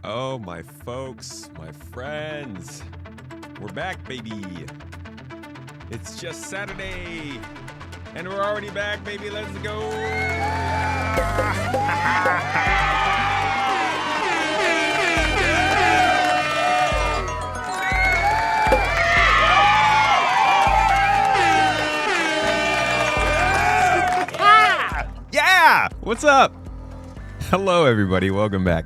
Oh, my folks, my friends. We're back, baby. It's just Saturday. And we're already back, baby. Let's go. Yeah! What's up? Hello, everybody. Welcome back.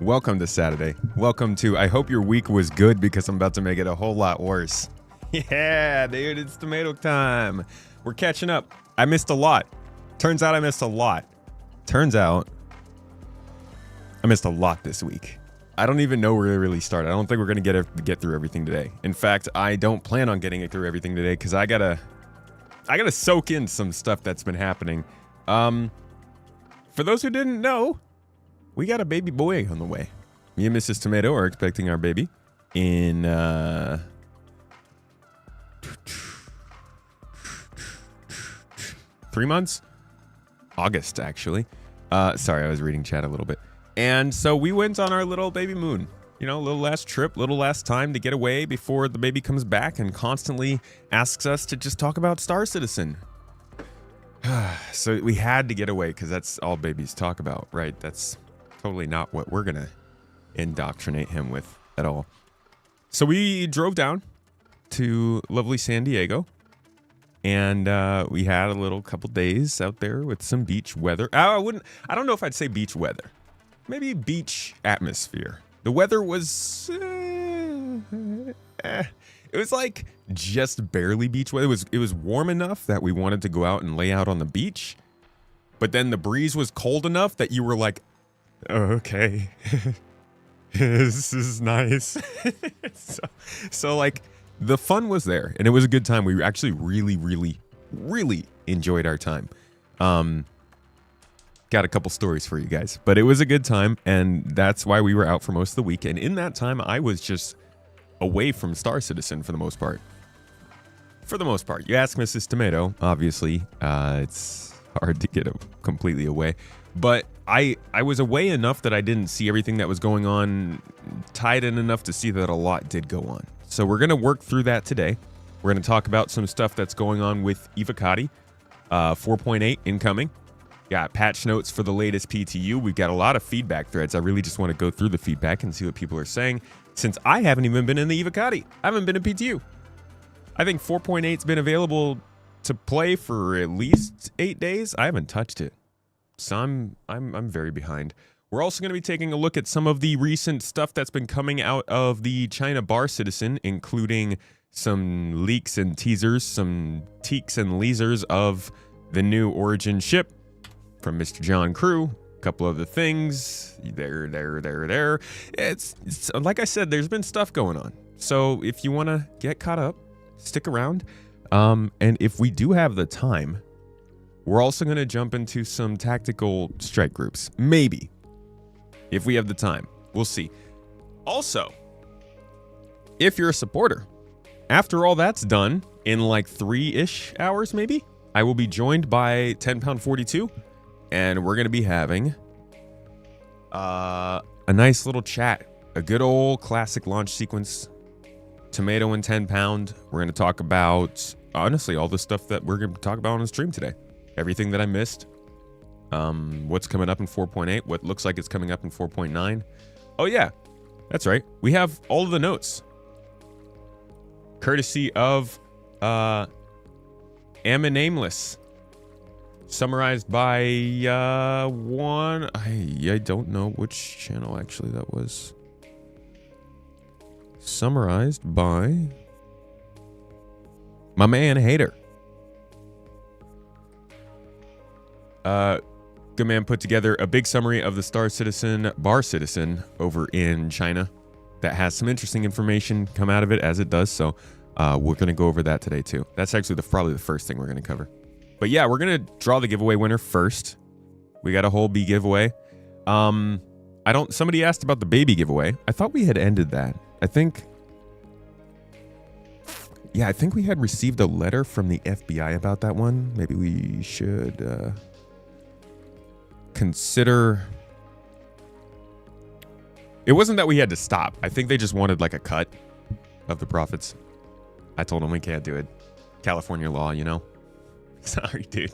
Welcome to Saturday. Welcome to, I hope your week was good because I'm about to make it a whole lot worse. Yeah, dude, it's tomato time. We're catching up. I missed a lot. Turns out I missed a lot. Turns out I missed a lot this week. I don't even know where to really start. I don't think we're going to get through everything today. In fact, I don't plan on getting it through everything today because I gotta soak in some stuff that's been happening. For those who didn't know, we got a baby boy on the way. Me and Mrs. Tomato are expecting our baby in 3 months? August, actually. Sorry, I was reading chat a little bit. And so we went on our little baby moon. You know, little last trip, little last time to get away before the baby comes back and constantly asks us to just talk about Star Citizen. So we had to get away because that's all babies talk about, right? That's totally not what we're going to indoctrinate him with at all. So we drove down to lovely San Diego, and we had a little couple days out there with some beach weather. I don't know if I'd say beach weather. Maybe beach atmosphere. The weather was it was like just barely beach weather. It was warm enough that we wanted to go out and lay out on the beach, but then the breeze was cold enough that you were like, oh, okay, this is nice. so like the fun was there, and it was a good time. We actually really enjoyed our time. Got a couple stories for you guys, but it was a good time, and that's why we were out for most of the week. And in that time, I was just away from Star Citizen for the most part. You ask Mrs. Tomato, obviously, it's hard to get completely away, but I was away enough that I didn't see everything that was going on, tied in enough to see that a lot did go on. So we're going to work through that today. We're going to talk about some stuff that's going on with Invictus 4.8 incoming. Got patch notes for the latest PTU. We've got a lot of feedback threads. I really just want to go through the feedback and see what people are saying, since I haven't even been in the Invictus. I haven't been in PTU. I think 4.8's been available to play for at least 8 days. I haven't touched it, so I'm very behind. We're also going to be taking a look at some of the recent stuff that's been coming out of the China Bar Citizen, including some leaks and teasers, some teaks and leasers of the new Origin ship from Mr. John Crew. A couple other things. There. It's like I said, there's been stuff going on. So if you want to get caught up, stick around. And if we do have the time, we're also going to jump into some tactical strike groups. Maybe. If we have the time. We'll see. Also, if you're a supporter, after all that's done, in like 3-ish hours maybe, I will be joined by 10 Pound 42. And we're going to be having a nice little chat. A good old classic launch sequence. Tomato and 10 Pound. We're going to talk about, honestly, all the stuff that we're going to talk about on the stream today. Everything that I missed. What's coming up in 4.8. What looks like it's coming up in 4.9. Oh, yeah. That's right. We have all of the notes. Courtesy of Nameless. Summarized by one. I don't know which channel actually that was. Summarized by my man Hater. Good man put together a big summary of the Star Citizen Bar Citizen over in China that has some interesting information come out of it, as it does. So we're going to go over that today too. That's actually probably the first thing we're going to cover. But yeah, we're going to draw the giveaway winner first. We got a whole B giveaway. Somebody asked about the baby giveaway. I thought we had ended that. I think we had received a letter from the FBI about that one. Maybe we should consider It wasn't that we had to stop. I think they just wanted like a cut of the profits. I told them we can't do it. California law, you know? Sorry, dude.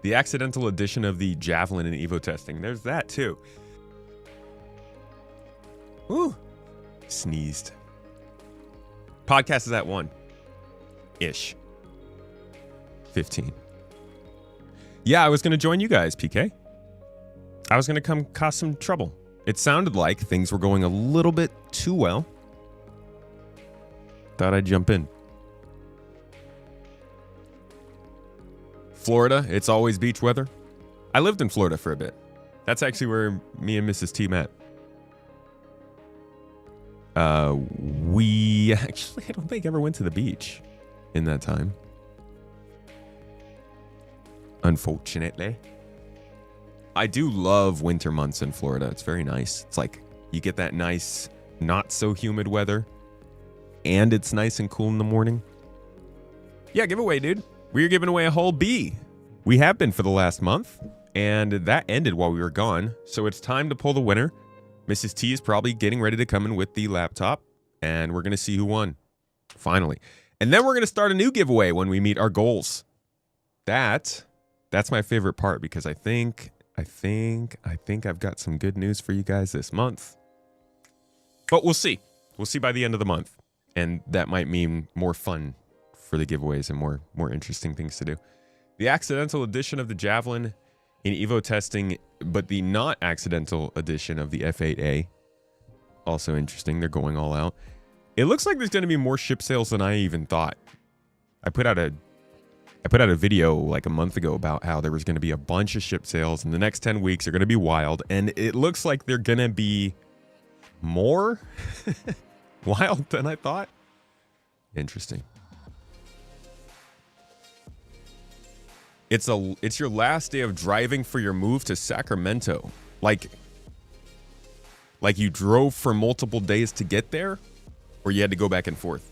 The accidental addition of the Javelin in Evo testing. There's that too. Ooh. Sneezed. Podcast is at 1-ish. 15. Yeah, I was going to join you guys, PK. I was going to come cause some trouble. It sounded like things were going a little bit too well. Thought I'd jump in. Florida, it's always beach weather. I lived in Florida for a bit. That's actually where me and Mrs. T met. We actually, I don't think ever went to the beach in that time. Unfortunately. I do love winter months in Florida. It's very nice. It's like you get that nice, not so humid weather, and it's nice and cool in the morning. Yeah, giveaway, dude. We're giving away a whole bee. We have been for the last month, and that ended while we were gone. So it's time to pull the winner. Mrs. T is probably getting ready to come in with the laptop, and we're going to see who won. Finally. And then we're going to start a new giveaway when we meet our goals. That's my favorite part because I think I've got some good news for you guys this month. But we'll see. We'll see by the end of the month. And that might mean more fun for the giveaways and more interesting things to do. The accidental addition of the Javelin in Evo testing, but the not accidental addition of the F8A. Also interesting. They're going all out. It looks like there's going to be more ship sales than I even thought. I put out a video like a month ago about how there was going to be a bunch of ship sales and the next 10 weeks are going to be wild. And it looks like they're going to be more wild than I thought. Interesting. It's your last day of driving for your move to Sacramento. Like you drove for multiple days to get there, or you had to go back and forth.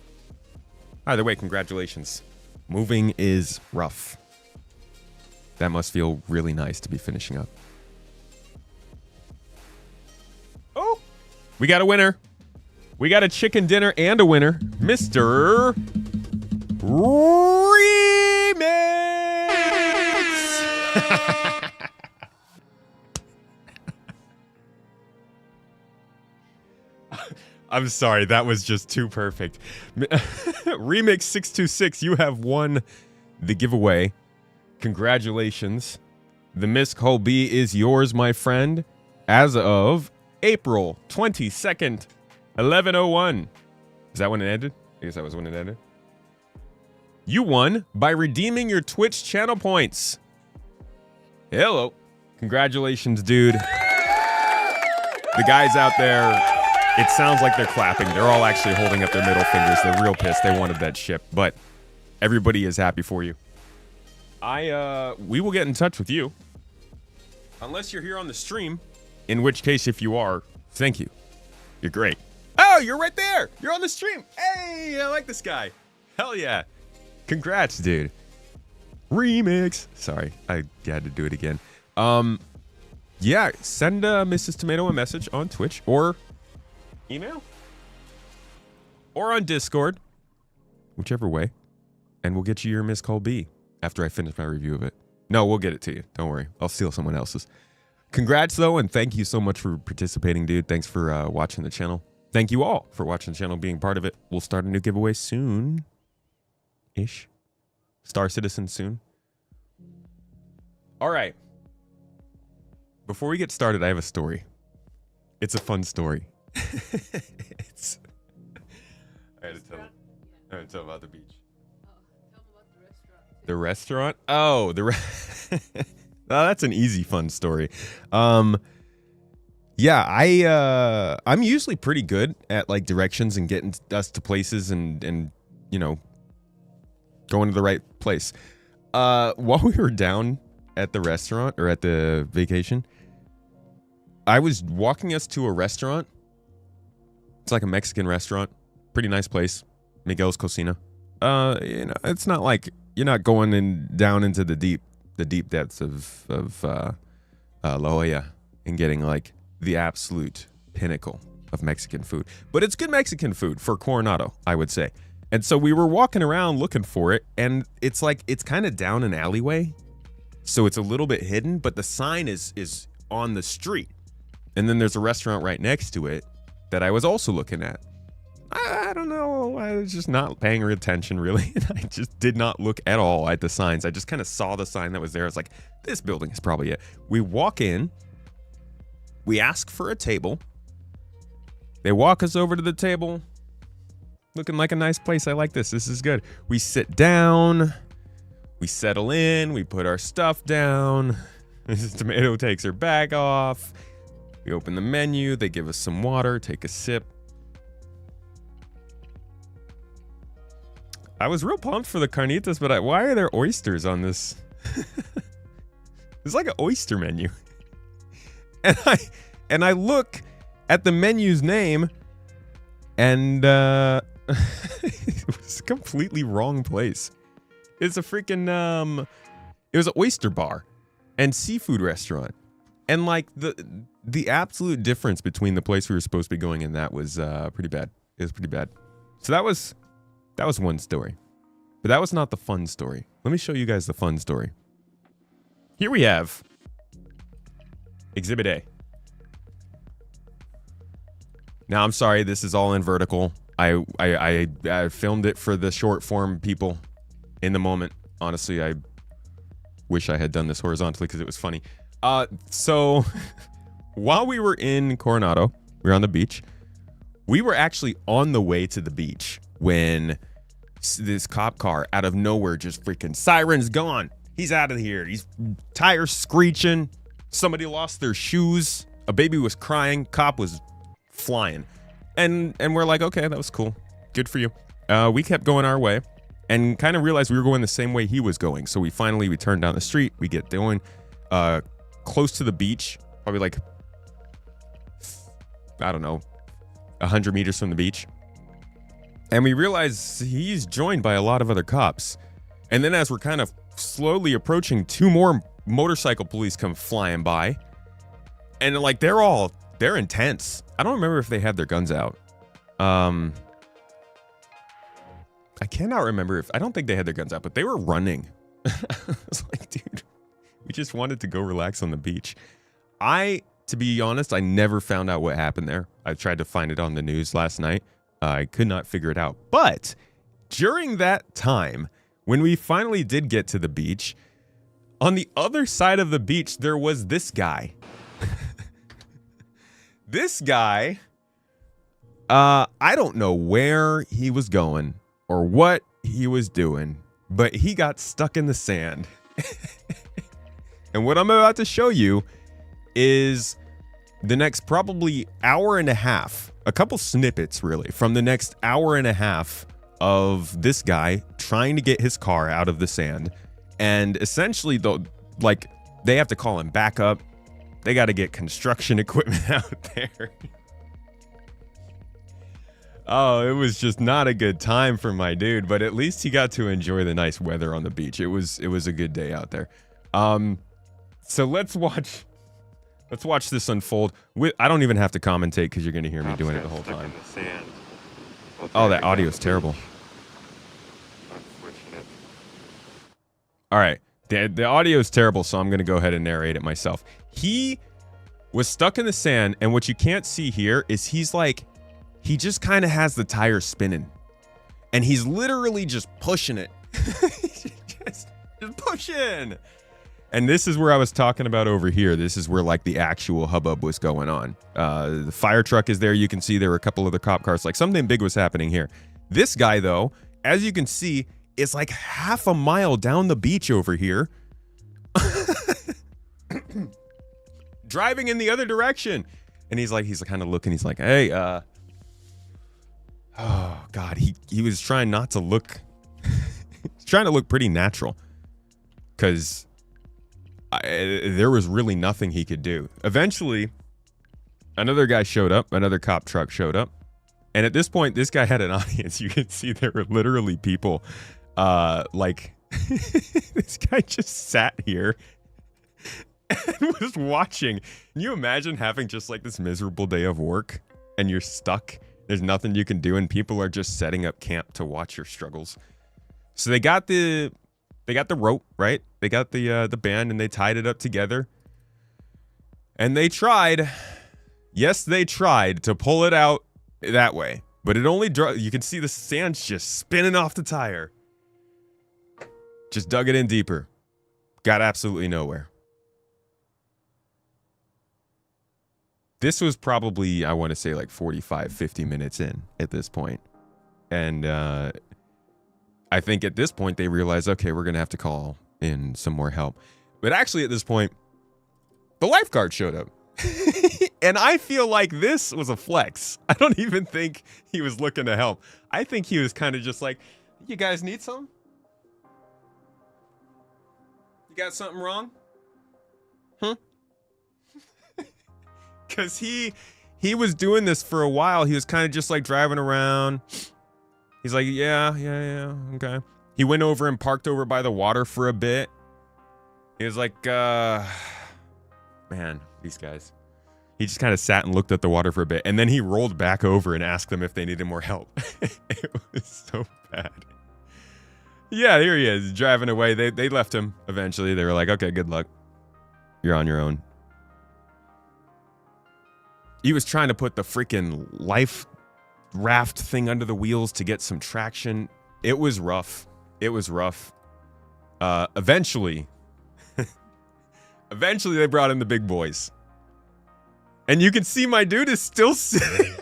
Either way, congratulations. Moving is rough. That must feel really nice to be finishing up. Oh, we got a winner. We got a chicken dinner and a winner. Mr. Remix. I'm sorry, that was just too perfect. Remix 626, you have won the giveaway. Congratulations. The Miss Colby is yours, my friend, as of April 22nd, 11:01. Is that when it ended? I guess that was when it ended. You won by redeeming your Twitch channel points. Hello. Congratulations, dude. The guys out there, it sounds like they're clapping. They're all actually holding up their middle fingers. They're real pissed. They wanted that ship, but everybody is happy for you. We will get in touch with you. Unless you're here on the stream, in which case, if you are, thank you. You're great. Oh, you're right there. You're on the stream. Hey, I like this guy. Hell yeah. Congrats, dude. Remix. Sorry, I had to do it again. Yeah, send Mrs. Tomato a message on Twitch or email or on Discord, whichever way, and we'll get you your Miss Call B after I finish my review of it. No, we'll get it to you. Don't worry. I'll steal someone else's. Congrats, though, and thank you so much for participating, dude. Thanks for watching the channel. Thank you all for watching the channel, being part of it. We'll start a new giveaway soon-ish. Star Citizen soon. All right. Before we get started, I have a story. It's a fun story. I had to tell him about the beach. Tell them about the restaurant. The restaurant? Oh, oh, that's an easy, fun story. Yeah, I'm usually pretty good at like directions and getting us to places and you know, going to the right place. While we were down at the restaurant or at the vacation, I was walking us to a restaurant. It's like a Mexican restaurant, pretty nice place, Miguel's Cocina. You know, it's not like you're not going down into the deep depths of La Jolla and getting like the absolute pinnacle of Mexican food. But it's good Mexican food for Coronado, I would say. And so we were walking around looking for it, and it's like it's kind of down an alleyway. So it's a little bit hidden, but the sign is on the street. And then there's a restaurant right next to it that I was also looking at. I don't know. I was just not paying attention, really. I just did not look at all at the signs. I just kind of saw the sign that was there. I was like, this building is probably it. We walk in. We ask for a table. They walk us over to the table. Looking like a nice place. I like this. This is good. We sit down. We settle in. We put our stuff down. Mrs. Tomato takes her bag off. We open the menu. They give us some water. Take a sip. I was real pumped for the carnitas, but why are there oysters on this? It's like an oyster menu. And I look at the menu's name, and it was a completely wrong place. It's a freaking it was an oyster bar and seafood restaurant. And like the absolute difference between the place we were supposed to be going and that was pretty bad. It was pretty bad. So that was one story. But that was not the fun story. Let me show you guys the fun story. Here we have Exhibit A. Now, I'm sorry, this is all in vertical. I filmed it for the short form people in the moment. Honestly, I wish I had done this horizontally because it was funny. So while we were in Coronado, we were on the beach. We were actually on the way to the beach when this cop car out of nowhere just freaking sirens gone. He's out of here. He's tires screeching. Somebody lost their shoes. A baby was crying. Cop was flying. And we're like, okay, that was cool. Good for you. We kept going our way and kind of realized we were going the same way he was going. So we turned down the street. We get going close to the beach, probably like, I don't know, 100 meters from the beach. And we realize he's joined by a lot of other cops. And then as we're kind of slowly approaching, 2 more motorcycle police come flying by. And like, they're intense. I don't remember if they had their guns out. I cannot remember I don't think they had their guns out, but they were running. I was like, dude, we just wanted to go relax on the beach. To be honest, I never found out what happened there. I tried to find it on the news last night. I could not figure it out. But during that time, when we finally did get to the beach, on the other side of the beach, there was this guy. This guy, I don't know where he was going or what he was doing, but he got stuck in the sand. And what I'm about to show you is the next probably hour and a half, a couple snippets really, from the next hour and a half of this guy trying to get his car out of the sand. And essentially, though, like, they have to call him back up. They got to get construction equipment out there. Oh, it was just not a good time for my dude, but at least he got to enjoy the nice weather on the beach. It was a good day out there. So let's watch this unfold. I don't even have to commentate because you're going to hear me doing it the whole time. Oh, that audio is terrible. All right. The audio is terrible, so I'm going to go ahead and narrate it myself. He was stuck in the sand, and what you can't see here is he just kind of has the tire spinning. And he's literally just pushing it. just pushing. And this is where I was talking about over here. This is where like the actual hubbub was going on. The fire truck is there. You can see there were a couple of the cop cars. Like something big was happening here. This guy, though, as you can see, is like half a mile down the beach over here. Driving in the other direction. And he's kind of looking. He's like, hey, oh, God. He was trying not to look. He's trying to look pretty natural. Because there was really nothing he could do. Eventually, another guy showed up. Another cop truck showed up. And at this point, this guy had an audience. You can see there were literally people. This guy just sat here and was watching. Can you imagine having just like this miserable day of work and you're stuck. There's nothing you can do, and people are just setting up camp to watch your struggles. So they got the rope, right? They got the band, and they tied it up together. And they tried, yes, they tried to pull it out that way, but it only you can see the sand's just spinning off the tire. Just dug it in deeper. Got absolutely nowhere. This was probably, I want to say, like 45, 50 minutes in at this point. And I think at this point they realized, okay, we're going to have to call in some more help. But actually at this point, the lifeguard showed up. And I feel like this was a flex. I don't even think he was looking to help. I think he was kind of just like, you guys need some? You got something wrong? Huh? Because he was doing this for a while. He was kind of just like driving around. He's like, yeah, okay. He went over and parked over by the water for a bit. He was like, man, these guys. He just kind of sat and looked at the water for a bit. And then he rolled back over and asked them if they needed more help. It was so bad. Yeah, here he is, driving away. They left him eventually. They were like, okay, good luck. You're on your own. He was trying to put the freaking life raft thing under the wheels to get some traction. It was rough. Eventually they brought in the big boys. And you can see my dude is still sitting.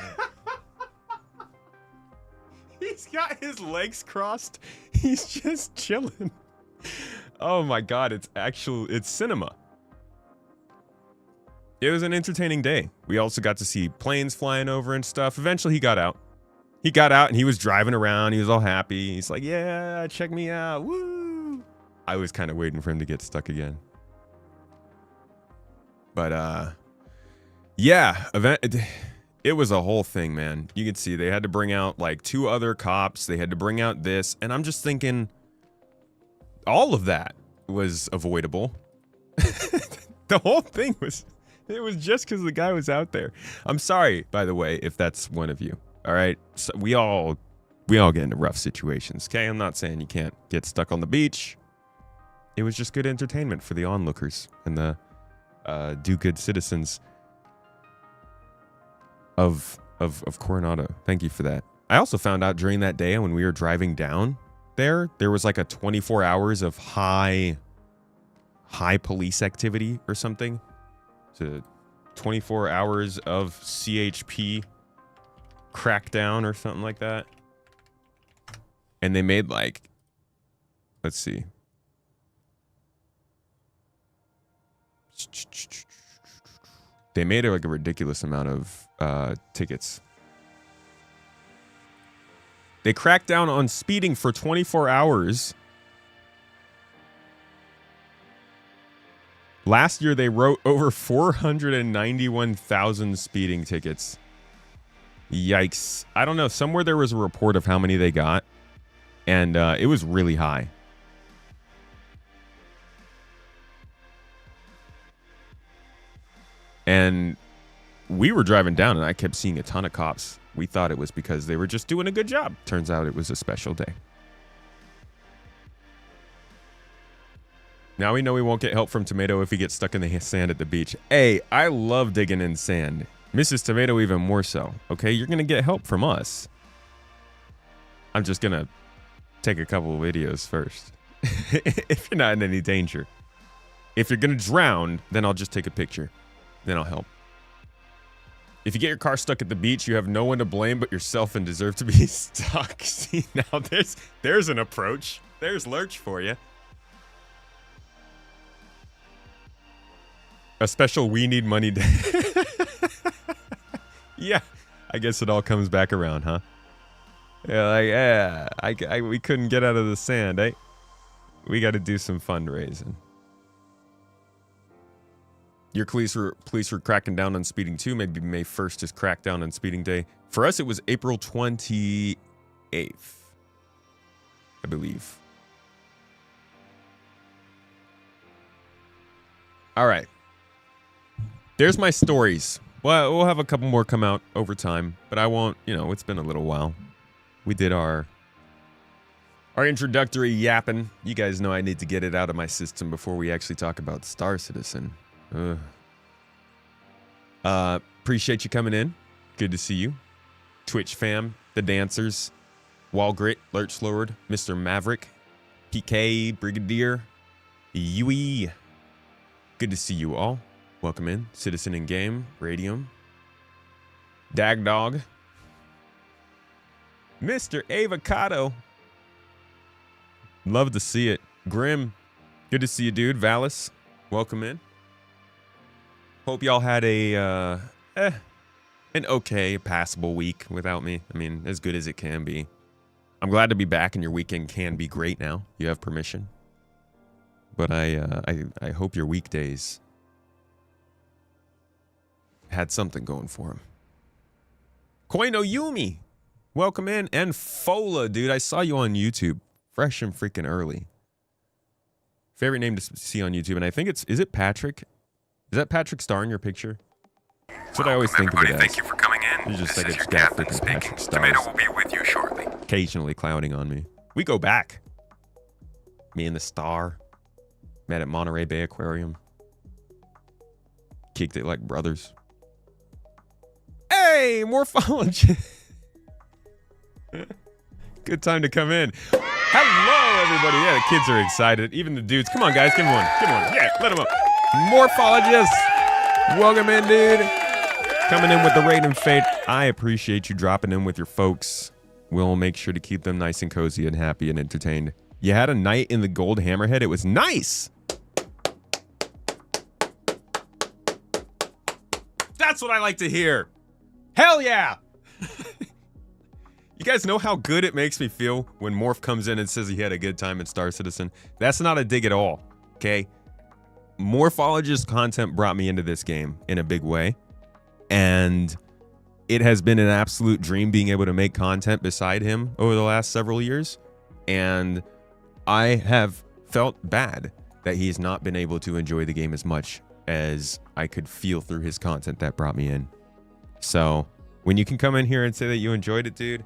He's got his legs crossed. He's just chilling. Oh my God, it's cinema. It was an entertaining day. We also got to see planes flying over and stuff. Eventually he got out. And he was driving around. He was all happy. He's like, yeah, check me out. Woo. I was kind of waiting for him to get stuck again. But, yeah, it was a whole thing, man. You can see they had to bring out like 2 other cops. They had to bring out this. And I'm just thinking all of that was avoidable. The whole thing was, it was just because the guy was out there. I'm sorry, by the way, if that's one of you. All right. So we all get into rough situations. Okay. I'm not saying you can't get stuck on the beach. It was just good entertainment for the onlookers and the do good citizens of Coronado. Thank you for that. I also found out during that day when we were driving down there was like a 24 hours of high police activity or something. So 24 hours of CHP crackdown or something like that. And they made like, let's see. They made like a ridiculous amount of tickets. They cracked down on speeding for 24 hours. Last year, they wrote over 491,000 speeding tickets. Yikes. I don't know. Somewhere there was a report of how many they got. And it was really high. And we were driving down and I kept seeing a ton of cops. We thought it was because they were just doing a good job. Turns out it was a special day. Now we know we won't get help from Tomato if he gets stuck in the sand at the beach. Hey, I love digging in sand. Mrs. Tomato even more so. Okay, you're going to get help from us. I'm just going to take a couple of videos first. If you're not in any danger. If you're going to drown, then I'll just take a picture. Then I'll help. If you get your car stuck at the beach, you have no one to blame but yourself and deserve to be stuck. See, now there's an approach. There's Lurch for you. A special we need money day. Yeah, I guess it all comes back around, huh? Yeah, like, yeah, we couldn't get out of the sand, eh? We got to do some fundraising. Your police were cracking down on speeding too. Maybe May 1st is crackdown on speeding day. For us, it was April 28th, I believe. All right. There's my stories. Well, we'll have a couple more come out over time, but I won't, it's been a little while. We did our introductory yapping. You guys know I need to get it out of my system before we actually talk about Star Citizen. Appreciate you coming in. Good to see you. Twitch fam, the dancers, Walgrit, Lurch Lord, Mr. Maverick, PK, Brigadier, Yui. Good to see you all. Welcome in. Citizen in Game, Radium, Dag Dog, Mr. Avocado. Love to see it. Grim, good to see you, dude. Valis, welcome in. Hope y'all had an okay, passable week without me. I mean, as good as it can be. I'm glad to be back, and your weekend can be great now. You have permission. But I hope your weekdays had something going for him. Koino Yumi, welcome in. And Fola, dude, I saw you on YouTube. Fresh and freaking early. Favorite name to see on YouTube, and I think is it Patrick? Is that Patrick Star in your picture? That's what I always think of it as. Thank you for coming in. You're just this like is a your guy captain freaking speaking. Patrick Tomato Stars. will be with you shortly. Occasionally clowning on me. We go back. Me and the Star met at Monterey Bay Aquarium. Kicked it like brothers. Hey, morphology. Good time to come in. Hello, everybody. Yeah, the kids are excited. Even the dudes. Come on, guys. Give them one. Give them one. Yeah, let them up. Morphologist. Welcome in, dude. Coming in with the Raid and Fate. I appreciate you dropping in with your folks. We'll make sure to keep them nice and cozy and happy and entertained. You had a night in the Gold Hammerhead. It was nice. That's what I like to hear. Hell yeah. You guys know how good it makes me feel when Morph comes in and says he had a good time in Star Citizen? That's not a dig at all, okay? Morphologist content brought me into this game in a big way, and it has been an absolute dream being able to make content beside him over the last several years, and I have felt bad that he's not been able to enjoy the game as much as I could feel through his content that brought me in. So when you can come in here and say that you enjoyed it, dude,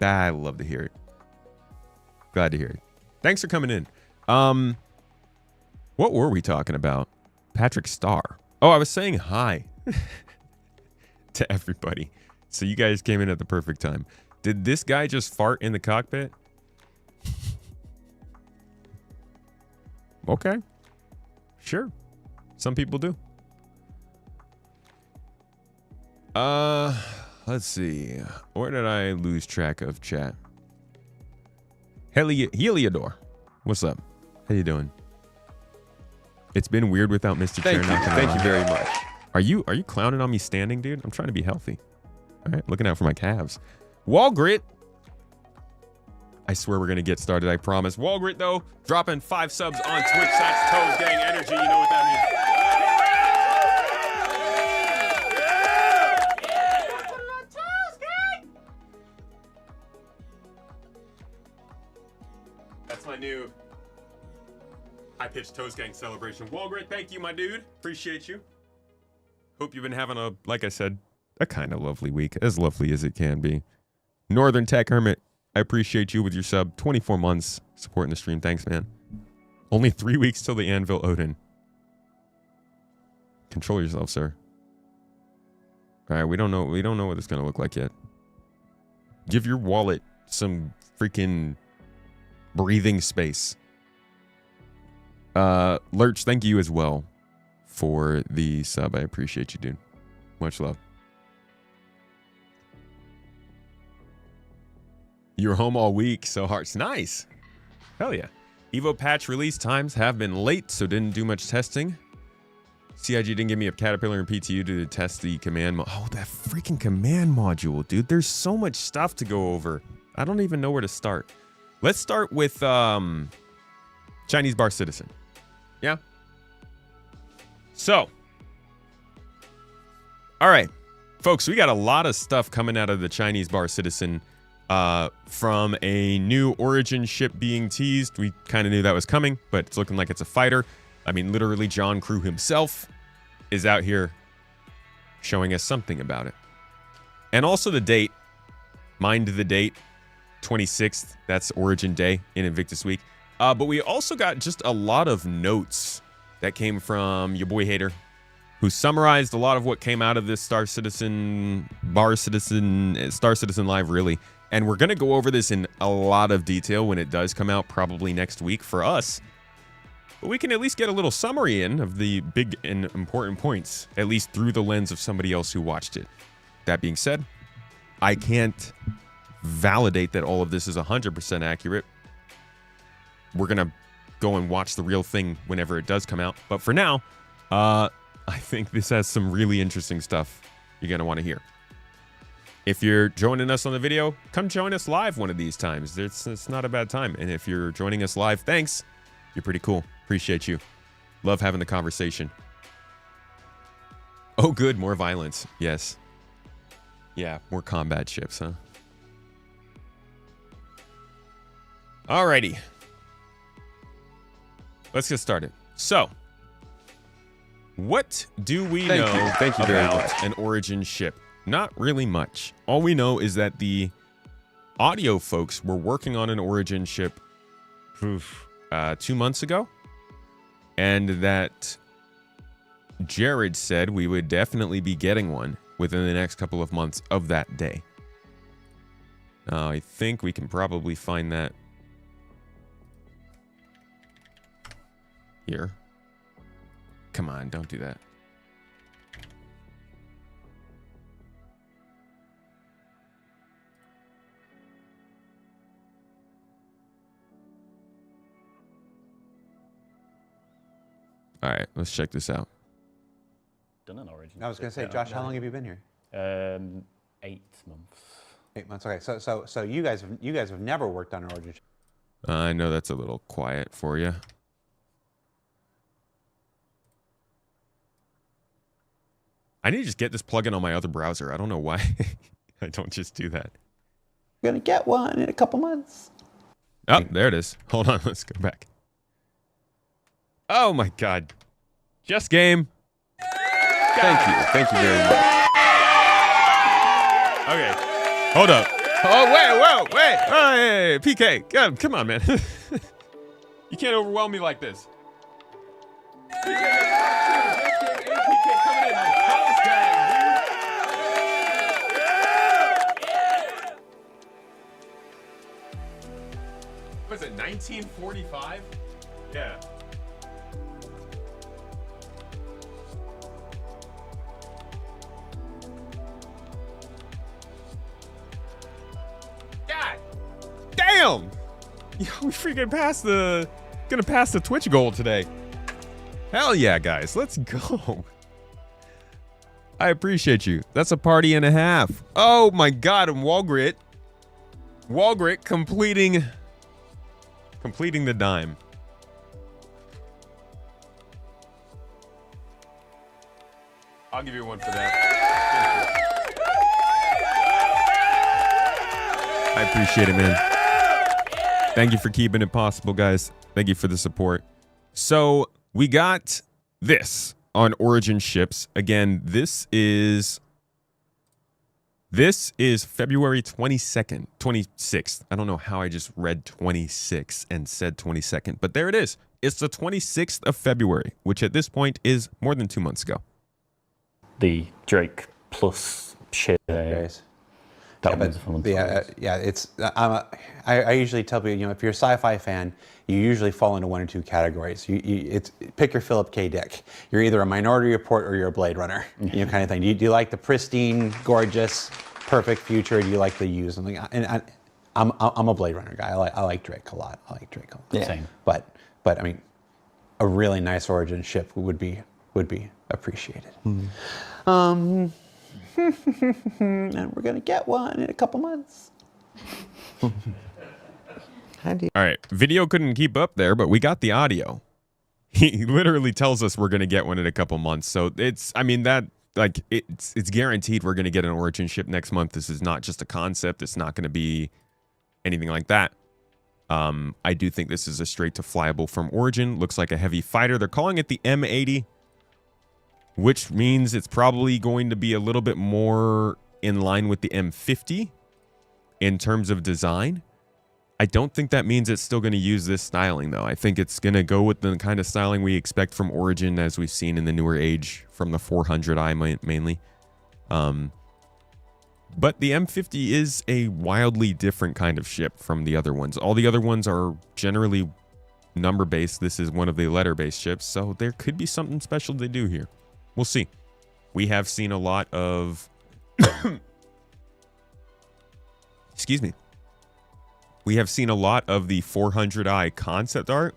I love to hear it. Glad to hear it. Thanks for coming in. What were we talking about? Patrick Star. Oh, I was saying hi to everybody. So you guys came in at the perfect time. Did this guy just fart in the cockpit? Okay. Sure. Some people do. Let's see. Where did I lose track of chat? Heliodor. What's up? How you doing? It's been weird without Mr. Thank Chair. you. Thank you very much. Are you clowning on me standing, dude? I'm trying to be healthy. All right, looking out for my calves. Walgrit. I swear we're gonna get started. I promise. Walgrit though, dropping 5 subs on Twitch. That's Toes Gang Energy. You know what that means. That's my new high-pitched Toes Gang celebration. Walgrit, thank you, my dude. Appreciate you. Hope you've been having a, like I said, a kind of lovely week. As lovely as it can be. Northern Tech Hermit, I appreciate you with your sub. 24 months supporting the stream. Thanks, man. Only 3 weeks till the Anvil Odin. Control yourself, sir. All right, we don't know what it's gonna look like yet. Give your wallet some freaking breathing space. Lurch, thank you as well for the sub. I appreciate you, dude. Much love. You were home all week, so hearts nice. Hell yeah. Evo patch release times have been late, so didn't do much testing. CIG didn't give me a Caterpillar and PTU to test the command oh, that freaking command module, dude. There's so much stuff to go over. I don't even know where to start. Let's start with Chinese Bar Citizen. Yeah? So. All right. Folks, we got a lot of stuff coming out of the Chinese Bar Citizen. From a new Origin ship being teased. We kind of knew that was coming, but it's looking like it's a fighter. I mean, literally John Crew himself is out here showing us something about it. And also the date. Mind the date. 26th. That's Origin Day in Invictus Week. But we also got just a lot of notes that came from your boy Hater, who summarized a lot of what came out of this Star Citizen Live, really. And we're going to go over this in a lot of detail when it does come out, probably next week for us. But we can at least get a little summary in of the big and important points, at least through the lens of somebody else who watched it. That being said, I can't validate that all of this is 100% accurate. We're going to go and watch the real thing whenever it does come out. But for now, I think this has some really interesting stuff you're going to want to hear. If you're joining us on the video, come join us live one of these times. It's not a bad time. And if you're joining us live, thanks. You're pretty cool. Appreciate you. Love having the conversation. Oh, good. More violence. Yes. Yeah, more combat ships, huh? Alrighty. Let's get started. So, what do we know Thank you very much. about an Origin ship? Not really much. All we know is that the audio folks were working on an Origin ship 2 months ago, and that Jared said we would definitely be getting one within the next couple of months of that day. I think we can probably find that here. Come on, don't do that. All right, let's check this out. Done an Origin. I was going to say, Josh, how long have you been here? 8 months. 8 months. Okay, so you guys have never worked on an Origin. I know that's a little quiet for you. I need to just get this plugin on my other browser. I don't know why I don't just do that. You're gonna get one in a couple months. Oh, there it is. Hold on, let's go back. Oh my God. Just game. Thank you very much. Okay, hold up. Oh, wait. Oh, hey, PK. God, come on, man. You can't overwhelm me like this. Was it 1945? Yeah. God damn! We freaking gonna pass the Twitch goal today. Hell yeah, guys, let's go. I appreciate you. That's a party and a half. Oh my God, and Walgrit completing the dime. I'll give you one for that. I appreciate it, man. Thank you for keeping it possible, guys. Thank you for the support. So we got this on Origin ships. Again, this is February 22nd, 26th. I don't know how I just read 26 and said 22nd, but there it is. It's the 26th of February, which at this point is more than 2 months ago. The Drake Plus shit. Guys. That Yeah, one's fun. it's. I usually tell people, if you're a sci-fi fan, you usually fall into one or two categories. It's pick your Philip K. Dick. You're either a Minority Report or you're a Blade Runner, kind of thing. Do you like the pristine, gorgeous, perfect future? Or do you like the used? And I'm a Blade Runner guy. I like Drake a lot. Yeah. Same. But I mean, a really nice Origin ship would be appreciated. Mm-hmm. And we're gonna get one in a couple months. All right, video couldn't keep up there, but we got the audio. He literally tells us we're going to get one in a couple months. So it's guaranteed we're going to get an Origin ship next month. This is not just a concept. It's not going to be anything like that. I do think this is a straight to flyable from Origin. Looks like a heavy fighter. They're calling it the M80. which means it's probably going to be a little bit more in line with the M50 in terms of design. I don't think that means it's still going to use this styling, though. I think it's going to go with the kind of styling we expect from Origin, as we've seen in the newer age from the 400i mainly. But the M50 is a wildly different kind of ship from the other ones. All the other ones are generally number-based. This is one of the letter-based ships, so there could be something special they do here. We'll see. We have seen a lot of... Excuse me. We have seen a lot of the 400i concept art.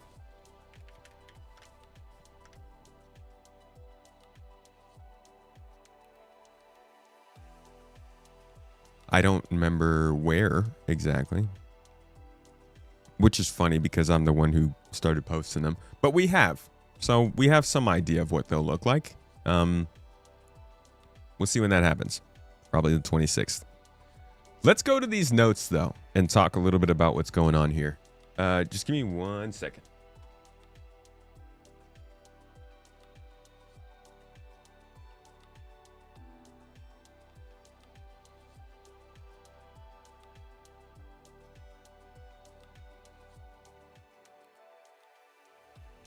I don't remember where exactly. Which is funny because I'm the one who started posting them. But we have. So we have some idea of what they'll look like. We'll see when that happens. Probably the 26th. Let's go to these notes, though, and talk a little bit about what's going on here. Just give me 1 second.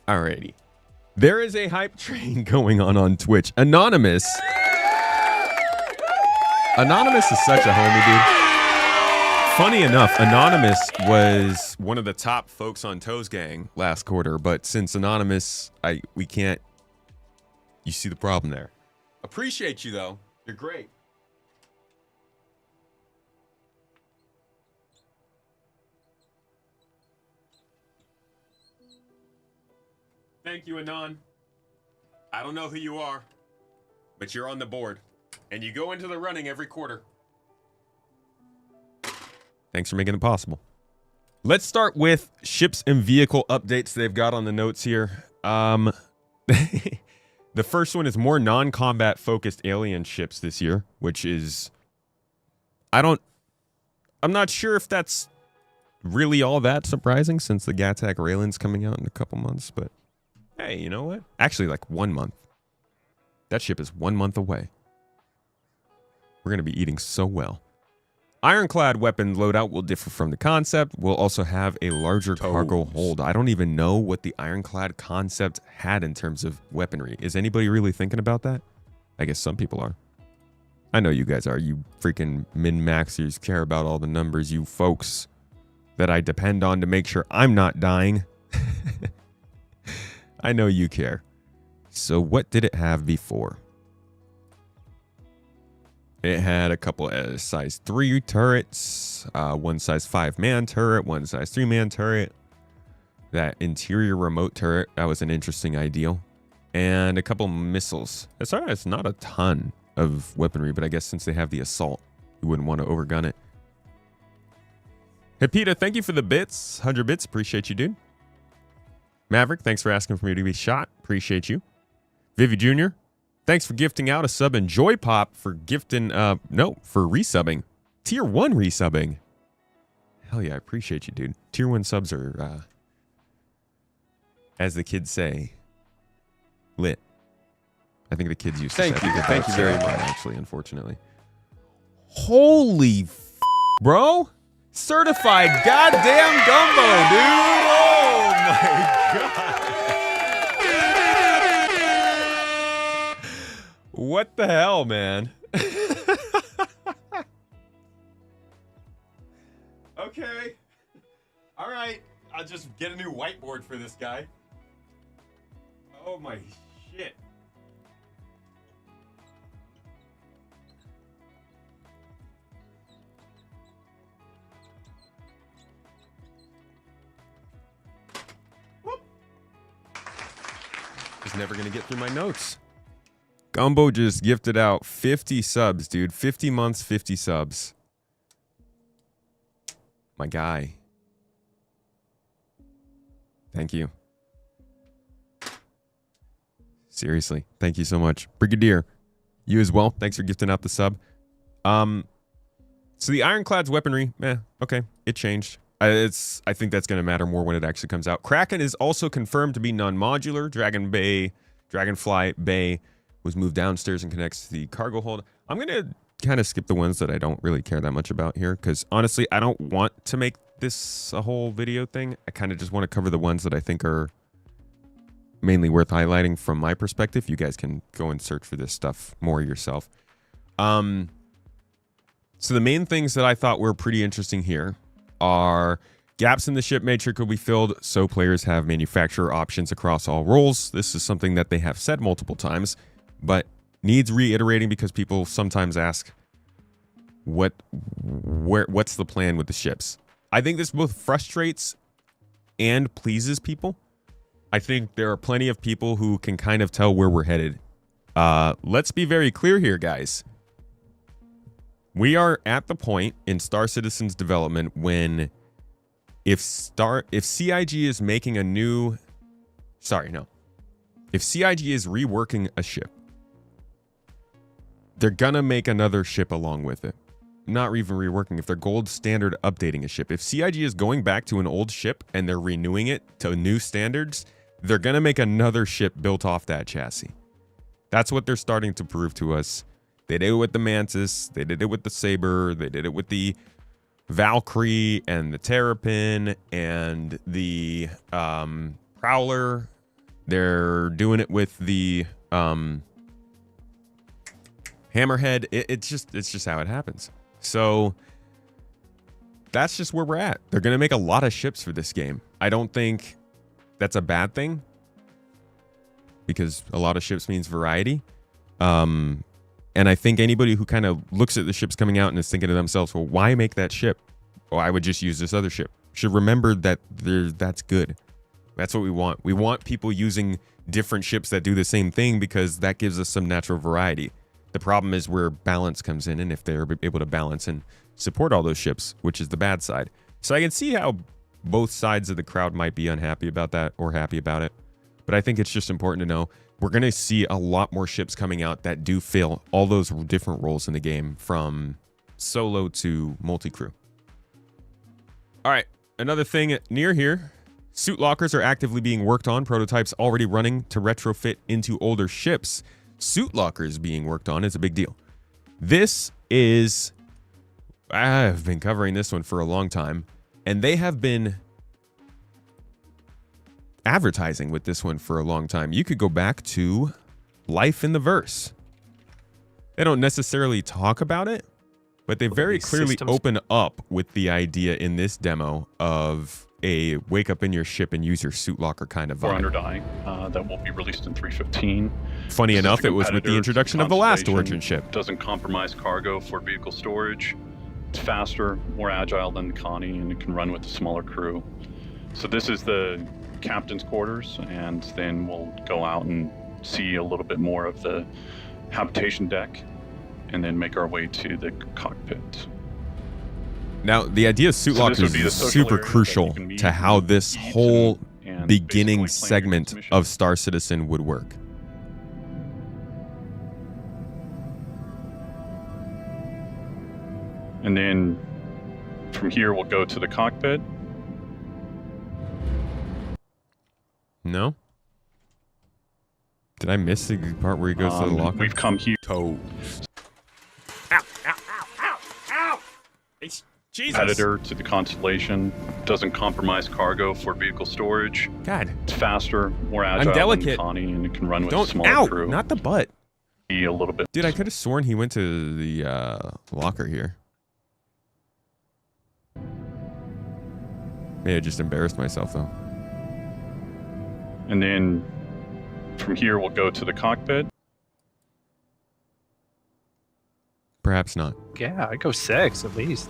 Alrighty. There is a hype train going on Twitch. Anonymous. Anonymous is such a homie, dude. Funny enough, Anonymous was one of the top folks on Toe's gang last quarter, but since Anonymous, we can't. You see the problem there. Appreciate you though. You're great. Thank you, Anon. I don't know who you are, but you're on the board. And you go into the running every quarter. Thanks for making it possible. Let's start with ships and vehicle updates they've got on the notes here. The first one is more non-combat focused alien ships this year, which is... I'm not sure if that's really all that surprising since the Gattac Raylan's coming out in a couple months, but hey, you know what? Actually, like 1 month. That ship is 1 month away. We're going to be eating so well. Ironclad weapon loadout will differ from the concept. We'll also have a larger cargo hold. I don't even know what the Ironclad concept had in terms of weaponry. Is anybody really thinking about that? I guess some people are. I know you guys are. You freaking min-maxers care about all the numbers, you folks that I depend on to make sure I'm not dying. I know you care. So what did it have before? It had a couple of size 3 turrets, one size 5-man turret, one size 3-man turret, that interior remote turret, that was an interesting ideal, and a couple missiles. It's not a ton of weaponry, but I guess since they have the assault, you wouldn't want to overgun it. Hipita, thank you for the bits. 100 bits, appreciate you, dude. Maverick, thanks for asking for me to be shot. Appreciate you. Vivi Jr., thanks for gifting out a sub, and Joy Pop for gifting, for resubbing. Tier 1 resubbing. Hell yeah, I appreciate you, dude. Tier 1 subs are, as the kids say, lit. I think the kids used to say that. Thank you very much. Actually, unfortunately. Holy bro. Certified goddamn gumbo, dude. Oh my god. What the hell, man? Okay. All right. I'll just get a new whiteboard for this guy. Oh my shit. Whoop. Just never gonna get through my notes. Gumbo just gifted out 50 subs, dude. 50 months, 50 subs. My guy. Thank you. Seriously, thank you so much. Brigadier, you as well. Thanks for gifting out the sub. So the Ironclad's weaponry, okay, it changed. I think that's going to matter more when it actually comes out. Kraken is also confirmed to be non-modular. Dragonfly Bay was moved downstairs and connects to the cargo hold. I'm going to kind of skip the ones that I don't really care that much about here because honestly, I don't want to make this a whole video thing. I kind of just want to cover the ones that I think are mainly worth highlighting from my perspective. You guys can go and search for this stuff more yourself. So the main things that I thought were pretty interesting here are gaps in the ship matrix will be filled so players have manufacturer options across all roles. This is something that they have said multiple times, but needs reiterating because people sometimes ask, what's the plan with the ships? I think this both frustrates and pleases people. I think there are plenty of people who can kind of tell where we're headed. Let's be very clear here, guys. We are at the point in Star Citizen's development when if CIG is making a new... If CIG is reworking a ship, they're gonna make another ship along with it. Not even reworking. If they're gold standard updating a ship. If CIG is going back to an old ship and they're renewing it to new standards, they're gonna make another ship built off that chassis. That's what they're starting to prove to us. They did it with the Mantis. They did it with the Saber. They did it with the Valkyrie and the Terrapin and the Prowler. They're doing it with the Hammerhead. It's just how it happens. So that's just where we're at. They're going to make a lot of ships for this game. I don't think that's a bad thing because a lot of ships means variety. And I think anybody who kind of looks at the ships coming out and is thinking to themselves, well, why make that ship? Well, I would just use this other ship. Should remember that that's good. That's what we want. We want people using different ships that do the same thing because that gives us some natural variety. The problem is where balance comes in, and if they're able to balance and support all those ships, which is the bad side. So I can see how both sides of the crowd might be unhappy about that or happy about it. But I think it's just important to know we're going to see a lot more ships coming out that do fill all those different roles in the game, from solo to multi-crew. All right, another thing near here. Suit lockers are actively being worked on. Prototypes already running to retrofit into older ships. Suit lockers being worked on is a big deal. This is... I've been covering this one for a long time, and they have been advertising with this one for a long time. You could go back to Life in the Verse. They don't necessarily talk about it, but they very clearly open up with the idea in this demo of a wake up in your ship and use your suit locker kind of vibe. 400 Eye that will be released in 3.15. Funny enough, it was with the introduction of the last Origin ship. Doesn't compromise cargo for vehicle storage. It's faster, more agile than the Connie, and it can run with a smaller crew. So this is the captain's quarters, and then we'll go out and see a little bit more of the habitation deck, and then make our way to the cockpit. Now, the idea of suit lockers is super crucial to how this whole beginning segment of Star Citizen would work. And then from here, we'll go to the cockpit. No? Did I miss the part where he goes to the locker? We've come here. Toes. Ow, ow, ow, ow, ow! It's Jesus. Competitor to the Constellation. Doesn't compromise cargo for vehicle storage. God. It's faster, more agile than the Connie, and it can run with a smaller crew. Not the butt. Be a little bit. Dude, I could have sworn he went to the locker here. Maybe I just embarrassed myself, though. And then from here, we'll go to the cockpit. Perhaps not. Yeah, I go 6 at least.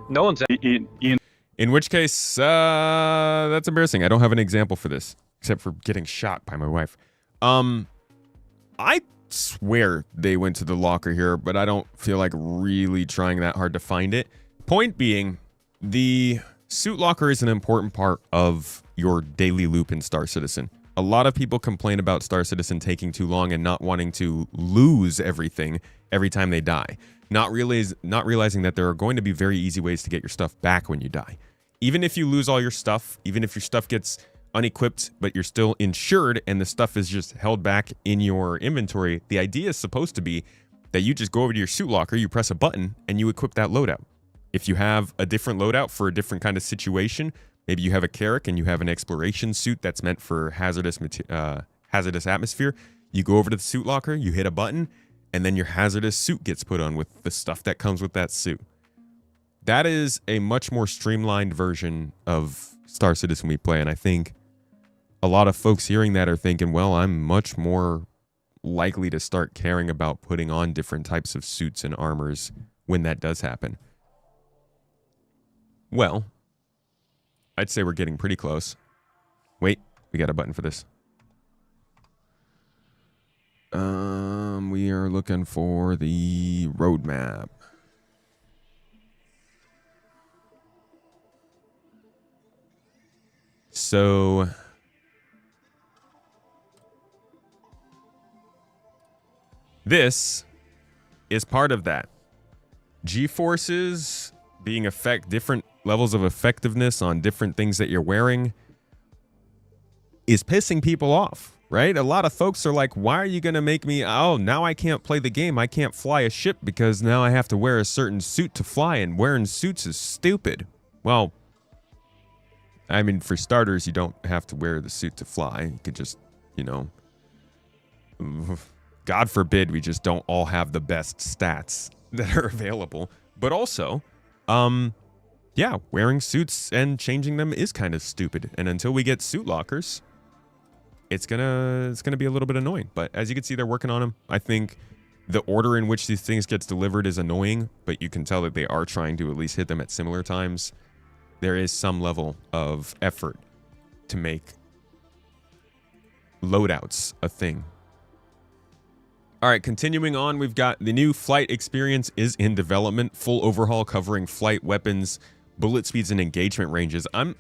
No one's... In which case, that's embarrassing. I don't have an example for this, except for getting shot by my wife. I swear they went to the locker here, but I don't feel like really trying that hard to find it. Point being, the suit locker is an important part of your daily loop in Star Citizen. A lot of people complain about Star Citizen taking too long and not wanting to lose everything every time they die. Not realizing that there are going to be very easy ways to get your stuff back when you die. Even if you lose all your stuff, even if your stuff gets unequipped, but you're still insured and the stuff is just held back in your inventory, the idea is supposed to be that you just go over to your suit locker, you press a button, and you equip that loadout. If you have a different loadout for a different kind of situation, maybe you have a Carrack and you have an exploration suit that's meant for hazardous atmosphere, you go over to the suit locker, you hit a button, and then your hazardous suit gets put on with the stuff that comes with that suit. That is a much more streamlined version of Star Citizen we play, and I think a lot of folks hearing that are thinking, well, I'm much more likely to start caring about putting on different types of suits and armors when that does happen. Well, I'd say we're getting pretty close. Wait, we got a button for this. We are looking for the roadmap. So this is part of that. G-forces being different levels of effectiveness on different things that you're wearing is pissing people off, right? A lot of folks are like, why are you going to make me, oh, now I can't play the game. I can't fly a ship because now I have to wear a certain suit to fly, and wearing suits is stupid. Well, I mean, for starters, you don't have to wear the suit to fly. You could just, God forbid we just don't all have the best stats that are available. But also, yeah, wearing suits and changing them is kind of stupid. And until we get suit lockers, it's gonna be a little bit annoying. But as you can see, they're working on them. I think the order in which these things gets delivered is annoying, but you can tell that they are trying to at least hit them at similar times. There is some level of effort to make loadouts a thing. All right, continuing on, we've got the new flight experience is in development. Full overhaul covering flight, weapons, bullet speeds, and engagement ranges. I'm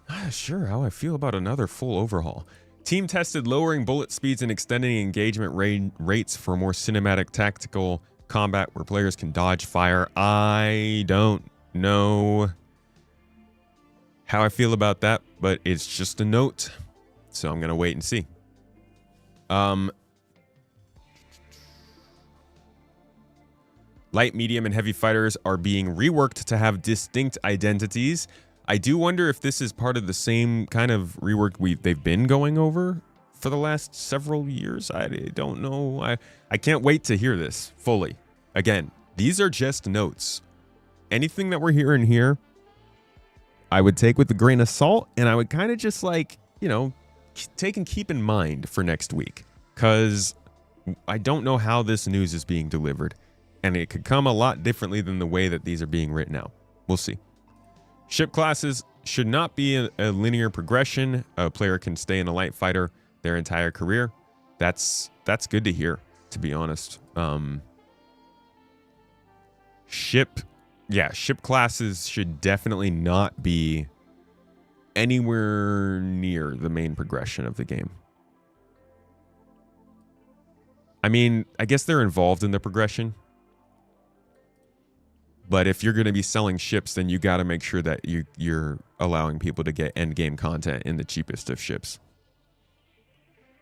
not sure how I feel about another full overhaul. Team tested lowering bullet speeds and extending engagement rates for more cinematic tactical combat where players can dodge fire. I don't know how I feel about that, but it's just a note. So I'm going to wait and see. Light, medium, and heavy fighters are being reworked to have distinct identities. I do wonder if this is part of the same kind of rework they've been going over for the last several years. I don't know. I can't wait to hear this fully. Again, these are just notes. Anything that we're hearing here, I would take with a grain of salt, and I would kind of just take and keep in mind for next week, because I don't know how this news is being delivered. And it could come a lot differently than the way that these are being written out. We'll see. Ship classes should not be a linear progression. A player can stay in a light fighter their entire career. That's good to hear, to be honest. Ship classes should definitely not be anywhere near the main progression of the game. I mean, I guess they're involved in the progression. But if you're going to be selling ships, then you got to make sure that you're allowing people to get end game content in the cheapest of ships.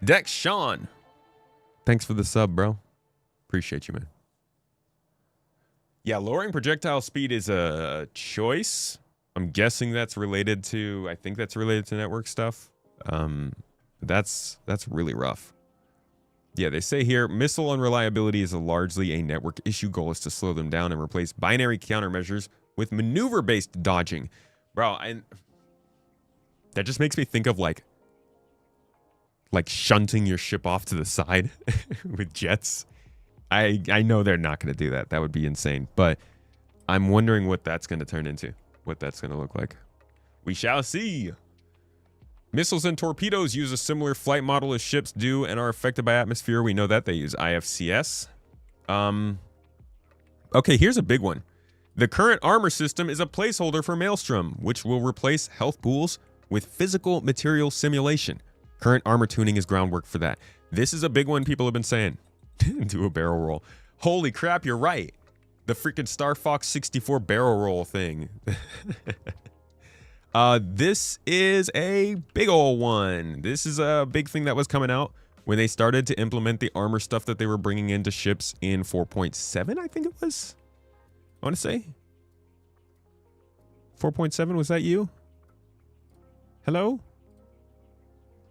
Dex Sean, thanks for the sub, bro. Appreciate you, man. Yeah, lowering projectile speed is a choice. I'm guessing that's related to, I think that's related to network stuff. That's really rough. Yeah, they say here, missile unreliability is largely a network issue. Goal is to slow them down and replace binary countermeasures with maneuver-based dodging. Bro, that just makes me think of like shunting your ship off to the side with jets. I know they're not going to do that. That would be insane. But I'm wondering what that's going to turn into, what that's going to look like. We shall see. Missiles and torpedoes use a similar flight model as ships do and are affected by atmosphere. We know that they use IFCS. Okay, here's a big one. The current armor system is a placeholder for Maelstrom, which will replace health pools with physical material simulation. Current armor tuning is groundwork for that. This is a big one people have been saying. Do a barrel roll. Holy crap, you're right. The freaking Star Fox 64 barrel roll thing. This is a big ol' one. This is a big thing that was coming out when they started to implement the armor stuff that they were bringing into ships in 4.7, I think it was. I want to say 4.7. Was that you? Hello?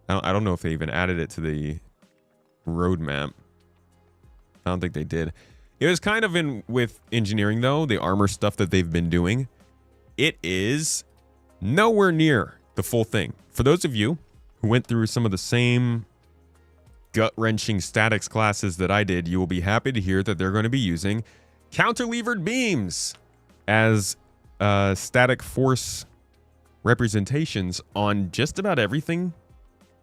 I don't know if they even added it to the roadmap. I don't think they did. It was kind of in with engineering, though, the armor stuff that they've been doing. It is nowhere near the full thing. For those of you who went through some of the same gut-wrenching statics classes that I did, you will be happy to hear that they're going to be using counter-levered beams as static force representations on just about everything.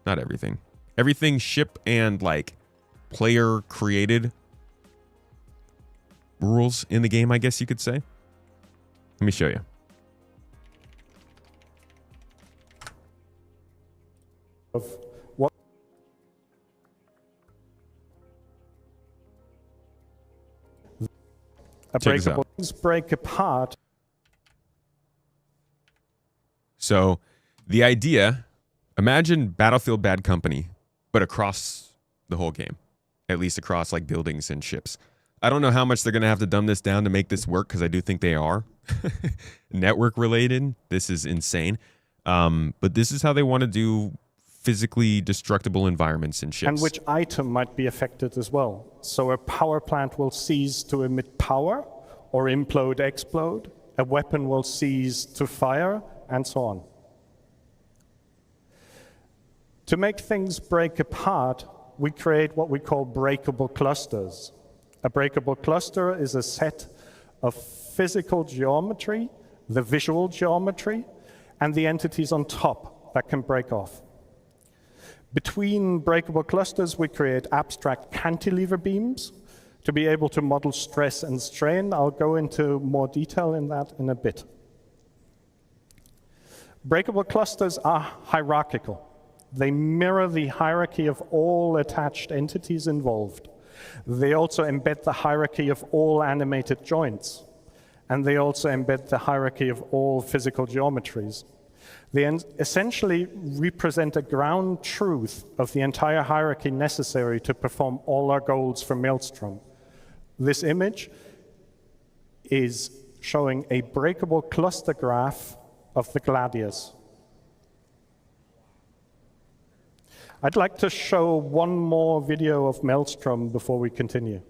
Not everything. Everything ship and like player created rules in the game, I guess you could say. Let me show you. Of what a Check this out. breakable things break apart. So the idea, imagine Battlefield Bad Company, but across the whole game, at least across like buildings and ships. I don't know how much they're going to have to dumb this down to make this work, because I do think they are network related. This is insane. But this is how they want to do physically destructible environments in ships. And which item might be affected as well. So a power plant will cease to emit power or implode, explode. A weapon will cease to fire, and so on. To make things break apart, we create what we call breakable clusters. A breakable cluster is a set of physical geometry, the visual geometry, and the entities on top that can break off. Between breakable clusters, we create abstract cantilever beams to be able to model stress and strain. I'll go into more detail in that in a bit. Breakable clusters are hierarchical. They mirror the hierarchy of all attached entities involved. They also embed the hierarchy of all animated joints. And they also embed the hierarchy of all physical geometries. They essentially represent a ground truth of the entire hierarchy necessary to perform all our goals for Maelstrom. This image is showing a breakable cluster graph of the Gladius. I'd like to show one more video of Maelstrom before we continue.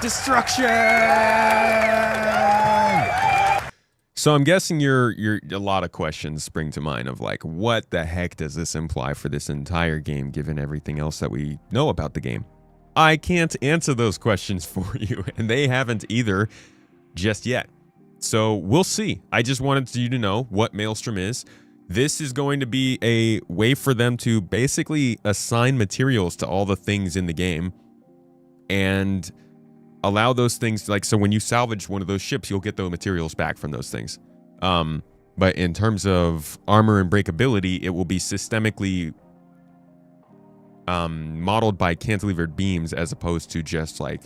Destruction! So I'm guessing you're a lot of questions spring to mind of like, what the heck does this imply for this entire game, given everything else that we know about the game? I can't answer those questions for you, and they haven't either just yet. So we'll see. I just wanted you to know what Maelstrom is. This is going to be a way for them to basically assign materials to all the things in the game and allow those things, like, so when you salvage one of those ships, you'll get the materials back from those things. But in terms of armor and breakability, it will be systemically modeled by cantilevered beams as opposed to just like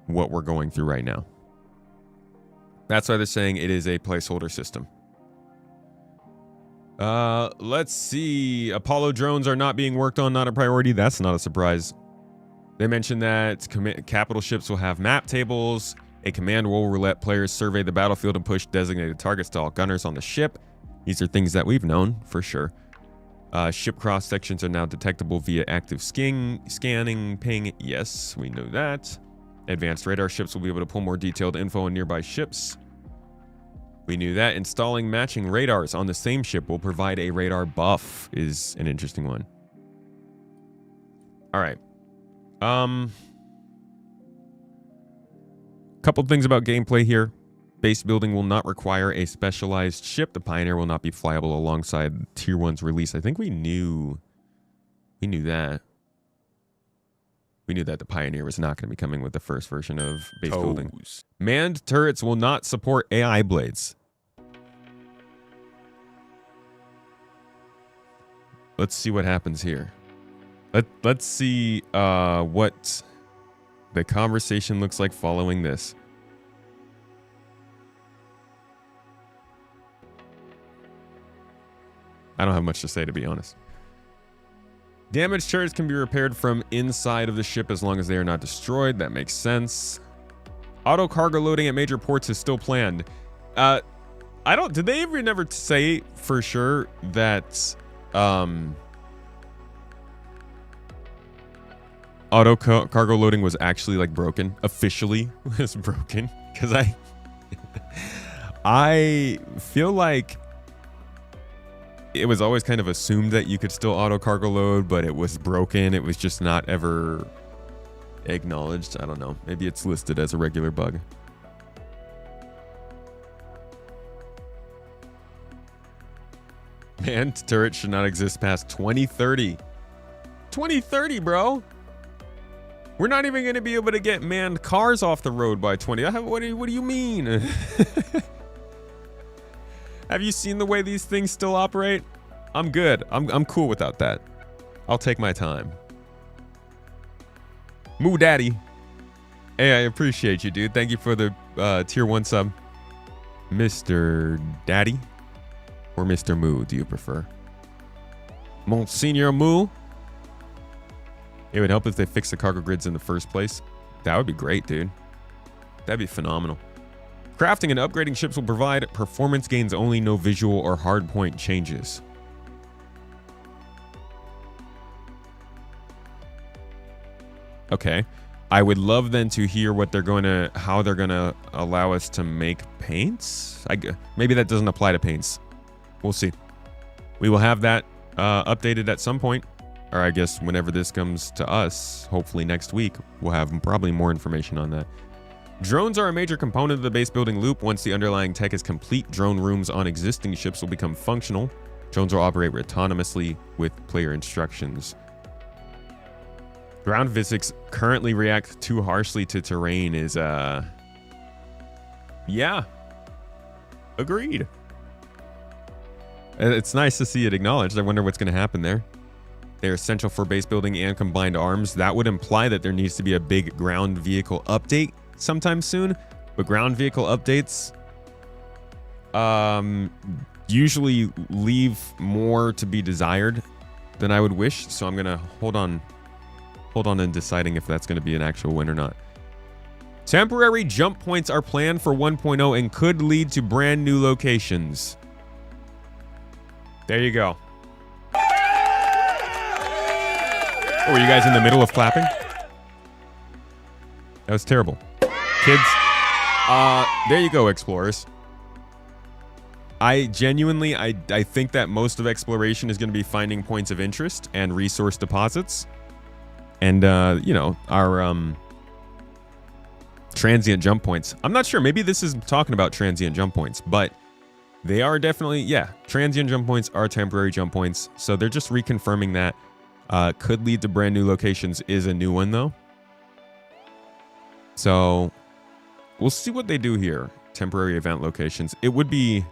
what we're going through right now. That's why they're saying it is a placeholder system. Let's see. Apollo drones are not being worked on, not a priority. That's not a surprise. They mentioned that capital ships will have map tables. A command will let players survey the battlefield and push designated targets to all gunners on the ship. These are things that we've known for sure. Ship cross sections are now detectable via active scanning ping. Yes, we know that. Advanced radar ships will be able to pull more detailed info on nearby ships. We knew that. Installing matching radars on the same ship will provide a radar buff is an interesting one. All right. Couple things about gameplay here. Base building will not require a specialized ship. The Pioneer will not be flyable alongside Tier 1's release. I think we knew that. We knew that the Pioneer was not going to be coming with the first version of base building. Manned turrets will not support AI blades. Let's see what happens here. Let's see what the conversation looks like following this. I don't have much to say, to be honest. Damaged turrets can be repaired from inside of the ship as long as they are not destroyed. That makes sense. Auto cargo loading at major ports is still planned. Did they ever never say for sure that auto cargo loading was actually like broken? Officially was broken? Because I feel like it was always kind of assumed that you could still auto cargo load, but it was broken. It was just not ever acknowledged. I don't know. Maybe it's listed as a regular bug. Manned turret should not exist past 2030. 2030, bro. We're not even going to be able to get manned cars off the road by 20. What do you mean? Have you seen the way these things still operate? I'm good. I'm cool without that. I'll take my time. Moo Daddy. Hey, I appreciate you, dude. Thank you for the tier 1 sub. Mr. Daddy or Mr. Moo, do you prefer? Monsignor Moo? It would help if they fixed the cargo grids in the first place. That would be great, dude. That'd be phenomenal. Crafting and upgrading ships will provide performance gains only, no visual or hardpoint changes. Okay. I would love then to hear what how they're gonna allow us to make paints. Maybe that doesn't apply to paints. We'll see. We will have that updated at some point, or I guess whenever this comes to us, hopefully next week, we'll have probably more information on that. Drones are a major component of the base building loop. Once the underlying tech is complete, drone rooms on existing ships will become functional. Drones will operate autonomously with player instructions. Ground physics currently react too harshly to terrain is, yeah. Agreed. It's nice to see it acknowledged. I wonder what's going to happen there. They're essential for base building and combined arms. That would imply that there needs to be a big ground vehicle update sometime soon, but ground vehicle updates usually leave more to be desired than I would wish, so I'm gonna hold on in deciding if that's gonna be an actual win or not. Temporary jump points are planned for 1.0 and could lead to brand new locations. There you go. Oh, were you guys in the middle of clapping? That was terrible. Kids, there you go, explorers. I genuinely think that most of exploration is going to be finding points of interest and resource deposits. And, you know, our transient jump points. I'm not sure. Maybe this is talking about transient jump points, but they are definitely, yeah, transient jump points are temporary jump points. So they're just reconfirming that. Could lead to brand new locations is a new one, though. So we'll see what they do here. Temporary event locations. It would be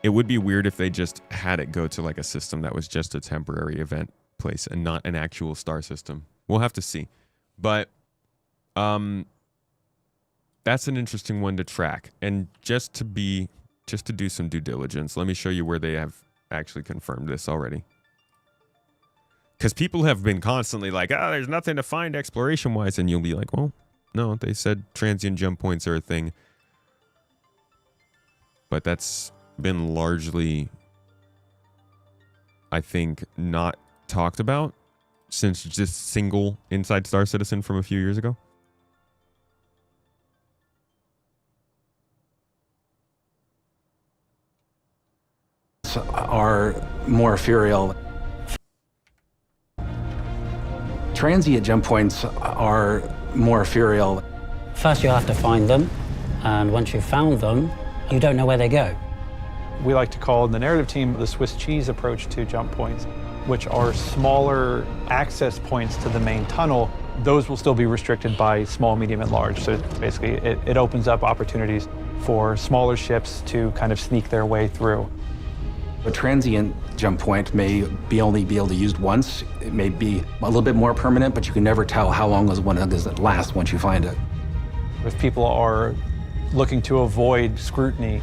weird if they just had it go to like a system that was just a temporary event place and not an actual star system. We'll have to see. But that's an interesting one to track. And just to do some due diligence, let me show you where they have actually confirmed this already. Because people have been constantly like, oh, there's nothing to find exploration-wise. And you'll be like, well, no, they said transient jump points are a thing. But that's been largely, I think, not talked about since just single Inside Star Citizen from a few years ago. Are more ethereal. Transient jump points are more ethereal. First you have to find them, and once you've found them, you don't know where they go. We like to call in the narrative team the Swiss cheese approach to jump points. which are smaller access points to the main tunnel, those will still be restricted by small, medium, and large. So basically, it opens up opportunities for smaller ships to kind of sneak their way through. A transient jump point may only be able to be used once. It may be a little bit more permanent, but you can never tell how long does it last once you find it. If people are looking to avoid scrutiny,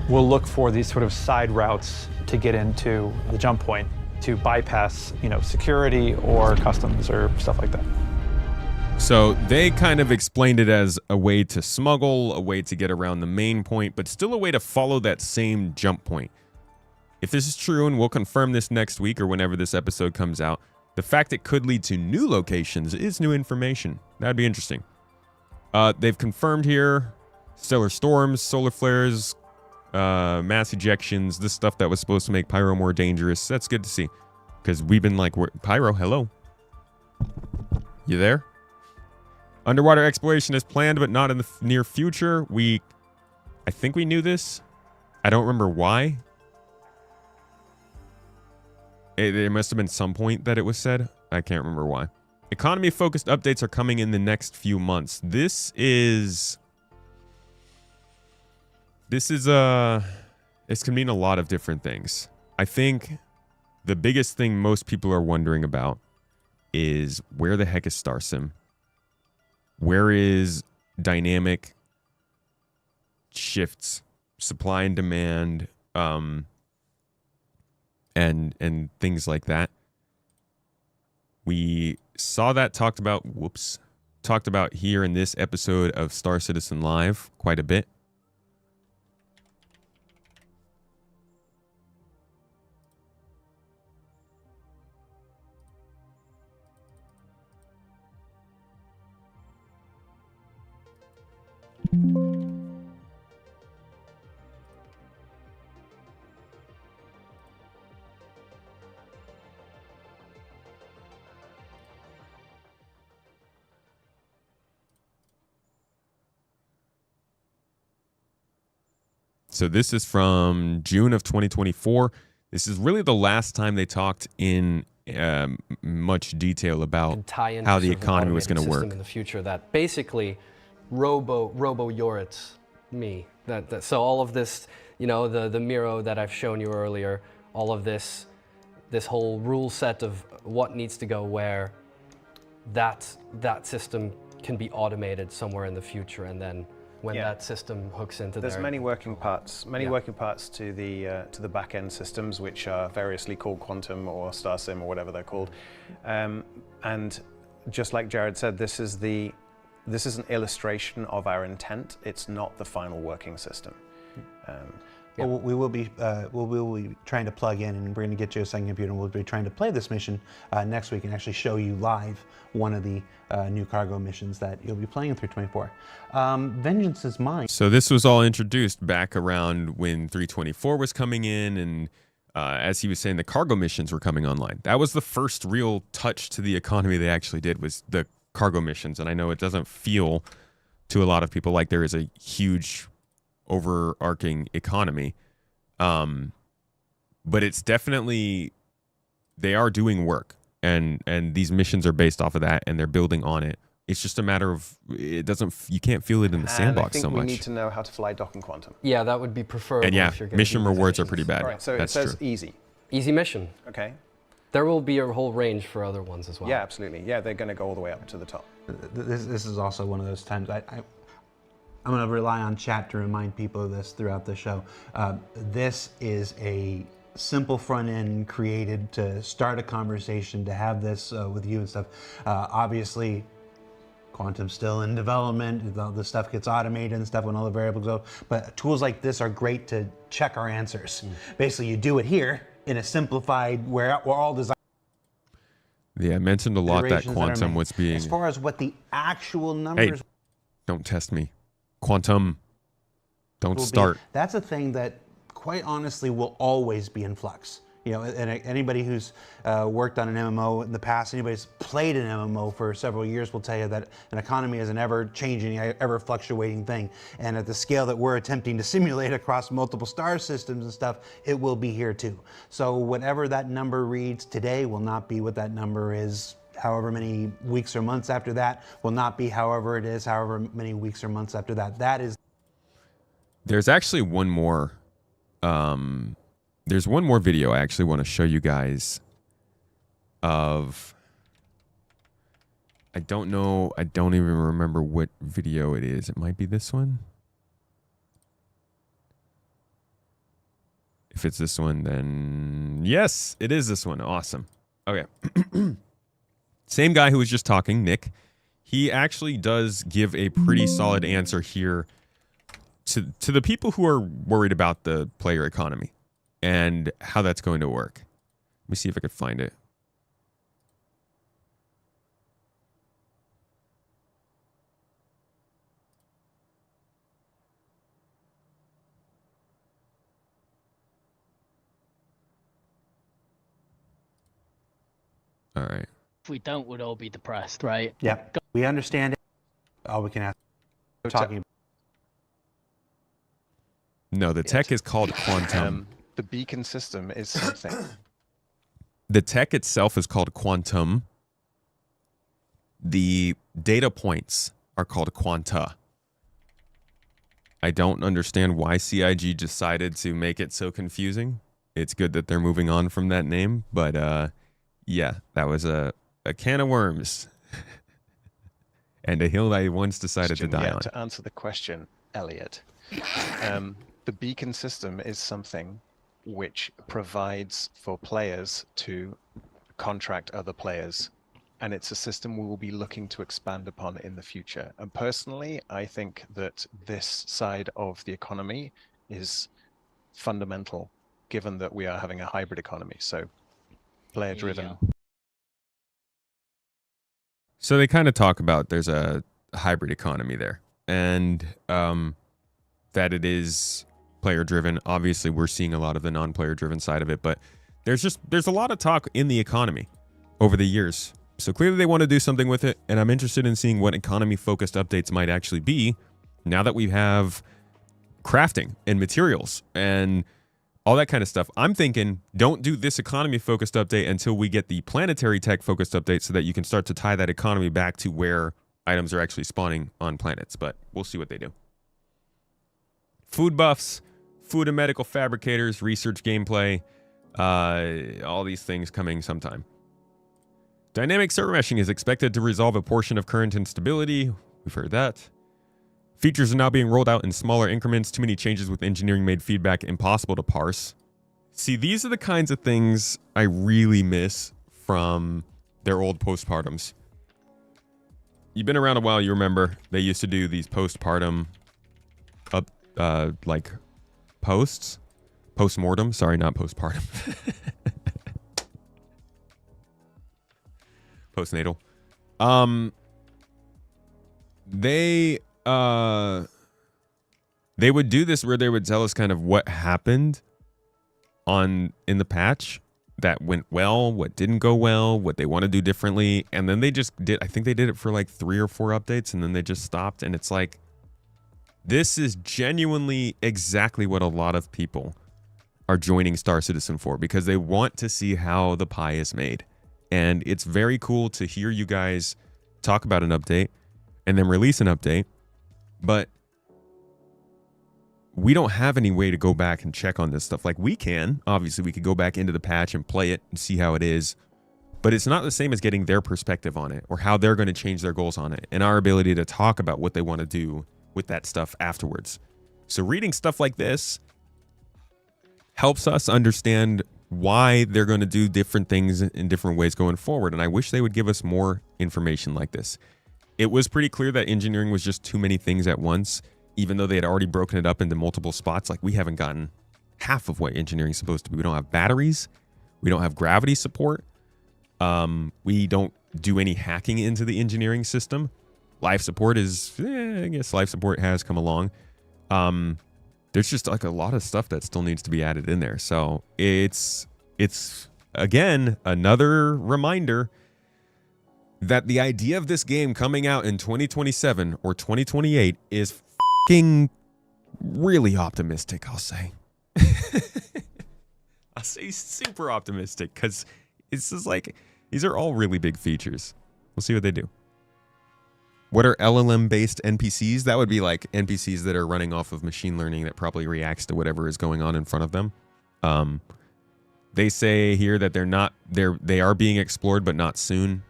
we'll look for these sort of side routes to get into the jump point to bypass, security or customs or stuff like that. So they kind of explained it as a way to smuggle, a way to get around the main point, but still a way to follow that same jump point. If this is true, and we'll confirm this next week or whenever this episode comes out, the fact it could lead to new locations is new information. That'd be interesting. They've confirmed here stellar storms, solar flares, mass ejections, this stuff that was supposed to make Pyro more dangerous. That's good to see, because we've been like, Pyro, hello. You there? Underwater exploration is planned, but not in the near future. I think we knew this. I don't remember why. There must have been some point that it was said. I can't remember why. Economy-focused updates are coming in the next few months. This can mean a lot of different things. I think the biggest thing most people are wondering about is where the heck is StarSim? Where is dynamic shifts, supply and demand, and things like that. We saw that talked about here in this episode of Star Citizen Live quite a bit. So this is from June of 2024. This is really the last time they talked in much detail about how the economy was going to work in the future. That basically robo Yoritz me. So all of this, the Miro that I've shown you earlier, all of this whole rule set of what needs to go where, that system can be automated somewhere in the future, and then when that system hooks into there's there. many working parts to the back end systems, which are variously called Quantum or StarSim or whatever they're called. And just like Jared said, this is an illustration of our intent. It's not the final working system. Well, we will be trying to plug in, and we're going to get you a second computer, and we'll be trying to play this mission next week and actually show you live one of the new cargo missions that you'll be playing in 324. Vengeance is Mine. So this was all introduced back around when 324 was coming in, and as he was saying, the cargo missions were coming online. That was the first real touch to the economy they actually did, was the cargo missions. And I know it doesn't feel to a lot of people like there is a huge overarching economy, but it's definitely, they are doing work, and these missions are based off of that, and they're building on it. It's just a matter of, you can't feel it in the sandbox so much. We need to know how to fly Dock and Quantum. Yeah, that would be preferable. And yeah, if you're gonna mission do rewards are missions. pretty bad. All right, so That's it says true. Easy mission. Okay. There will be a whole range for other ones as well. Yeah, absolutely. Yeah, they're going to go all the way up to the top. This is also one of those times I'm going to rely on chat to remind people of this throughout the show. This is a simple front end created to start a conversation, to have this with you and stuff. Obviously, Quantum's still in development. The stuff gets automated and stuff when all the variables go. But tools like this are great to check our answers. Basically, you do it here in a simplified, where all design. Yeah, I mentioned a lot that Quantum was being. As far as what the actual numbers. Hey, don't test me. Quantum, don't start. That's a thing that, quite honestly, will always be in flux. You know, and anybody who's worked on an MMO in the past, anybody who's played an MMO for several years will tell you that an economy is an ever-changing, ever-fluctuating thing. And at the scale that we're attempting to simulate across multiple star systems and stuff, it will be here too. So whatever that number reads today will not be what that number is however many weeks or months after that, will not be however it is however many weeks or months after that. That is... There's actually one more... There's one more video I actually want to show you guys of... I don't know. I don't even remember what video it is. It might be this one. If it's this one, then... Yes, it is this one. Awesome. Okay. Same guy who was just talking, Nick. He actually does give a pretty solid answer here to the people who are worried about the player economy and how that's going to work. Let me see if I could find it. All right. If we don't, we'd all be depressed, right? Yeah, we understand it. All we can ask. We're talking about. No, the tech is called quantum. The beacon system is something. The tech itself is called quantum. The data points are called quanta. I don't understand why CIG decided to make it so confusing. It's good that they're moving on from that name, but yeah, that was a can of worms. And a hill I once decided to die on. To answer the question, Elliot, the beacon system is something which provides for players to contract other players, and it's a system we will be looking to expand upon in the future. And personally, I think that this side of the economy is fundamental, given that we are having a hybrid economy, so player-driven. So they kind of talk about there's a hybrid economy there, and that it is player driven. Obviously, we're seeing a lot of the non-player driven side of it, but there's a lot of talk in the economy over the years. So clearly they want to do something with it, and I'm interested in seeing what economy-focused updates might actually be now that we have crafting and materials and all that kind of stuff. I'm thinking don't do this economy-focused update until we get the planetary tech-focused update so that you can start to tie that economy back to where items are actually spawning on planets, but we'll see what they do. Food buffs, food and medical fabricators, research gameplay, all these things coming sometime. Dynamic server meshing is expected to resolve a portion of current instability. We've heard that. Features are now being rolled out in smaller increments. Too many changes with engineering made feedback impossible to parse. See, these are the kinds of things I really miss from their old postpartums. You've been around a while, you remember they used to do these postpartum like posts, postmortem. Sorry, not postpartum. Postnatal. They would do this where they would tell us kind of what happened in the patch that went well, what didn't go well, what they want to do differently, and then they just did. I think they did it for like 3 or 4 updates, and then they just stopped. And it's like, this is genuinely exactly what a lot of people are joining Star Citizen for, because they want to see how the pie is made. And it's very cool to hear you guys talk about an update and then release an update, but we don't have any way to go back and check on this stuff. Like, we can, obviously we could go back into the patch and play it and see how it is, but it's not the same as getting their perspective on it or how they're going to change their goals on it and our ability to talk about what they want to do with that stuff afterwards. So reading stuff like this helps us understand why they're going to do different things in different ways going forward. And I wish they would give us more information like this. It was pretty clear that engineering was just too many things at once, even though they had already broken it up into multiple spots. Like, we haven't gotten half of what engineering is supposed to be. We don't have batteries. We don't have gravity support. We don't do any hacking into the engineering system. Life support is, I guess life support has come along. There's just like a lot of stuff that still needs to be added in there. So it's it's, again, another reminder that the idea of this game coming out in 2027 or 2028 is fucking really optimistic, I'll say. I'll say super optimistic, because it's just like, these are all really big features. We'll see what they do. What are LLM-based NPCs? That would be like NPCs that are running off of machine learning that probably reacts to whatever is going on in front of them. They say here that they are being explored, but not soon.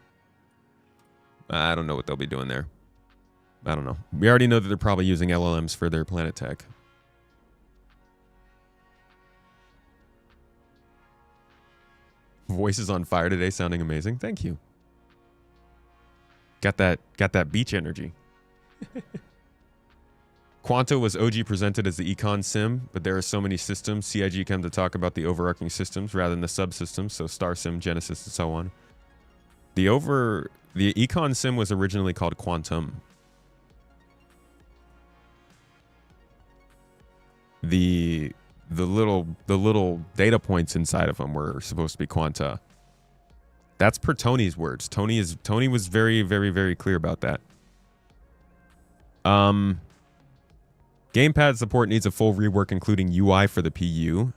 I don't know what they'll be doing there. I don't know. We already know that they're probably using LLMs for their planet tech. Voice is on fire today, sounding amazing. Thank you. Got that beach energy. Quanta was OG presented as the econ sim, but there are so many systems. CIG come to talk about the overarching systems rather than the subsystems, so Star Sim, Genesis, and so on. The econ sim was originally called Quantum. The little data points inside of them were supposed to be quanta. That's per Tony's words. Tony was very, very, very clear about that. Gamepad support needs a full rework, including UI for the PU.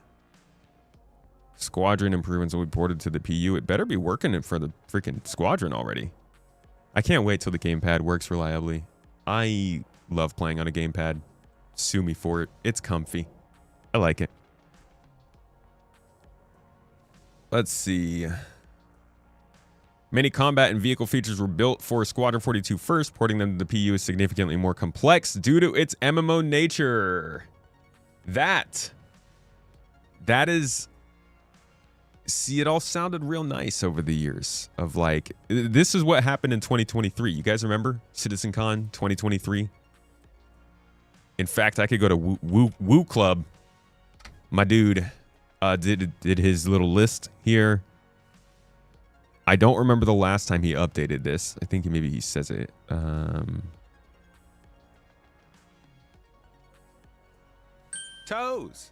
Squadron improvements will be ported to the PU. It better be working it for the freaking Squadron already. I can't wait till the gamepad works reliably. I love playing on a gamepad. Sue me for it. It's comfy. I like it. Let's see. Many combat and vehicle features were built for Squadron 42 first. Porting them to the PU is significantly more complex due to its MMO nature. That is... See, it all sounded real nice over the years of like... This is what happened in 2023. You guys remember CitizenCon 2023? In fact, I could go to Woo Club. My dude did his little list here. I don't remember the last time he updated this. I think maybe he says it. Toes.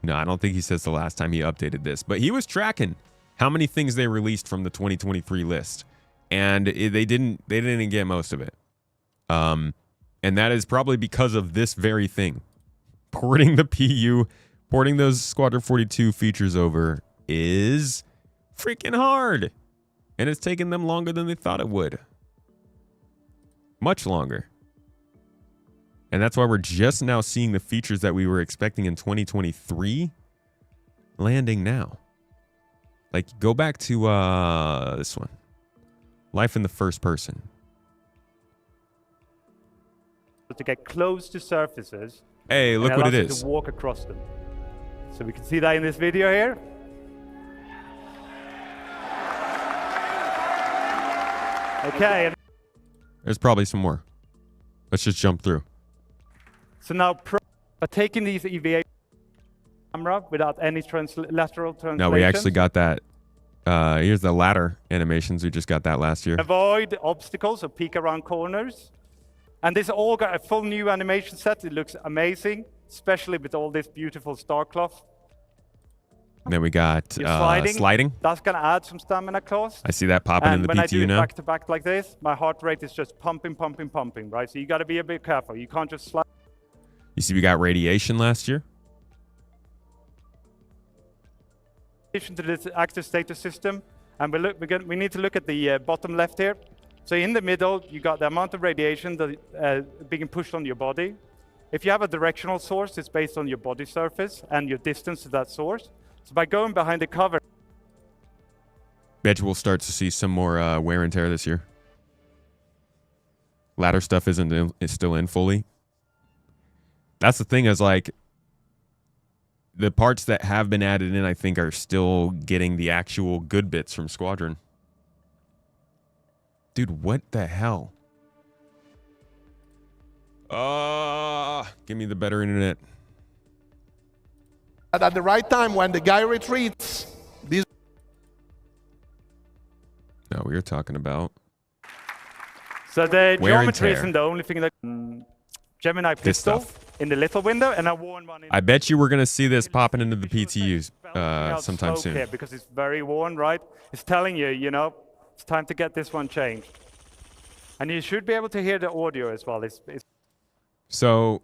No, I don't think he says the last time he updated this. But he was tracking how many things they released from the 2023 list. And they didn't get most of it. And that is probably because of this very thing. Porting the PU, porting those Squadron 42 features over is freaking hard. And it's taken them longer than they thought it would. Much longer. And that's why we're just now seeing the features that we were expecting in 2023 landing now. Like, go back to this one. Life in the first person. To get close to surfaces. Hey, look what it is. To walk across them. So we can see that in this video here. Okay. There's probably some more. Let's just jump through. So now, by taking these EVA camera without any lateral translations. No, we actually got that. Here's the ladder animations. We just got that last year. Avoid obstacles or peek around corners. And this all got a full new animation set. It looks amazing, especially with all this beautiful star cloth. And then we got sliding. That's going to add some stamina cost. I see that popping in the PTU now. And when I do it back to back like this, my heart rate is just pumping, pumping, pumping, right? So you got to be a bit careful. You can't just slide. You see we got radiation last year. To this active status system. And we need to look at the bottom left here. So in the middle, you got the amount of radiation that being pushed on your body. If you have a directional source, it's based on your body surface and your distance to that source. So by going behind the cover, bet you we'll start to see some more wear and tear this year. Ladder stuff is still in fully. That's the thing, is like the parts that have been added in, I think, are still getting the actual good bits from Squadron. Dude, what the hell? Give me the better internet. At the right time, when the guy retreats, these... No, we were talking about... So the wear and geometry tear. isn't the only thing that... Gemini This pistol stuff. in the little window, and I worn one in I bet you we're going to see this popping into the PTUs sometime smoke soon. here because it's very worn, right? It's telling you, you know, it's time to get this one changed. And you should be able to hear the audio as well. So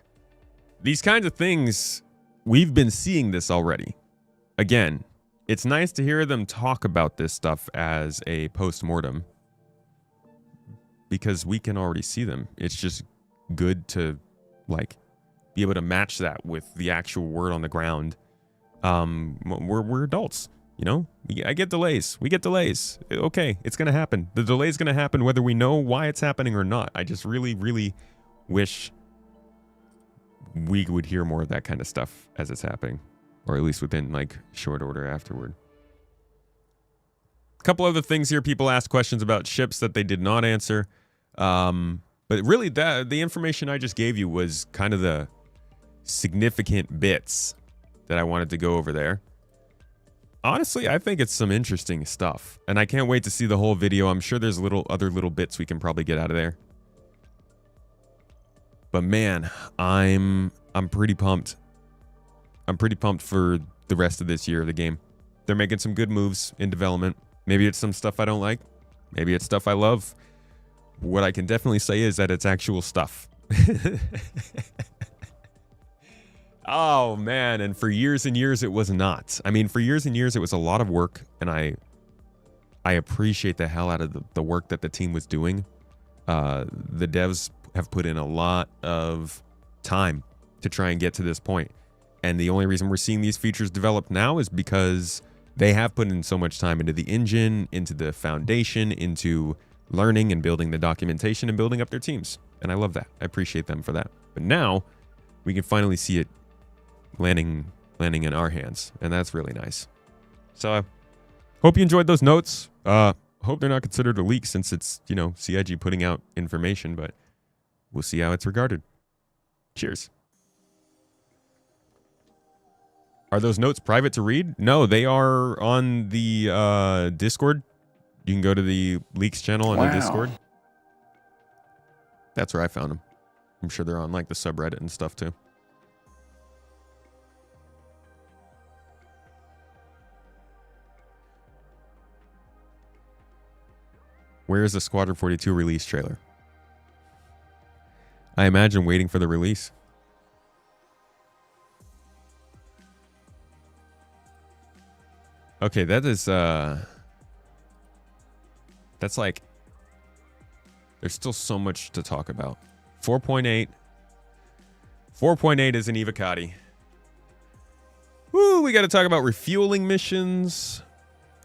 these kinds of things, we've been seeing this already. Again, it's nice to hear them talk about this stuff as a post-mortem because we can already see them. It's just good to like be able to match that with the actual word on the ground. We're adults, you know. I get delays. We get delays. Okay, it's gonna happen. The delay is gonna happen whether we know why it's happening or not. I just really, really wish we would hear more of that kind of stuff as it's happening, or at least within like short order afterward. A couple other things here. People asked questions about ships that they did not answer. But really, the information I just gave you was kind of the significant bits that I wanted to go over there. Honestly, I think it's some interesting stuff, and I can't wait to see the whole video. I'm sure there's other little bits we can probably get out of there. But man, I'm pretty pumped. I'm pretty pumped for the rest of this year of the game. They're making some good moves in development. Maybe it's some stuff I don't like. Maybe it's stuff I love. What I can definitely say is that it's actual stuff. Oh man, and for years and years it was not. I mean, for years and years it was a lot of work, and I appreciate the hell out of the work that the team was doing. The devs have put in a lot of time to try and get to this point. And the only reason we're seeing these features develop now is because they have put in so much time into the engine, into the foundation, into learning and building the documentation and building up their teams. And I love that. I appreciate them for that. But now we can finally see it landing in our hands, and that's really nice. So I hope you enjoyed those notes. Hope they're not considered a leak since it's, you know, CIG putting out information, but we'll see how it's regarded. Cheers. Are those notes private to read? No, they are on the Discord. You can go to the Leaks channel on the Discord. That's where I found them. I'm sure they're on like the subreddit and stuff too. Where is the Squadron 42 release trailer? I imagine waiting for the release. Okay, that is that's like, there's still so much to talk about. 4.8. 4.8 is an Evocati. Woo, we got to talk about refueling missions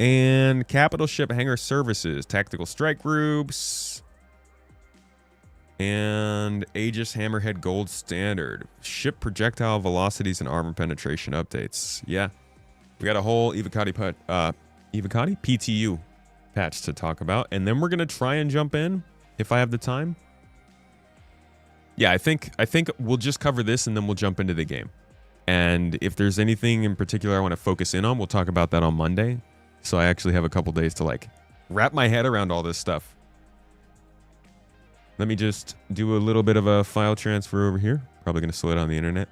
and capital ship hangar services, tactical strike groups, and Aegis Hammerhead Gold Standard, ship projectile velocities and armor penetration updates. Yeah, we got a whole Evocati PTU patch to talk about, and then we're gonna try and jump in if I have the time. Yeah, I think we'll just cover this and then we'll jump into the game. And if there's anything in particular I want to focus in on, we'll talk about that on Monday. So I actually have a couple days to like wrap my head around all this stuff. Let me just do a little bit of a file transfer over here. Probably going to slow it on the internet.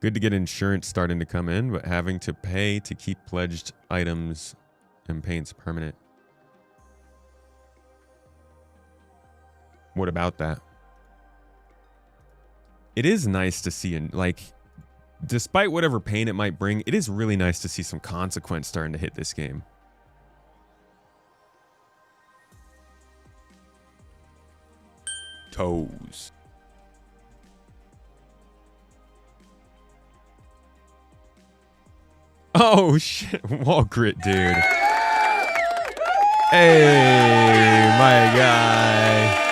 Good to get insurance starting to come in, but having to pay to keep pledged items and paints permanent. What about that? It is nice to see, like, despite whatever pain it might bring, it is really nice to see some consequence starting to hit this game. Toes. Oh shit, wall grit, dude. Hey, my guy.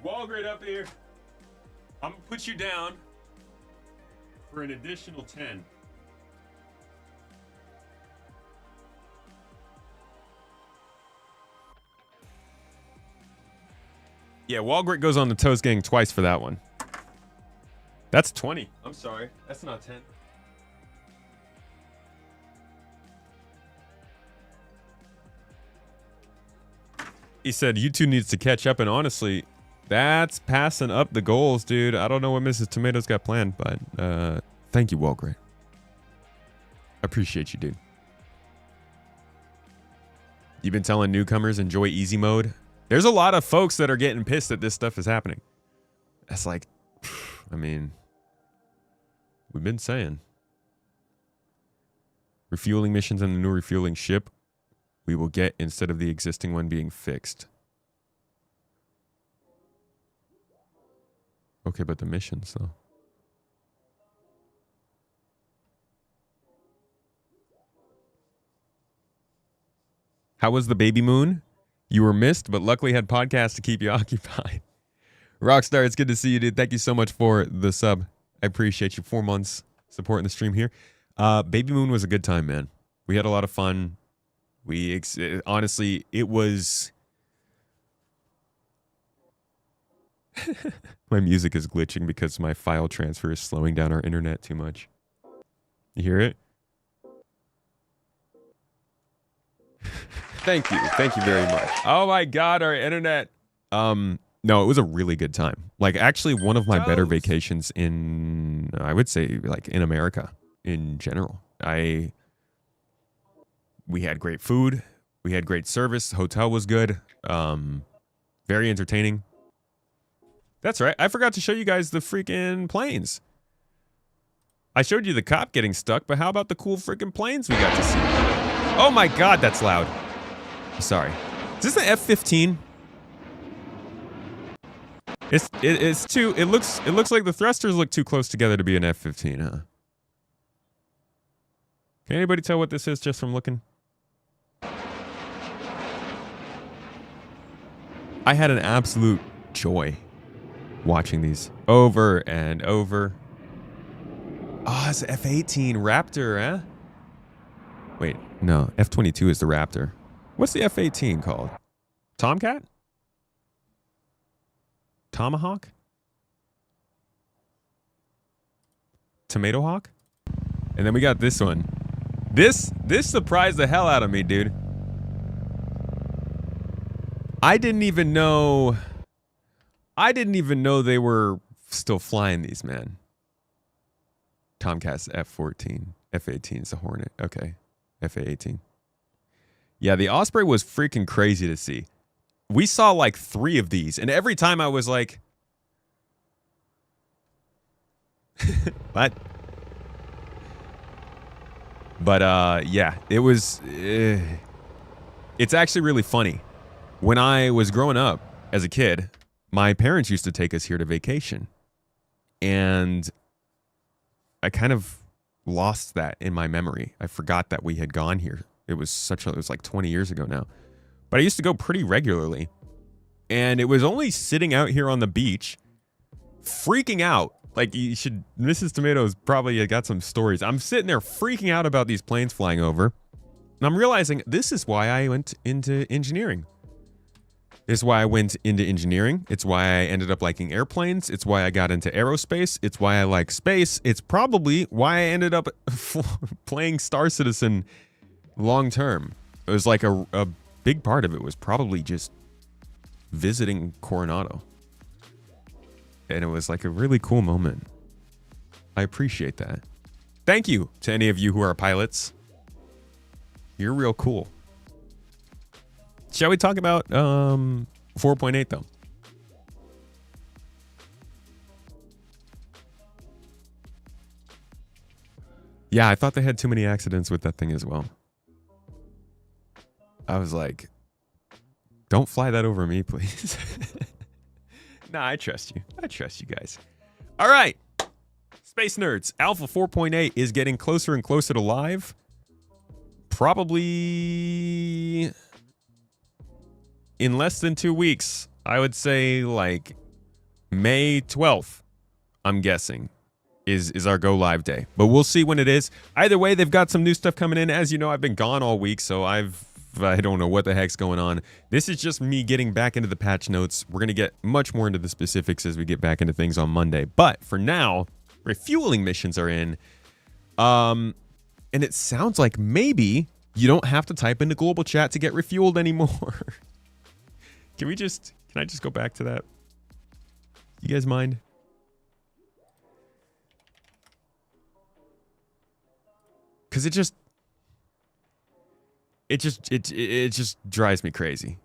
Wall grit up here. I'm gonna put you down for an additional 10. Yeah, wall grit goes on the Toes Gang twice for that one. That's 20. I'm sorry. That's not 10. He said, you two needs to catch up, and honestly, that's passing up the goals, dude. I don't know what Mrs. Tomatoes got planned, but thank you, Walgreat. Appreciate you, dude. You've been telling newcomers enjoy easy mode. There's a lot of folks that are getting pissed that this stuff is happening. That's like, I mean, we've been saying. Refueling missions on the new refueling ship we will get instead of the existing one being fixed. Okay, but the missions, though. How was the baby moon? You were missed, but luckily had podcasts to keep you occupied. Rockstar, it's good to see you, dude. Thank you so much for the sub. I appreciate you. 4 months supporting the stream here. Baby moon was a good time, man. We had a lot of fun. Honestly, it was... My music is glitching because my file transfer is slowing down our internet too much. You hear it? Thank you. Thank you very much. Oh my God, our internet. No, it was a really good time. Like, actually one of my better vacations in, I would say, like, in America in general. We had great food. We had great service. The hotel was good. Very entertaining. That's right. I forgot to show you guys the freaking planes. I showed you the cop getting stuck, but how about the cool freaking planes we got to see? Oh my God, that's loud. Sorry. Is this the F-15? It's too. It looks like the thrusters look too close together to be an F-15, huh? Can anybody tell what this is just from looking? I had an absolute joy watching these over and over. Oh, it's F-18 Raptor, eh? Wait, no. F-22 is the Raptor. What's the F-18 called? Tomcat? Tomahawk? Tomato Hawk? And then we got this one. This surprised the hell out of me, dude. I didn't even know they were still flying these, man. Tomcat's F-14. F-18 is the Hornet. Okay. F-18. Yeah, the Osprey was freaking crazy to see. We saw like 3 of these, and every time I was like, what? But yeah, it was, it's actually really funny. When I was growing up as a kid, my parents used to take us here to vacation. And I kind of lost that in my memory. I forgot that we had gone here. It was like 20 years ago now. But I used to go pretty regularly. And it was only sitting out here on the beach, freaking out. Like, Mrs. Tomatoes probably got some stories. I'm sitting there freaking out about these planes flying over. And I'm realizing this is why I went into engineering. This is why I went into engineering. It's why I ended up liking airplanes. It's why I got into aerospace. It's why I like space. It's probably why I ended up playing Star Citizen long term. It was like a big part of it was probably just visiting Coronado. And it was like a really cool moment. I appreciate that. Thank you to any of you who are pilots. You're real cool. Shall we talk about 4.8 though? Yeah, I thought they had too many accidents with that thing as well. I was like, don't fly that over me, please. Nah, I trust you. I trust you guys. All right. Space Nerds. Alpha 4.8 is getting closer and closer to live. Probably in less than 2 weeks. I would say like May 12th, I'm guessing, is our go live day. But we'll see when it is. Either way, they've got some new stuff coming in. As you know, I've been gone all week, so I don't know what the heck's going on. This is just me getting back into the patch notes. We're going to get much more into the specifics as we get back into things on Monday. But for now, refueling missions are in. And it sounds like maybe you don't have to type into global chat to get refueled anymore. Can I just go back to that? You guys mind? Because it just drives me crazy.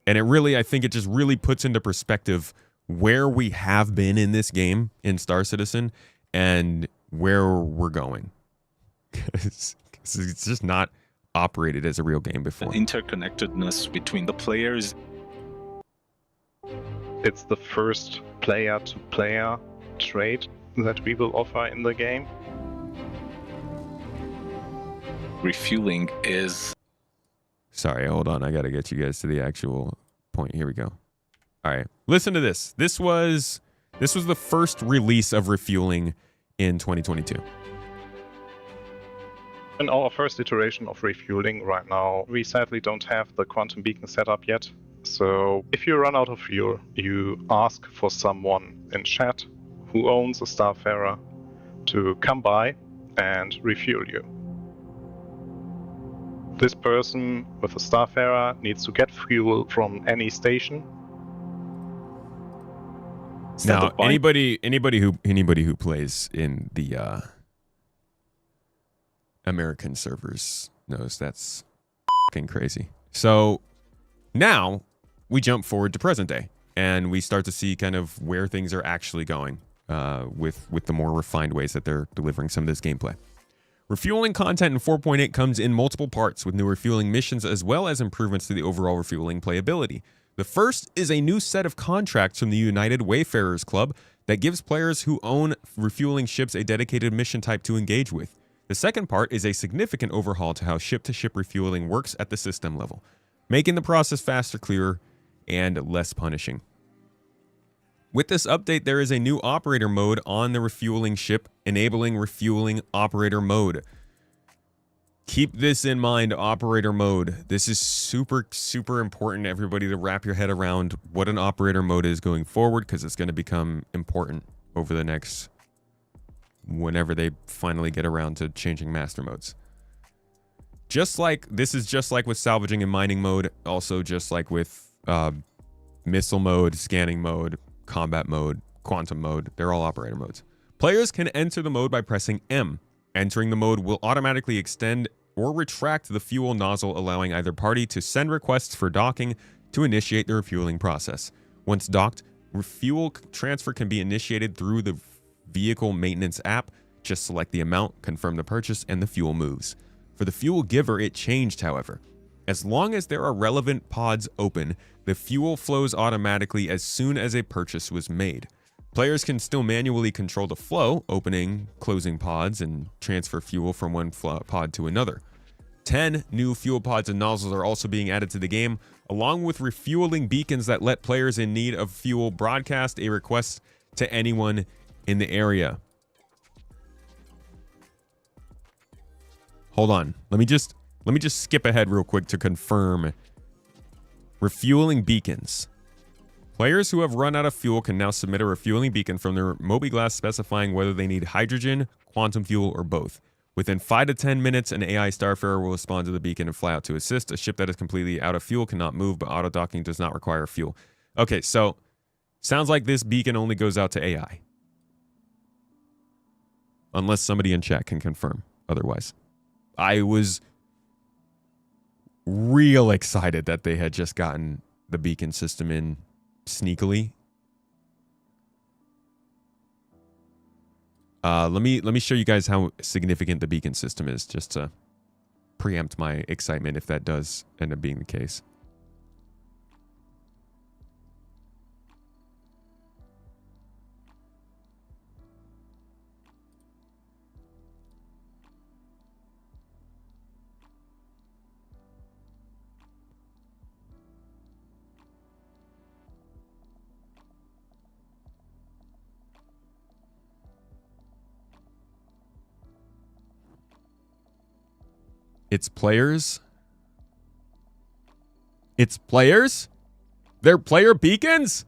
And I think it just really puts into perspective where we have been in this game in Star Citizen and where we're going. Because it's just not operated as a real game before. Interconnectedness between the players. It's the first player-to-player trade that we will offer in the game. Refueling is... Sorry, hold on. I got to get you guys to the actual point. Here we go. All right. Listen to this. This was the first release of refueling in 2022. In our first iteration of refueling right now, we sadly don't have the quantum beacon set up yet. So if you run out of fuel, you ask for someone in chat who owns a Starfarer to come by and refuel you. This person with a Starfarer needs to get fuel from any station. Now, anybody who plays in the American servers knows that's fucking crazy. So now we jump forward to present day, and we start to see kind of where things are actually going with the more refined ways that they're delivering some of this gameplay. Refueling content in 4.8 comes in multiple parts with new refueling missions as well as improvements to the overall refueling playability. The first is a new set of contracts from the United Wayfarers Club that gives players who own refueling ships a dedicated mission type to engage with. The second part is a significant overhaul to how ship-to-ship refueling works at the system level, making the process faster, clearer, and less punishing. With this update, there is a new operator mode on the refueling ship, enabling refueling operator mode. Keep this in mind, operator mode. This is super, super important, everybody, to wrap your head around what an operator mode is going forward, because it's going to become important over the next, whenever they finally get around to changing master modes. This is just like with salvaging and mining mode, also just like with missile mode, scanning mode, combat mode, quantum mode. They're all operator modes. Players can enter the mode by pressing M. Entering the mode will automatically extend or retract the fuel nozzle, allowing either party to send requests for docking to initiate the refueling process. Once docked, fuel transfer can be initiated through the vehicle maintenance app. Just select the amount, confirm the purchase, and the fuel moves. For the fuel giver, it changed, however. As long as there are relevant pods open, the fuel flows automatically as soon as a purchase was made. Players can still manually control the flow, opening, closing pods, and transfer fuel from one pod to another. 10 new fuel pods and nozzles are also being added to the game, along with refueling beacons that let players in need of fuel broadcast a request to anyone in the area. Hold on. Let me just skip ahead real quick to confirm. Refueling beacons. Players who have run out of fuel can now submit a refueling beacon from their Mobiglass specifying whether they need hydrogen, quantum fuel, or both. Within 5 to 10 minutes, an AI Starfarer will respond to the beacon and fly out to assist. A ship that is completely out of fuel cannot move, but auto-docking does not require fuel. Okay, so sounds like this beacon only goes out to AI. Unless somebody in chat can confirm otherwise. I was real excited that they had just gotten the beacon system in sneakily. Let me show you guys how significant the beacon system is, just to preempt my excitement if that does end up being the case. It's players. It's players? They're player beacons?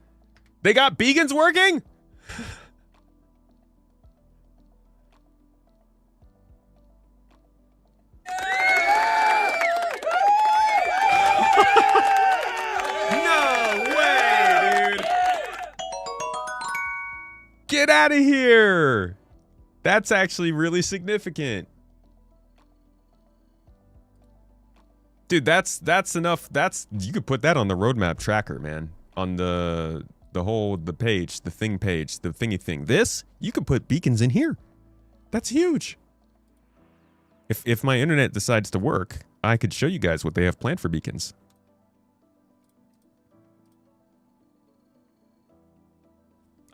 They got beacons working? Get out of here. That's actually really significant. Dude, that's enough. You could put that on the roadmap tracker, man. On the page, the thing page, the thingy thing. This, you could put beacons in here. That's huge. If my internet decides to work, I could show you guys what they have planned for beacons.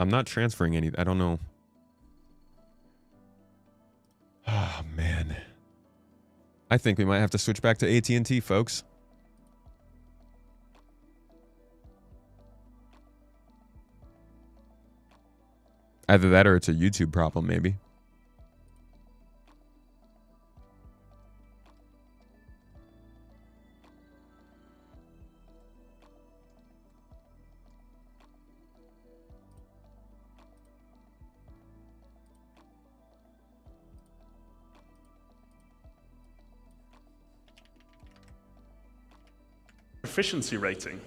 I'm not transferring any. I don't know. Oh, man. I think we might have to switch back to AT&T, folks. Either that or it's a YouTube problem, maybe. Efficiency rating.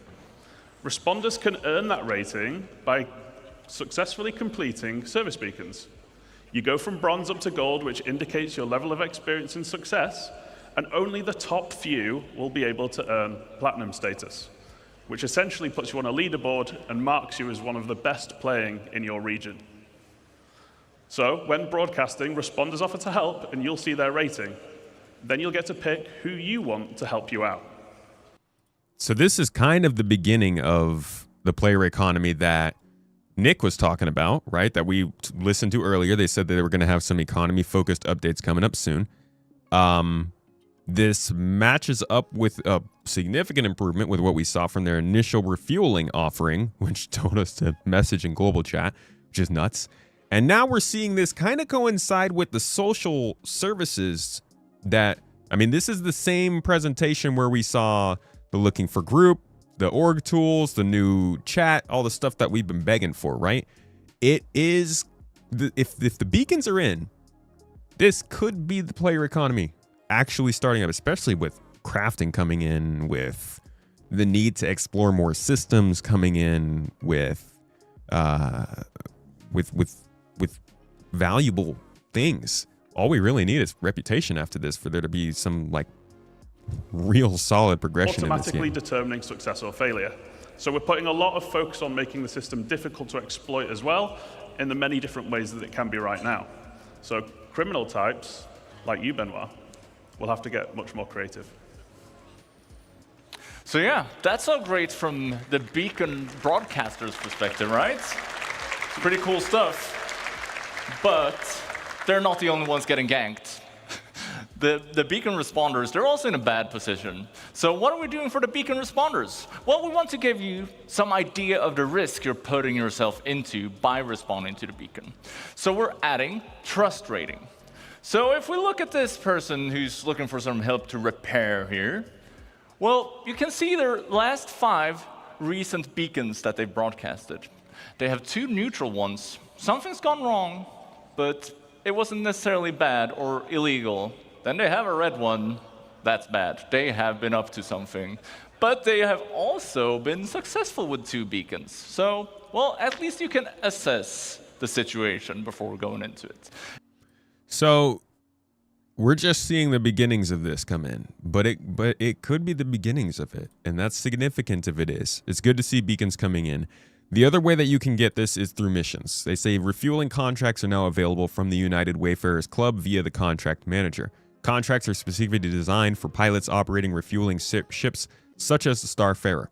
Responders can earn that rating by successfully completing service beacons. You go from bronze up to gold, which indicates your level of experience and success, and only the top few will be able to earn platinum status, which essentially puts you on a leaderboard and marks you as one of the best playing in your region. So when broadcasting, responders offer to help, and you'll see their rating. Then you'll get to pick who you want to help you out. So this is kind of the beginning of the player economy that Nick was talking about, right? That we listened to earlier. They said that they were going to have some economy-focused updates coming up soon. This matches up with a significant improvement with what we saw from their initial refueling offering, which told us to message in global chat, which is nuts. And now we're seeing this kind of coincide with the social services that, I mean, this is the same presentation where we saw the looking for group, the org tools, the new chat, all the stuff that we've been begging for, right? It is, if the beacons are in, this could be the player economy actually starting up, especially with crafting coming in, with the need to explore more systems coming in, with valuable things. All we really need is reputation after this for there to be some like real solid progression in this Automatically game. determining success or failure. So we're putting a lot of focus on making the system difficult to exploit as well, in the many different ways that it can be right now. So criminal types, like you, Benoit, will have to get much more creative. So yeah, that's all great from the beacon broadcaster's perspective, right? Pretty cool stuff. But they're not the only ones getting ganked. The beacon responders, they're also in a bad position. So what are we doing for the beacon responders? Well, we want to give you some idea of the risk you're putting yourself into by responding to the beacon. So we're adding trust rating. So if we look at this person who's looking for some help to repair here, well, you can see their last 5 recent beacons that they've broadcasted. They have 2 neutral ones. Something's gone wrong, but it wasn't necessarily bad or illegal. Then they have a red one. That's bad. They have been up to something. But they have also been successful with 2 beacons. So, well, at least you can assess the situation before going into it. So we're just seeing the beginnings of this come in, but it could be the beginnings of it, and that's significant if it is. It's good to see beacons coming in. The other way that you can get this is through missions. They say refueling contracts are now available from the United Wayfarers Club via the contract manager. Contracts are specifically designed for pilots operating refueling ships, such as the Starfarer.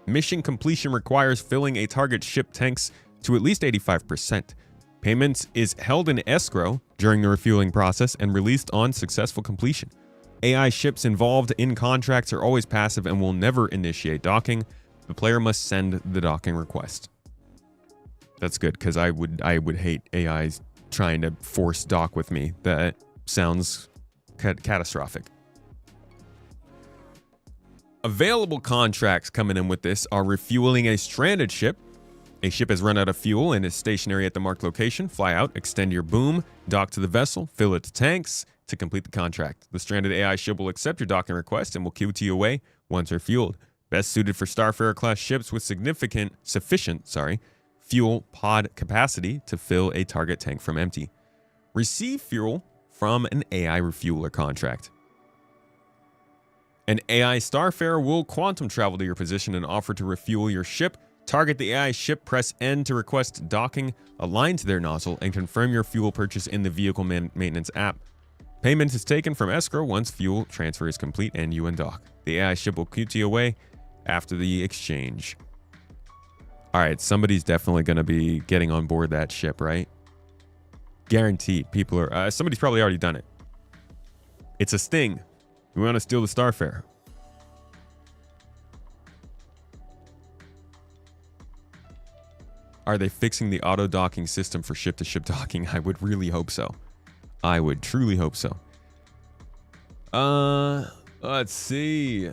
Mission completion requires filling a target ship tanks to at least 85%. Payment is held in escrow during the refueling process and released on successful completion. AI ships involved in contracts are always passive and will never initiate docking. The player must send the docking request. That's good, because I would hate AIs trying to force dock with me. That sounds catastrophic. Available contracts coming in with this are refueling a stranded ship. A ship has run out of fuel and is stationary at the marked location. Fly out, extend your boom, dock to the vessel, fill it to tanks to complete the contract. The stranded AI ship will accept your docking request and will QT you away once refueled. Best suited for Starfarer class ships with sufficient fuel pod capacity to fill a target tank from empty. Receive fuel from an AI refueler contract. An AI starfarer will quantum travel to your position and offer to refuel your ship. Target the AI ship, press N to request docking, align to their nozzle, and confirm your fuel purchase in the vehicle maintenance app. Payment is taken from escrow once fuel transfer is complete and you undock. The AI ship will QT away after the exchange. All right, somebody's definitely going to be getting on board that ship, right? Guaranteed. People are... somebody's probably already done it. It's a sting. We want to steal the starfarer. Are they fixing the auto docking system for ship-to-ship docking? I would really hope so. I would truly hope so. Let's see.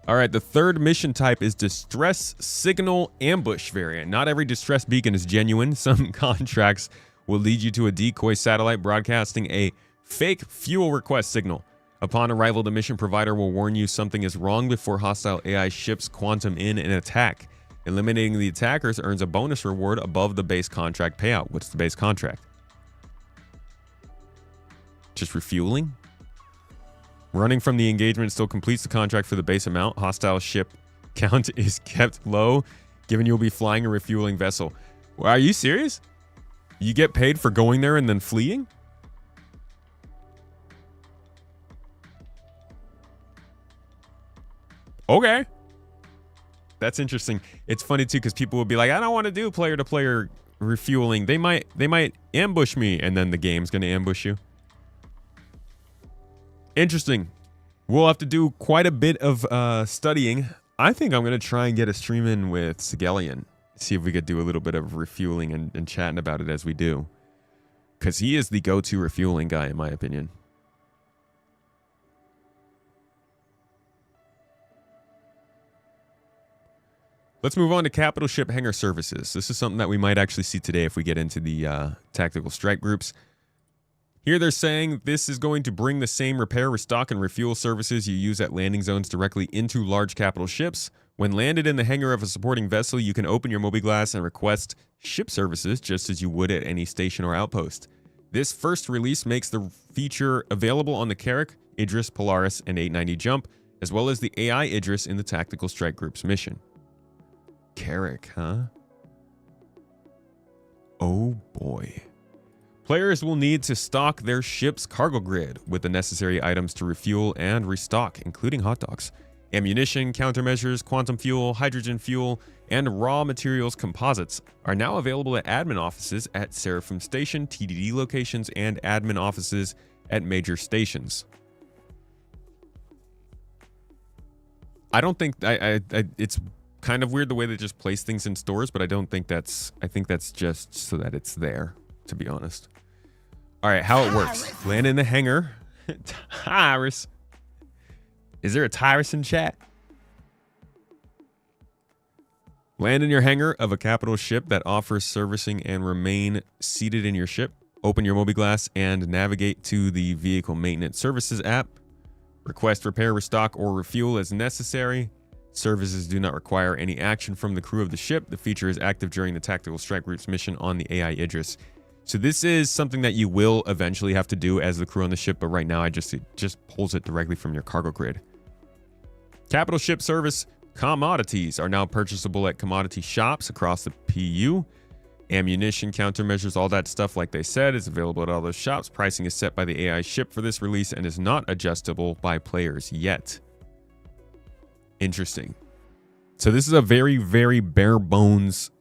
All right, the third mission type is Distress Signal Ambush variant. Not every distress beacon is genuine. Some contracts will lead you to a decoy satellite broadcasting a fake fuel request signal. Upon arrival, the mission provider will warn you something is wrong before hostile AI ships quantum in and attack. Eliminating the attackers earns a bonus reward above the base contract payout. What's the base contract? Just refueling? Running from the engagement still completes the contract for the base amount. Hostile ship count is kept low, given you'll be flying a refueling vessel. Well, are you serious? You get paid for going there and then fleeing? Okay. That's interesting. It's funny too because people will be like, I don't want to do player-to-player refueling. They might ambush me, and then the game's going to ambush you. Interesting. We'll have to do quite a bit of studying. I think I'm going to try and get a stream in with Sigelian. See if we could do a little bit of refueling and chatting about it as we do. Because he is the go-to refueling guy, in my opinion. Let's move on to capital ship hangar services. This is something that we might actually see today if we get into the tactical strike groups. Here they're saying this is going to bring the same repair, restock, and refuel services you use at landing zones directly into large capital ships. When landed in the hangar of a supporting vessel, you can open your mobi-glass and request ship services just as you would at any station or outpost. This first release makes the feature available on the Carrack, Idris, Polaris, and 890 Jump, as well as the AI Idris in the Tactical Strike Group's mission. Carrack, huh? Oh boy. Players will need to stock their ship's cargo grid with the necessary items to refuel and restock, including hot dogs, ammunition, countermeasures, quantum fuel, hydrogen fuel, and raw materials composites are now available at admin offices at Seraphim Station, TDD locations, and admin offices at major stations. I don't think it's kind of weird the way they just place things in stores, but I think that's just so that it's there, to be honest. All right, how it works. Land in the hangar. Tyrus. Is there a Tyrus in chat? Land in your hangar of a capital ship that offers servicing and remain seated in your ship. Open your mobi-glass and navigate to the Vehicle Maintenance Services app. Request repair, restock, or refuel as necessary. Services do not require any action from the crew of the ship. The feature is active during the Tactical Strike Group's mission on the AI Idris. So this is something that you will eventually have to do as the crew on the ship, but right now it just pulls it directly from your cargo grid. Capital Ship Service commodities are now purchasable at commodity shops across the PU. Ammunition, countermeasures, all that stuff, like they said, is available at all those shops. Pricing is set by the AI ship for this release and is not adjustable by players yet. Interesting. So this is a very, very bare bones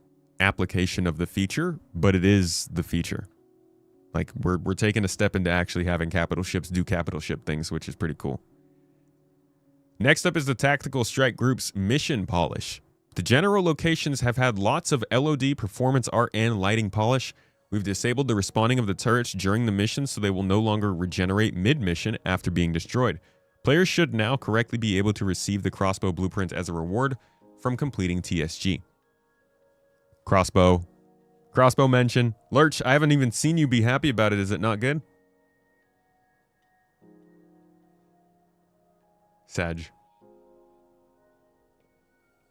application of the feature, but it is the feature. Like we're taking a step into actually having capital ships do capital ship things, which is pretty cool. Next up is the Tactical Strike Group's mission polish. The general locations have had lots of LOD, performance art, and lighting polish. We've disabled the respawning of the turrets during the mission so they will no longer regenerate mid-mission after being destroyed. Players should now correctly be able to receive the crossbow blueprint as a reward from completing TSG. Crossbow mention. Lurch, I haven't even seen you be happy about it. Is it not good? Sag.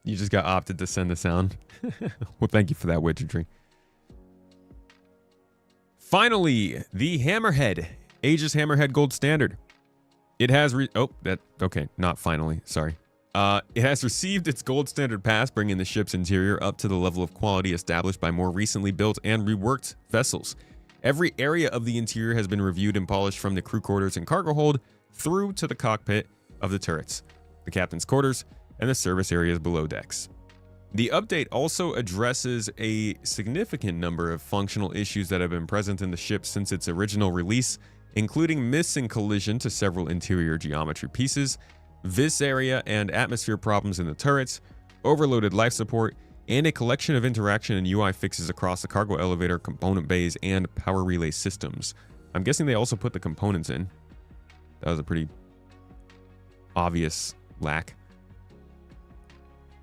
You just got opted to send the sound. Well, thank you for that, Witchertree. Finally, the Hammerhead. Aegis Hammerhead Gold Standard. It has not finally, sorry. It has received its Gold Standard pass, bringing the ship's interior up to the level of quality established by more recently built and reworked vessels. Every area of the interior has been reviewed and polished, from the crew quarters and cargo hold through to the cockpit of the turrets, the captain's quarters, and the service areas below decks. The update also addresses a significant number of functional issues that have been present in the ship since its original release, including missing collision to several interior geometry pieces, vis area and atmosphere problems in the turrets, overloaded life support, and a collection of interaction and UI fixes across the cargo elevator, component bays, and power relay systems. I'm guessing they also put the components in. That was a pretty obvious lack.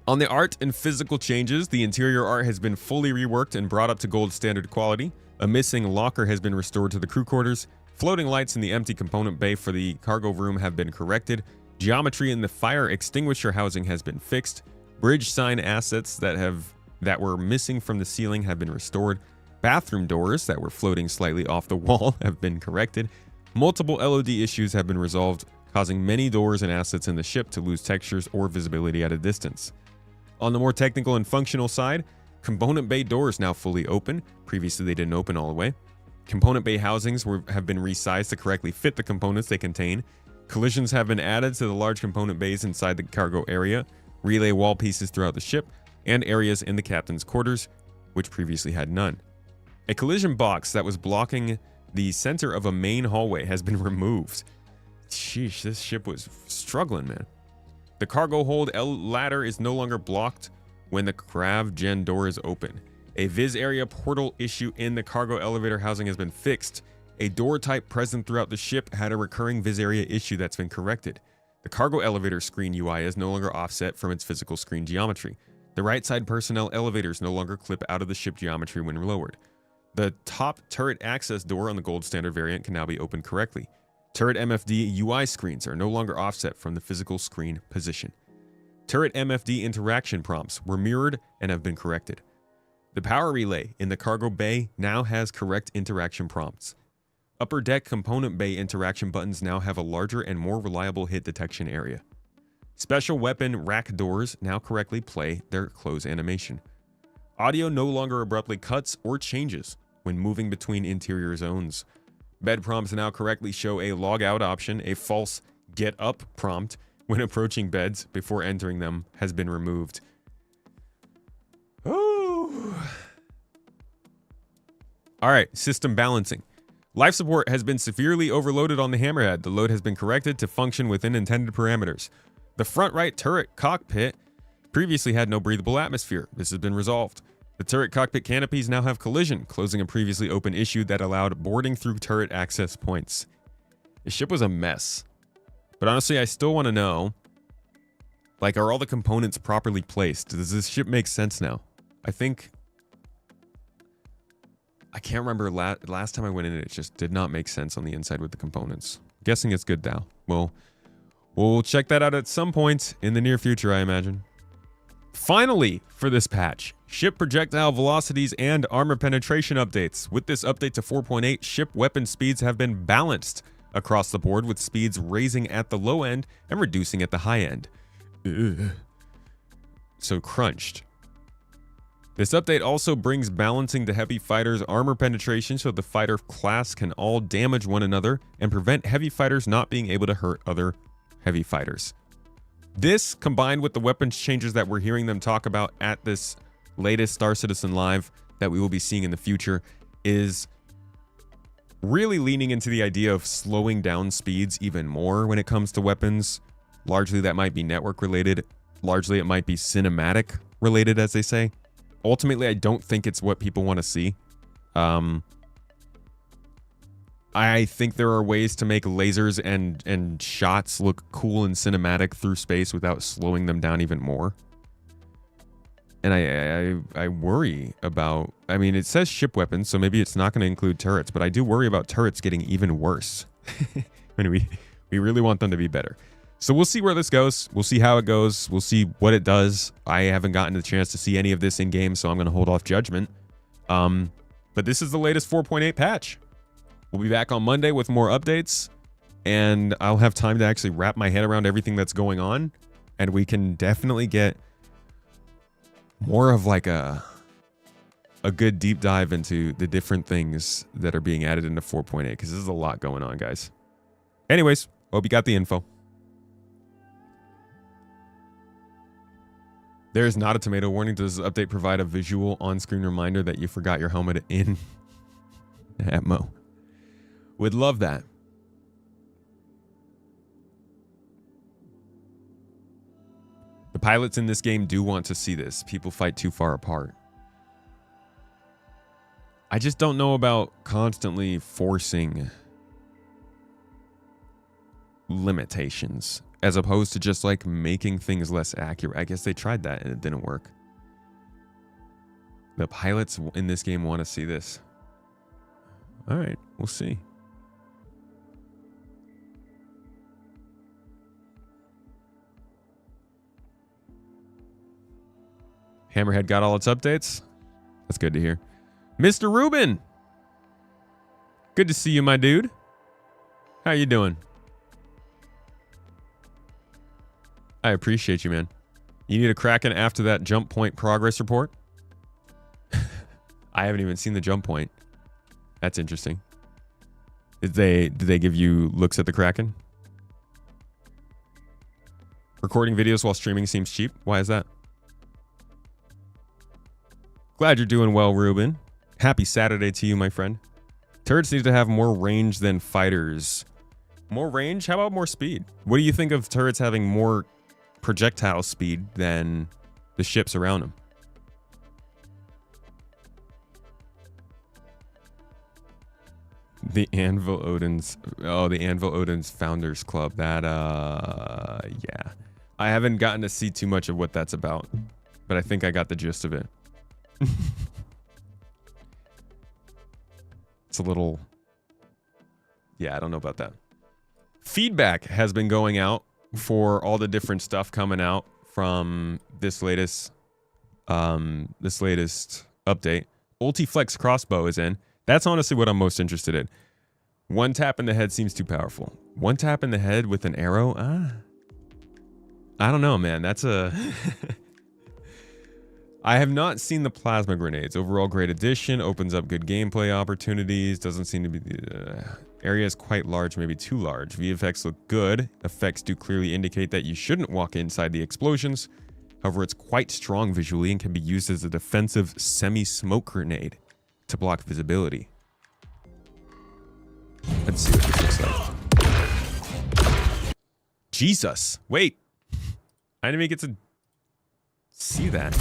On the art and physical changes, the interior art has been fully reworked and brought up to gold standard quality. A missing locker has been restored to the crew quarters. Floating lights in the empty component bay for the cargo room have been corrected. Geometry in the fire extinguisher housing has been fixed. Bridge sign assets that were missing from the ceiling have been restored. Bathroom doors that were floating slightly off the wall have been corrected. Multiple LOD issues have been resolved, causing many doors and assets in the ship to lose textures or visibility at a distance. On the more technical and functional side, component bay doors now fully open. Previously, they didn't open all the way. Component bay housings have been resized to correctly fit the components they contain. Collisions have been added to the large component bays inside the cargo area, relay wall pieces throughout the ship, and areas in the captain's quarters, which previously had none. A collision box that was blocking the center of a main hallway has been removed. Sheesh, this ship was struggling, man. The cargo hold ladder is no longer blocked when the Crav Gen door is open. A Viz area portal issue in the cargo elevator housing has been fixed. A door type present throughout the ship had a recurring Viz area issue that's been corrected. The cargo elevator screen UI is no longer offset from its physical screen geometry. The right side personnel elevators no longer clip out of the ship geometry when lowered. The top turret access door on the gold standard variant can now be opened correctly. Turret MFD UI screens are no longer offset from the physical screen position. Turret MFD interaction prompts were mirrored and have been corrected. The power relay in the cargo bay now has correct interaction prompts. Upper deck component bay interaction buttons now have a larger and more reliable hit detection area. Special weapon rack doors now correctly play their close animation. Audio no longer abruptly cuts or changes when moving between interior zones. Bed prompts now correctly show a log out option. A false get up prompt when approaching beds before entering them has been removed. Oh. All right, system balancing. Life support has been severely overloaded on the Hammerhead. The load has been corrected to function within intended parameters. The front right turret cockpit previously had no breathable atmosphere. This has been resolved. The turret cockpit canopies now have collision, closing a previously open issue that allowed boarding through turret access points. The ship was a mess. But honestly, I still want to know, like, are all the components properly placed? Does this ship make sense now? I can't remember last time I went in it just did not make sense on the inside with the components. I'm guessing it's good now. Well, we'll check that out at some point in the near future, I imagine. Finally, for this patch, ship projectile velocities and armor penetration updates. With this update to 4.8, ship weapon speeds have been balanced across the board, with speeds raising at the low end and reducing at the high end. Ugh. So crunched. This update also brings balancing to heavy fighters' armor penetration so the fighter class can all damage one another and prevent heavy fighters not being able to hurt other heavy fighters. This, combined with the weapons changes that we're hearing them talk about at this latest Star Citizen Live that we will be seeing in the future, is really leaning into the idea of slowing down speeds even more when it comes to weapons. Largely that might be network related. Largely it might be cinematic related, as they say. Ultimately, I don't think it's what people want to see. I think there are ways to make lasers and shots look cool and cinematic through space without slowing them down even more. And I worry about, I mean, it says ship weapons, so maybe it's not going to include turrets, but I do worry about turrets getting even worse. I mean, we really want them to be better. So we'll see where this goes. We'll see how it goes. We'll see what it does. I haven't gotten the chance to see any of this in game, so I'm going to hold off judgment. But this is the latest 4.8 patch. We'll be back on Monday with more updates, and I'll have time to actually wrap my head around everything that's going on, and we can definitely get more of like a good deep dive into the different things that are being added into 4.8, because this is a lot going on, guys. Anyways, hope you got the info. There is not a tomato warning. Does this update provide a visual on-screen reminder that you forgot your helmet in ammo? Would love that. The pilots in this game do want to see this. People fight too far apart. I just don't know about constantly forcing limitations as opposed to just like making things less accurate. I guess they tried that and it didn't work. The pilots in this game want to see this. All right, we'll see. Hammerhead got all its updates. That's good to hear. Mr. Rubin, good to see you, my dude. How you doing? I appreciate you, man. You need a Kraken after that jump point progress report? I haven't even seen the jump point. That's interesting. Did they give you looks at the Kraken? Recording videos while streaming seems cheap. Why is that? Glad you're doing well, Ruben. Happy Saturday to you, my friend. Turrets need to have more range than fighters. More range? How about more speed? What do you think of turrets having more projectile speed than the ships around them? The Anvil Odin's... Oh, the Anvil Odin's Founders Club. That, yeah. I haven't gotten to see too much of what that's about, but I think I got the gist of it. It's a little... Yeah, I don't know about that. Feedback has been going out for all the different stuff coming out from this latest update. Ultiflex crossbow is in. That's honestly what I'm most interested in. One tap in the head seems too powerful. One tap in the head with an arrow? I don't know, man. That's a... I have not seen the plasma grenades. Overall, great addition. Opens up good gameplay opportunities. Doesn't seem to be... area is quite large, maybe too large. VFX look good. Effects do clearly indicate that you shouldn't walk inside the explosions. However, it's quite strong visually and can be used as a defensive semi-smoke grenade to block visibility. Let's see what this looks like. Jesus. Wait. I didn't even get to see that.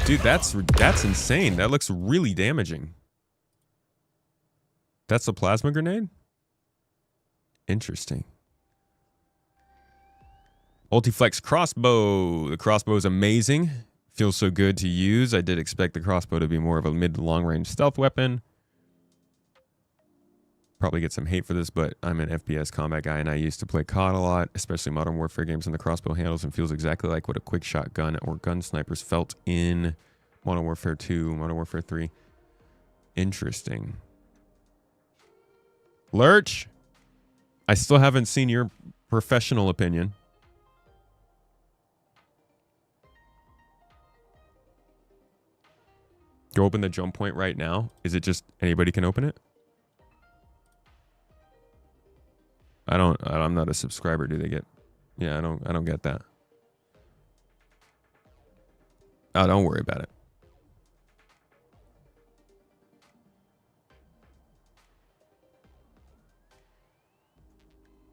Dude, that's insane. That looks really damaging. That's a plasma grenade? Interesting. Ultiflex crossbow. The crossbow is amazing. Feels so good to use. I did expect the crossbow to be more of a mid to long range stealth weapon. Probably get some hate for this, but I'm an FPS combat guy and I used to play COD a lot, especially Modern Warfare games, and the crossbow handles and feels exactly like what a quick shot gun or gun snipers felt in Modern Warfare 2, Modern Warfare 3. Interesting. Lurch, I still haven't seen your professional opinion. Go open the jump point right now. Is it just anybody can open it? I'm not a subscriber. Do they get... Yeah, I don't get that. Oh, don't worry about it.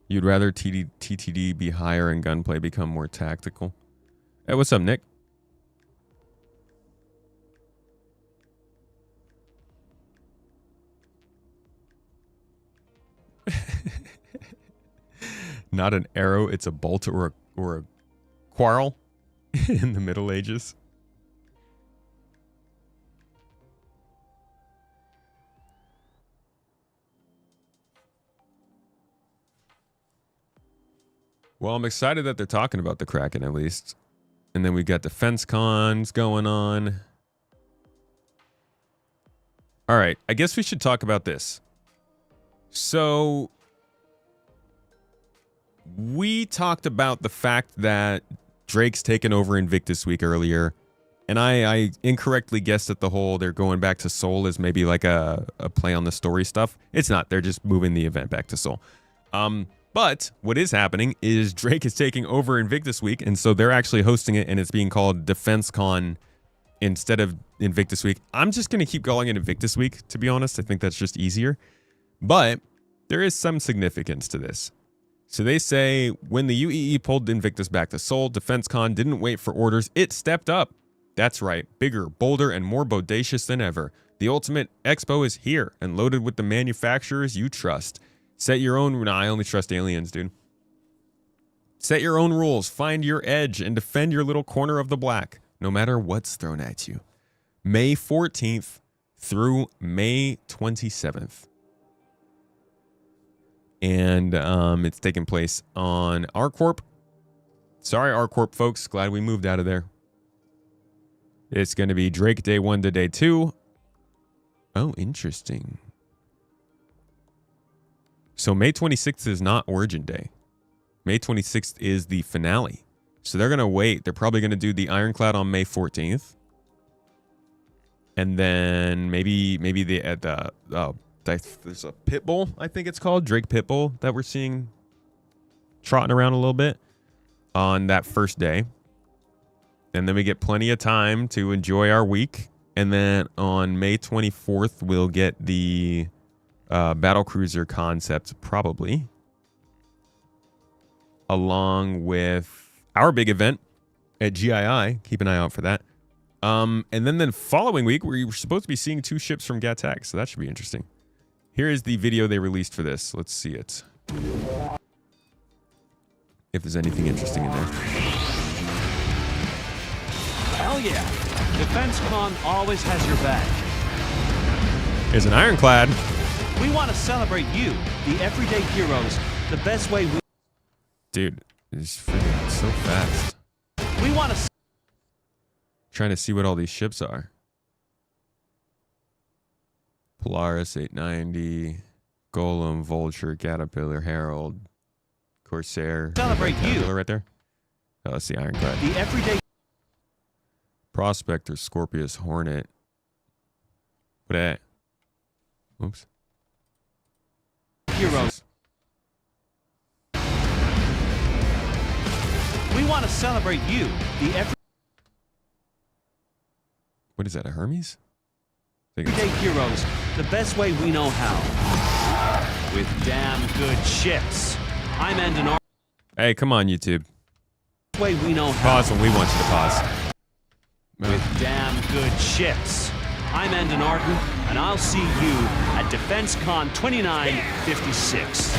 You'd rather TTD be higher and gunplay become more tactical? Hey, what's up, Nick? Not an arrow, it's a bolt or a quarrel in the Middle Ages. Well, I'm excited that they're talking about the Kraken at least. And then we got defense cons going on. All right, I guess we should talk about this. So we talked about the fact that Drake's taken over Invictus week earlier. And I incorrectly guessed that the whole they're going back to Seoul is maybe like a play on the story stuff. It's not. They're just moving the event back to Seoul. But what is happening is Drake is taking over Invictus week, and so they're actually hosting it, and it's being called Defense Con instead of Invictus week. I'm just going to keep calling it Invictus week, to be honest. I think that's just easier. But there is some significance to this. So they say when the UEE pulled Invictus back to Seoul, Defense Con didn't wait for orders. It stepped up. That's right, bigger, bolder, and more bodacious than ever. The ultimate expo is here and loaded with the manufacturers you trust. Set your own... Nah, I only trust aliens, dude. Set your own rules, find your edge, and defend your little corner of the black, no matter what's thrown at you. May 14th through May 27th. And it's taking place on R-Corp. Sorry, R-Corp folks. Glad we moved out of there. It's going to be Drake Day 1 to Day 2. Oh, interesting. So May 26th is not Origin Day. May 26th is the finale. So they're going to wait. They're probably going to do the Ironclad on May 14th. And then maybe there's a Pitbull, I think it's called. Drake Pitbull that we're seeing trotting around a little bit on that first day. And then we get plenty of time to enjoy our week. And then on May 24th, we'll get the Battlecruiser concept, probably. Along with our big event at GII. Keep an eye out for that. And then the following week, we're supposed to be seeing 2 ships from GATAC. So that should be interesting. Here is the video they released for this. Let's see it. If there's anything interesting in there. Hell yeah. Defense Con always has your back. Here's an Ironclad. We want to celebrate you, the everyday heroes, the best way we... Dude, it's freaking so fast. We want to... Trying to see what all these ships are. Polaris 890, Golem, Vulture, Caterpillar, Herald, Corsair. Celebrate you. Right there. Oh, that's the Ironclad. The everyday... Prospector, Scorpius, Hornet. What that? Oops. Heroes. We want to celebrate you, the What is that, a Hermes? everyday heroes, the best way we know how. With damn good ships. I'm Andinar. Hey, come on, YouTube. Way we know how. Pause when we want you to pause. With damn good ships. I'm Andon Arden, and I'll see you at Defense Con 2956.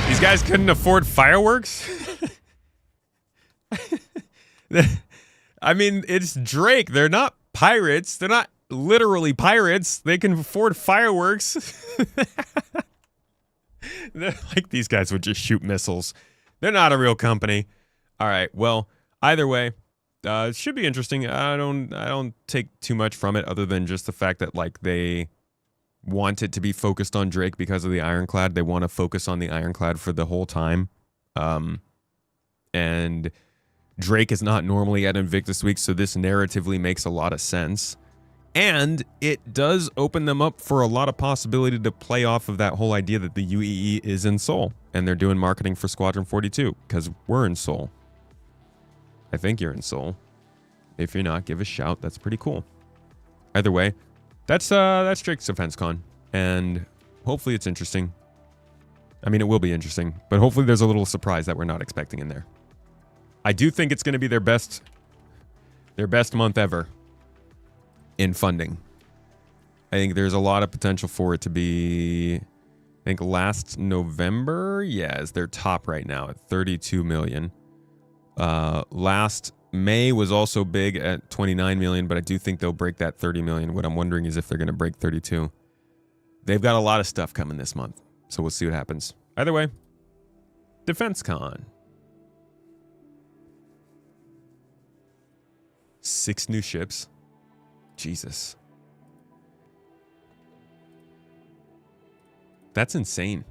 These guys couldn't afford fireworks? I mean, it's Drake. They're not pirates. They're not literally pirates. They can afford fireworks. They're like, these guys would just shoot missiles. They're not a real company. All right. Well, either way, it should be interesting. I don't take too much from it other than just the fact that like they want it to be focused on Drake because of the Ironclad. They want to focus on the Ironclad for the whole time. And Drake is not normally at Invictus Week, so this narratively makes a lot of sense. And it does open them up for a lot of possibility to play off of that whole idea that the UEE is in Seoul. And they're doing marketing for Squadron 42 because we're in Seoul. I think you're in Seoul. If you're not, give a shout. That's pretty cool. Either way, that's Drake's Defense Con. And hopefully it's interesting. I mean, it will be interesting. But hopefully there's a little surprise that we're not expecting in there. I do think it's going to be their best month ever in funding. I think there's a lot of potential for it to be, I think last November, yeah, is their top right now at 32 million. Last May was also big at 29 million, but I do think they'll break that 30 million. What I'm wondering is if they're going to break 32. They've got a lot of stuff coming this month. So we'll see what happens. Either way, DefenseCon. 6 new ships. Jesus. That's insane.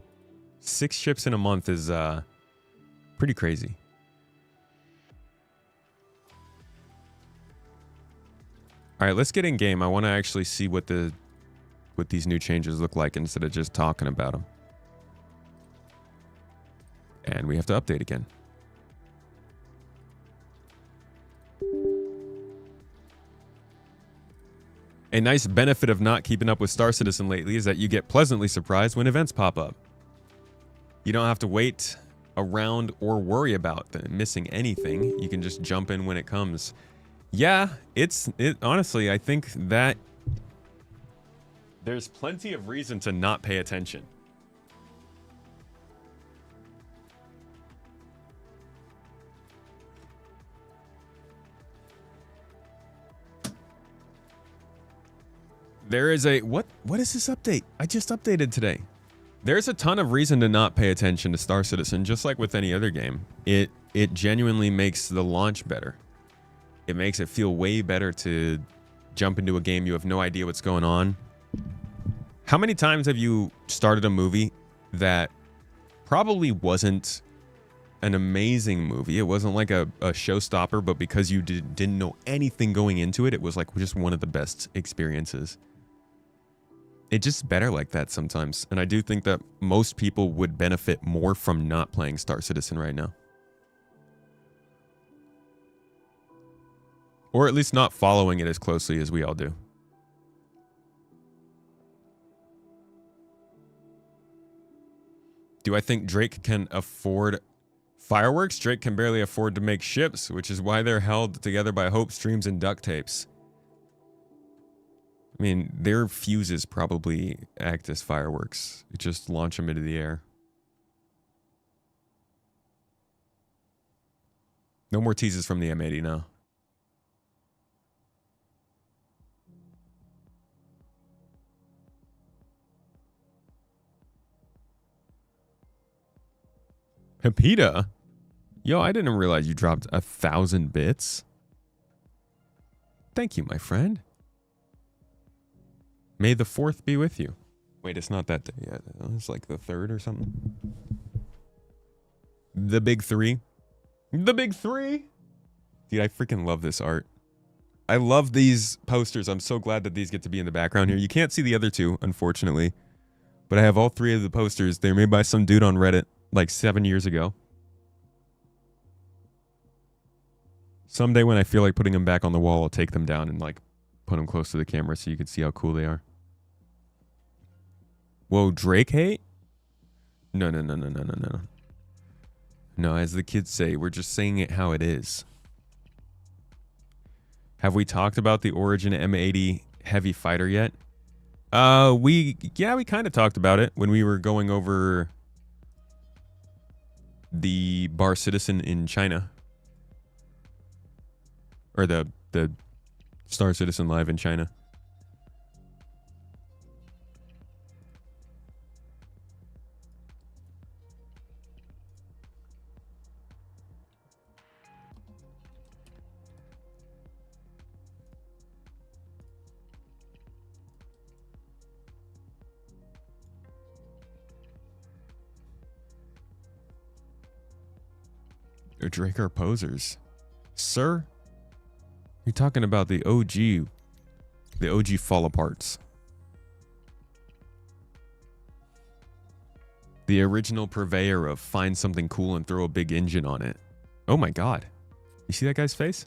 6 ships in a month is pretty crazy. All right, let's get in game. I want to actually see what these new changes look like instead of just talking about them. And we have to update again. A nice benefit of not keeping up with Star Citizen lately is that you get pleasantly surprised when events pop up. You don't have to wait around or worry about missing anything. You can just jump in when it comes. Yeah, honestly, I think that there's plenty of reason to not pay attention. There is a what is this update? I just updated today. There's a ton of reason to not pay attention to Star Citizen, just like with any other game. It genuinely makes the launch better. It makes it feel way better to jump into a game you have no idea what's going on. How many times have you started a movie that probably wasn't an amazing movie? It wasn't like a showstopper, but because you didn't know anything going into it, it was like just one of the best experiences. It's just better like that sometimes. And I do think that most people would benefit more from not playing Star Citizen right now. Or at least not following it as closely as we all do. Do I think Drake can afford fireworks? Drake can barely afford to make ships, which is why they're held together by hopes, dreams, and duct tapes. I mean, their fuses probably act as fireworks. You just launch them into the air. No more teases from the M80 now. Pepita? Yo, I didn't realize you dropped 1,000 bits. Thank you, my friend. May the 4th be with you. Wait, it's not that day yet. It's like the 3rd or something. The big 3. The big 3. Dude, I freaking love this art. I love these posters. I'm so glad that these get to be in the background here. You can't see the other 2, unfortunately. But I have all 3 of the posters. They were made by some dude on Reddit like 7 years ago. Someday when I feel like putting them back on the wall, I'll take them down and like put them close to the camera so you can see how cool they are. Whoa, Drake hate? No. No, as the kids say, we're just saying it how it is. Have we talked about the Origin M80 heavy fighter yet? We kind of talked about it when we were going over the Bar Citizen in China. Or the Star Citizen Live in China. Drake are posers. Sir? You're talking about the OG fall aparts. The original purveyor of find something cool and throw a big engine on it. Oh my god. You see that guy's face?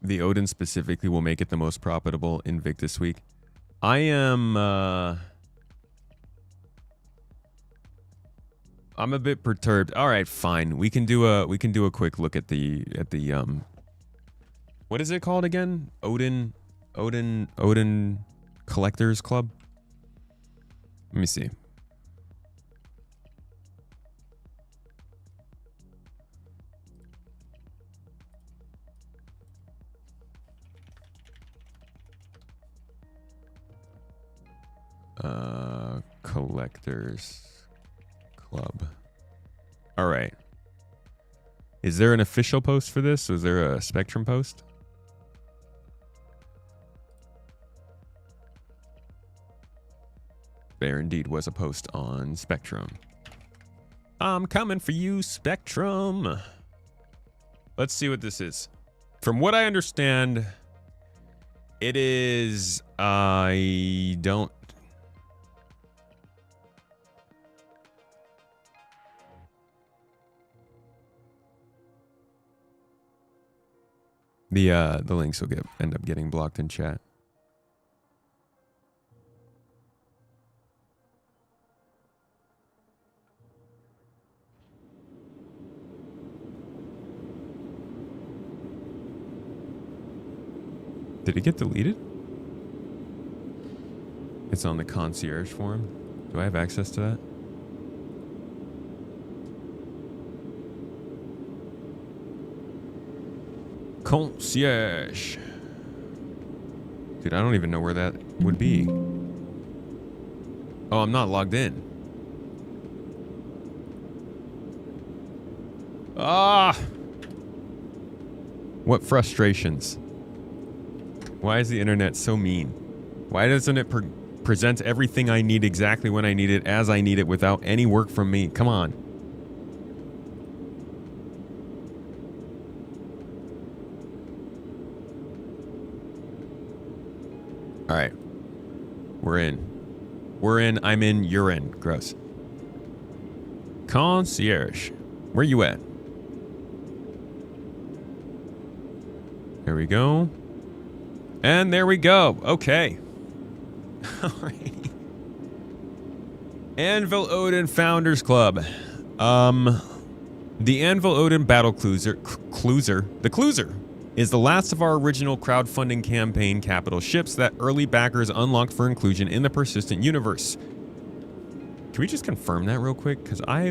The Odin specifically will make it the most profitable Invictus week. I am I'm a bit perturbed. All right, fine. We can do a quick look at the what is it called again? Odin Collectors Club. Let me see. Collectors Club. All right. Is there an official post for this? Was there a Spectrum post? There indeed was a post on Spectrum. I'm coming for you, Spectrum. Let's see what this is. From what I understand, it is... I don't... The links will end up getting blocked in chat. Did it get deleted? It's on the concierge forum. Do I have access to that? Concierge. Dude, I don't even know where that would be. Oh, I'm not logged in. Ah! What frustrations. Why is the internet so mean? Why doesn't it present everything I need exactly when I need it, as I need it, without any work from me? Come on. All right. We're in. We're in. I'm in. You're in. Gross. Concierge. Where you at? There we go. And there we go. Okay. Alrighty. Anvil Odin Founders Club. The Anvil Odin Battle Cruiser, the Cruiser, is the last of our original crowdfunding campaign capital ships that early backers unlocked for inclusion in the persistent universe. Can we just confirm that real quick? Because I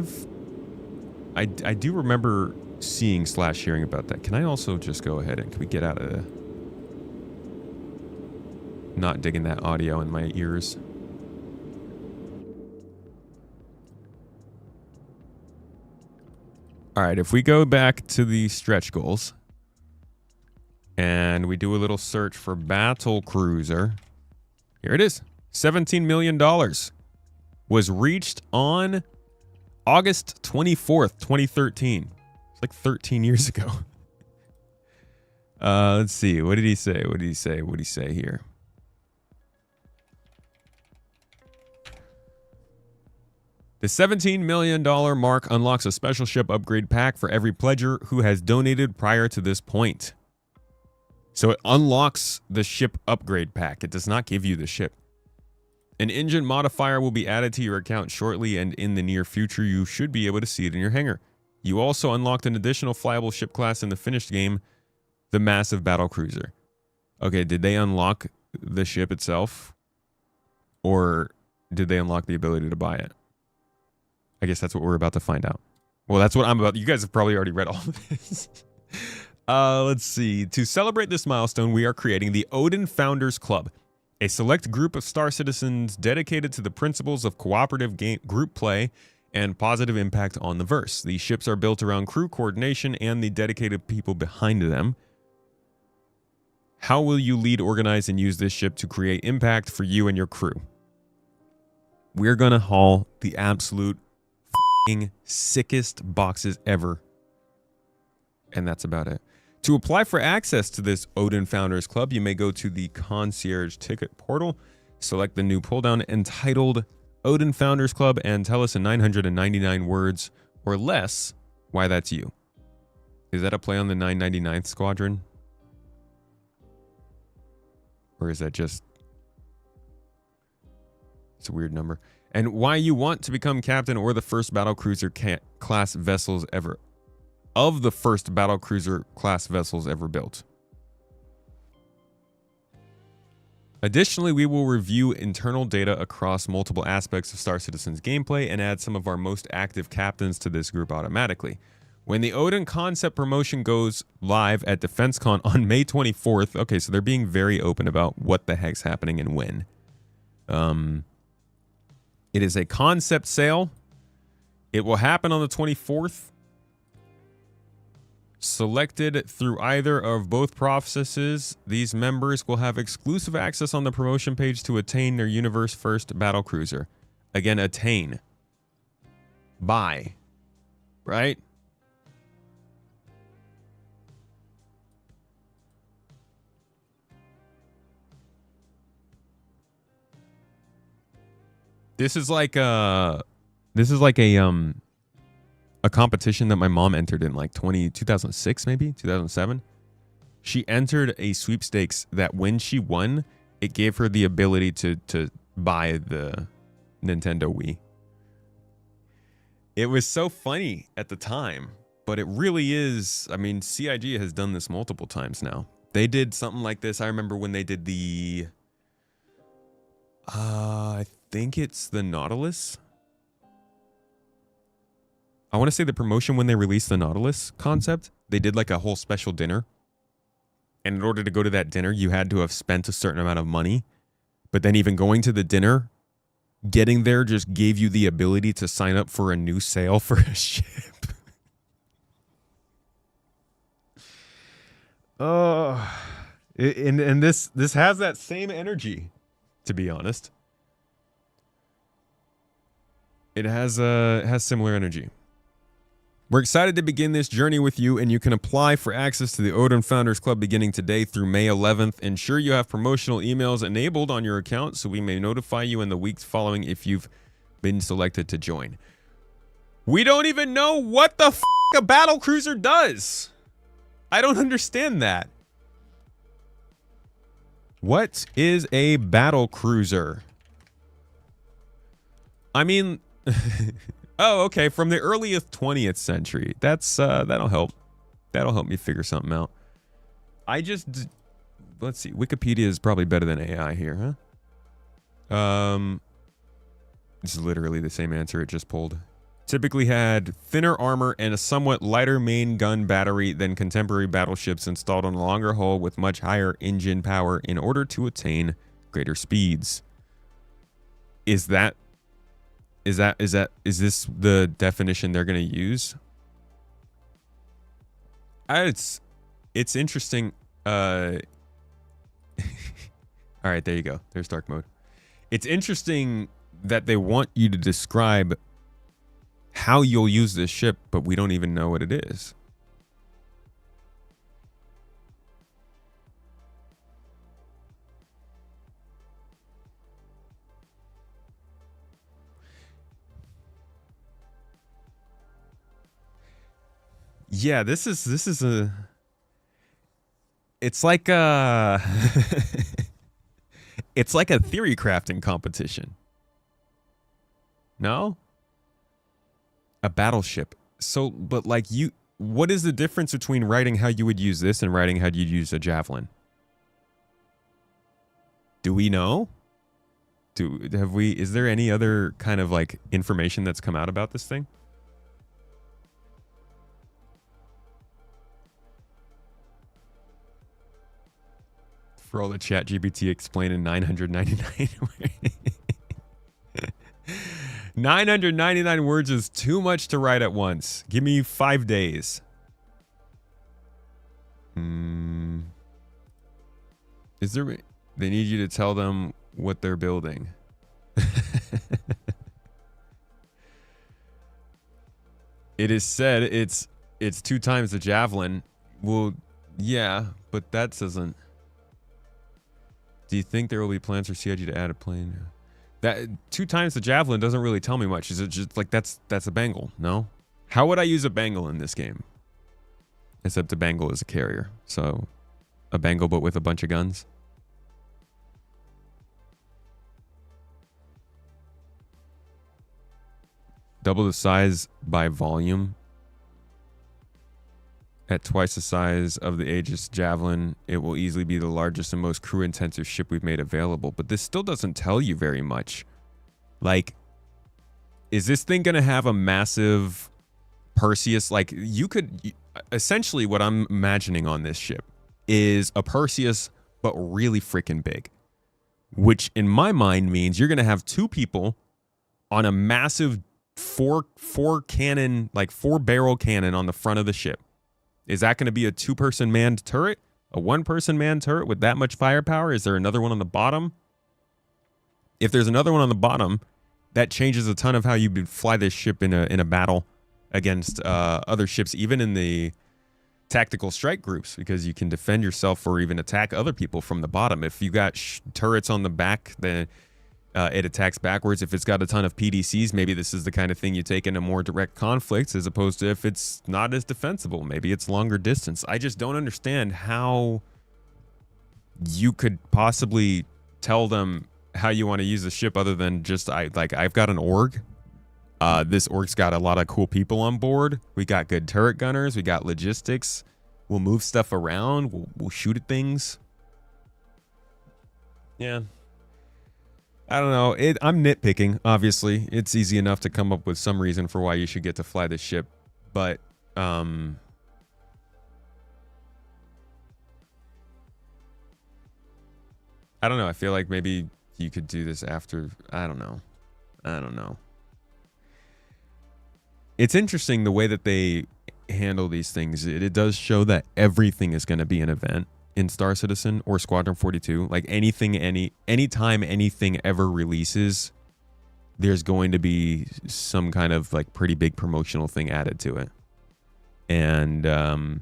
do remember seeing / hearing about that. Can I also just go ahead and can we get out of not digging that audio in my ears? All right, if we go back to the stretch goals and we do a little search for Battle Cruiser, here it is. $17 million was reached on August 24th, 2013. It's like 13 years ago. Let's see. What did he say? What did he say? What did he say here? The $17 million mark unlocks a special ship upgrade pack for every pledger who has donated prior to this point. So it unlocks the ship upgrade pack. It does not give you the ship. An engine modifier will be added to your account shortly, and in the near future, you should be able to see it in your hangar. You also unlocked an additional flyable ship class in the finished game, the Massive Battle Cruiser. Okay, did they unlock the ship itself? Or did they unlock the ability to buy it? I guess that's what we're about to find out. Well, that's what I'm about. You guys have probably already read all of this. Let's see. To celebrate this milestone, we are creating the Odin Founders Club, a select group of Star citizens dedicated to the principles of cooperative group play and positive impact on the verse. These ships are built around crew coordination and the dedicated people behind them. How will you lead, organize, and use this ship to create impact for you and your crew? We're going to haul the absolute sickest boxes ever. And that's about it. To apply for access to this Odin Founders Club, you may go to the Concierge Ticket portal, select the new pull-down entitled Odin Founders Club, and tell us in 999 words or less why that's you. Is that a play on the 999th Squadron? Or is that just... It's a weird number. And why you want to become captain or the first battlecruiser class vessels ever. Of the first battlecruiser class vessels ever built. Additionally, we will review internal data across multiple aspects of Star Citizen's gameplay and add some of our most active captains to this group automatically. When the Odin concept promotion goes live at DefenseCon on May 24th, okay, so they're being very open about what the heck's happening and when. It is a concept sale. It will happen on the 24th. Selected through either of both processes, these members will have exclusive access on the promotion page to attain their universe first battle cruiser. Again, attain. Buy. Right? This is like a competition that my mom entered in like 2006, maybe 2007. She entered a sweepstakes that when she won, it gave her the ability to buy the Nintendo Wii. It was so funny at the time, but it really is. I mean, CIG has done this multiple times now. They did something like this. I remember when they did the I think it's the Nautilus. I want to say the promotion when they released the Nautilus concept, they did like a whole special dinner. And in order to go to that dinner, you had to have spent a certain amount of money. But then even going to the dinner, getting there just gave you the ability to sign up for a new sale for a ship. Oh, and this has that same energy, to be honest. It has similar energy. We're excited to begin this journey with you, and you can apply for access to the Odin Founders Club beginning today through May 11th. Ensure you have promotional emails enabled on your account so we may notify you in the weeks following if you've been selected to join. We don't even know what the f*** a battle cruiser does. I don't understand that. What is a battle cruiser? I mean... Oh, okay. From the earliest 20th century. That's that'll help. That'll help me figure something out. Let's see. Wikipedia is probably better than AI here, huh? This is literally the same answer it just pulled. Typically had thinner armor and a somewhat lighter main gun battery than contemporary battleships installed on a longer hull with much higher engine power in order to attain greater speeds. Is this the definition they're going to use? It's interesting. All right, there you go. There's dark mode. It's interesting that they want you to describe how you'll use this ship, but we don't even know what it is. Yeah, this is a... It's like a... It's like a theory crafting competition. No? A battleship. So, but like what is the difference between writing how you would use this and writing how you'd use a javelin? Do we know? Is there any other kind of like information that's come out about this thing? For all the chat GPT explain in 999 words. 999 words is too much to write at once. Give me 5 days. Is there... They need you to tell them what they're building. It is said it's 2 times the javelin. Well, yeah, but that doesn't... Do you think there will be plans for CIG to add a plane? That 2 times the javelin doesn't really tell me much. Is it just like that's a bangle? No. How would I use a bangle in this game? Except a bangle is a carrier, so a bangle but with a bunch of guns. Double the size by volume. At twice the size of the Aegis Javelin, it will easily be the largest and most crew-intensive ship we've made available. But this still doesn't tell you very much. Like, is this thing going to have a massive Perseus? Like, you could... Essentially, what I'm imagining on this ship is a Perseus, but really freaking big. Which, in my mind, means you're going to have two people on a massive four cannon, like 4-barrel cannon on the front of the ship. Is that going to be a 2-person manned turret? A 1-person manned turret with that much firepower? Is there another one on the bottom? If there's another one on the bottom, that changes a ton of how you would fly this ship in a battle against other ships, even in the tactical strike groups, because you can defend yourself or even attack other people from the bottom. If you got turrets on the back, then it attacks backwards. If it's got a ton of PDCs, maybe this is the kind of thing you take into more direct conflicts, as opposed to if it's not as defensible. Maybe it's longer distance. I just don't understand how you could possibly tell them how you want to use the ship other than just, I've got an org. This org's got a lot of cool people on board. We got good turret gunners. We got logistics. We'll move stuff around. We'll shoot at things. Yeah. I don't know. I'm nitpicking, obviously. It's easy enough to come up with some reason for why you should get to fly this ship. But, I don't know. I feel like maybe you could do this after. I don't know. It's interesting the way that they handle these things. It does show that everything is going to be an event in Star Citizen or Squadron 42. Like anytime anything ever releases, there's going to be some kind of like pretty big promotional thing added to it. And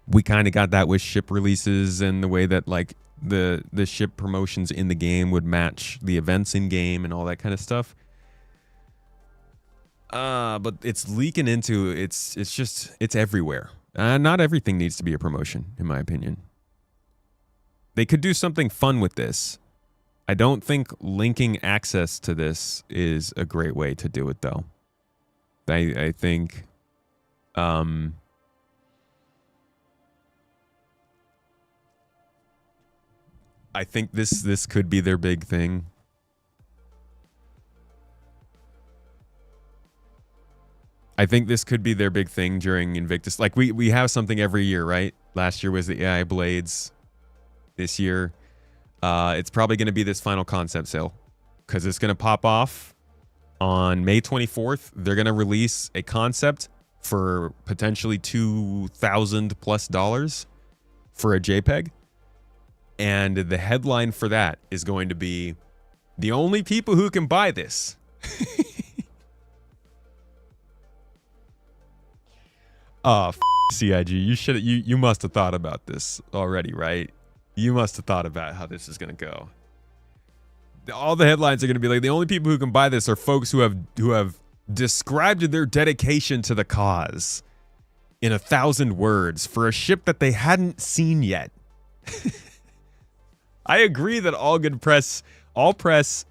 we kind of got that with ship releases, and the way that like the ship promotions in the game would match the events in game and all that kind of stuff. But it's leaking into it's everywhere. Not everything needs to be a promotion, in my opinion. They could do something fun with this. I don't think linking access to this is a great way to do it, though. I think I think this could be their big thing. I think this could be their big thing during Invictus. Like we have something every year, right? Last year was the AI Blades. This year, it's probably going to be this final concept sale, because it's going to pop off on May 24th. They're going to release a concept for potentially $2,000+ for a JPEG. And the headline for that is going to be, the only people who can buy this. Oh, CIG, you must have thought about this already, right? You must have thought about how this is going to go. All the headlines are going to be like, the only people who can buy this are folks who have described their dedication to the cause in 1,000 words for a ship that they hadn't seen yet. I agree that all press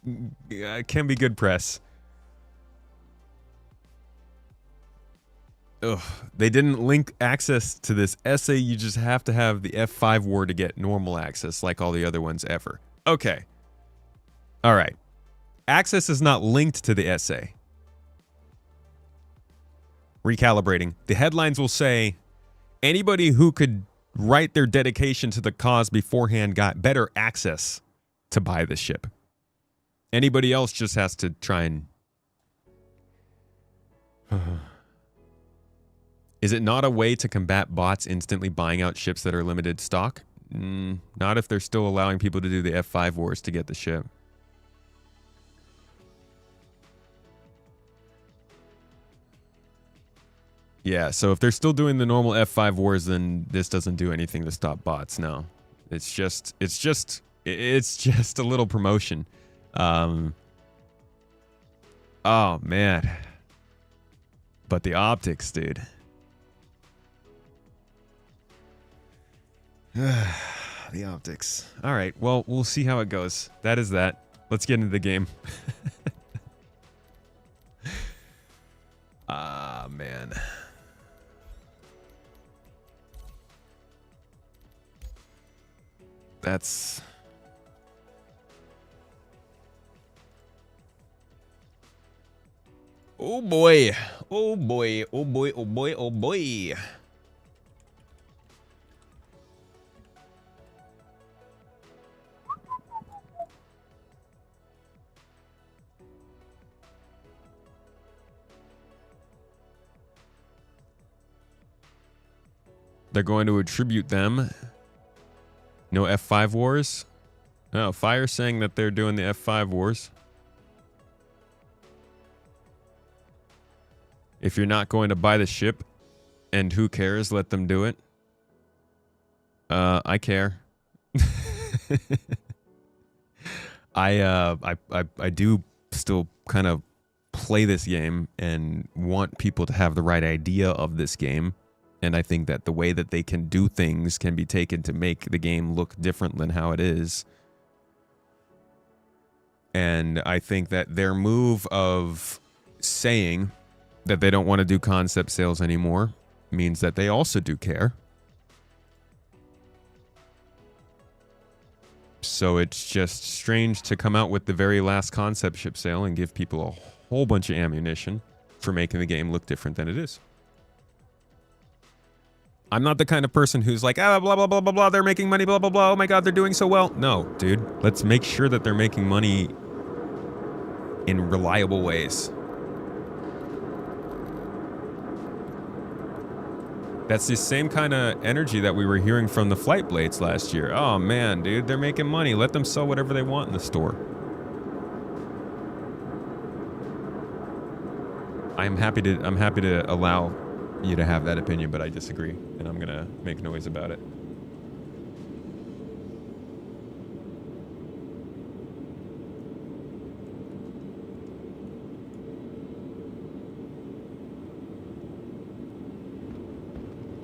can be good press. Ugh, they didn't link access to this essay. You just have to have the F5 war to get normal access, like all the other ones ever. Okay. All right. Access is not linked to the essay. Recalibrating. The headlines will say, anybody who could write their dedication to the cause beforehand got better access to buy the ship. Anybody else just has to try and... Is it not a way to combat bots instantly buying out ships that are limited stock? Not if they're still allowing people to do the F5 wars to get the ship. Yeah, so if they're still doing the normal F5 wars, then this doesn't do anything to stop bots. No, it's just a little promotion. Oh man, but the optics, dude. The optics. All right, well, we'll see how it goes. That is that. Let's get into the game. Ah, man. That's... Oh boy. Oh boy. Oh boy. Oh boy. Oh boy. They're going to attribute them. No F5 wars? No, Fire's saying that they're doing the F5 wars. If you're not going to buy the ship, and who cares, let them do it. I care. I do still kind of play this game and want people to have the right idea of this game. And I think that the way that they can do things can be taken to make the game look different than how it is. And I think that their move of saying that they don't want to do concept sales anymore means that they also do care. So it's just strange to come out with the very last concept ship sale and give people a whole bunch of ammunition for making the game look different than it is. I'm not the kind of person who's like, ah, blah, blah, blah, blah, blah, they're making money, blah, blah, blah, oh my god, they're doing so well. No, dude, let's make sure that they're making money in reliable ways. That's the same kind of energy that we were hearing from the Flight Blades last year. Oh man, dude, they're making money. Let them sell whatever they want in the store. I'm happy to allow you to have that opinion, but I disagree, and I'm gonna make noise about it.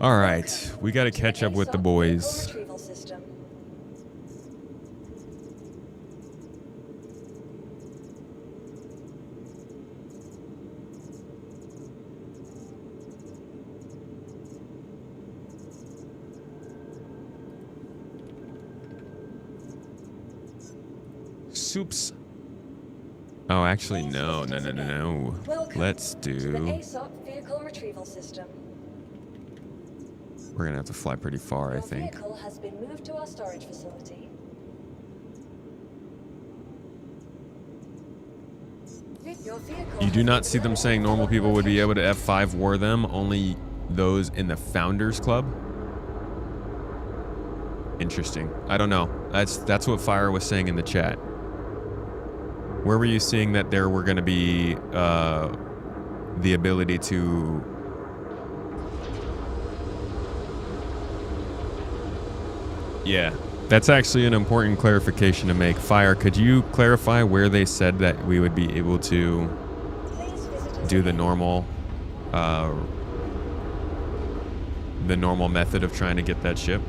All right, we got to catch up with the boys. Soups. Oh, actually, no. Let's do... Vehicle retrieval system. We're gonna have to fly pretty far, I think. Vehicle has been moved to our storage facility. You do not see them saying normal people would be able to F5 war them, only those in the Founders Club? Interesting. I don't know. That's what Fire was saying in the chat. Where were you seeing that there were going to be the ability to... Yeah, that's actually an important clarification to make. Fire, could you clarify where they said that we would be able to do the normal method of trying to get that ship?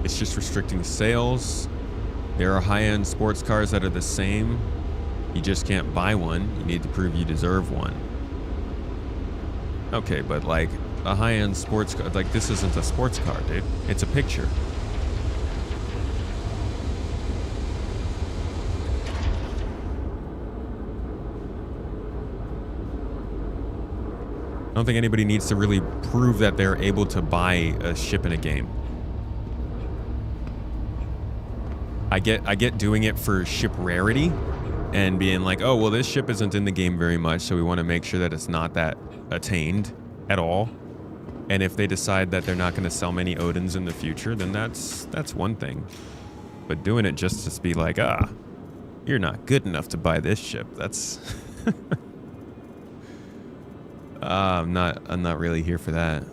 It's just restricting sales. There are high-end sports cars that are the same. You just can't buy one. You need to prove you deserve one. Okay, but like a high-end sports car, like this isn't a sports car, dude. It's a picture. I don't think anybody needs to really prove that they're able to buy a ship in a game. I get doing it for ship rarity and being like, oh, well, this ship isn't in the game very much, so we want to make sure that it's not that attained at all. And if they decide that they're not going to sell many Odins in the future, then that's one thing. But doing it just to be like, ah, you're not good enough to buy this ship, that's... I'm not really here for that.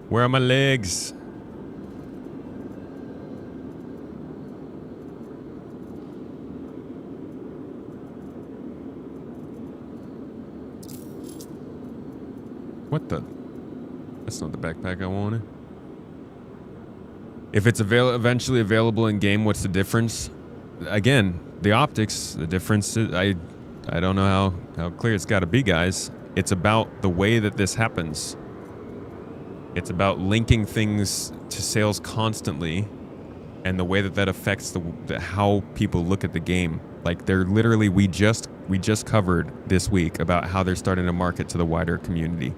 Where are my legs? What the? That's not the backpack I wanted. If it's eventually available in game, what's the difference? Again, the optics, the difference is, I don't know how clear it's got to be, guys. It's about the way that this happens. It's about linking things to sales constantly and the way that that affects how people look at the game. Like they're literally, we just covered this week about how they're starting to market to the wider community.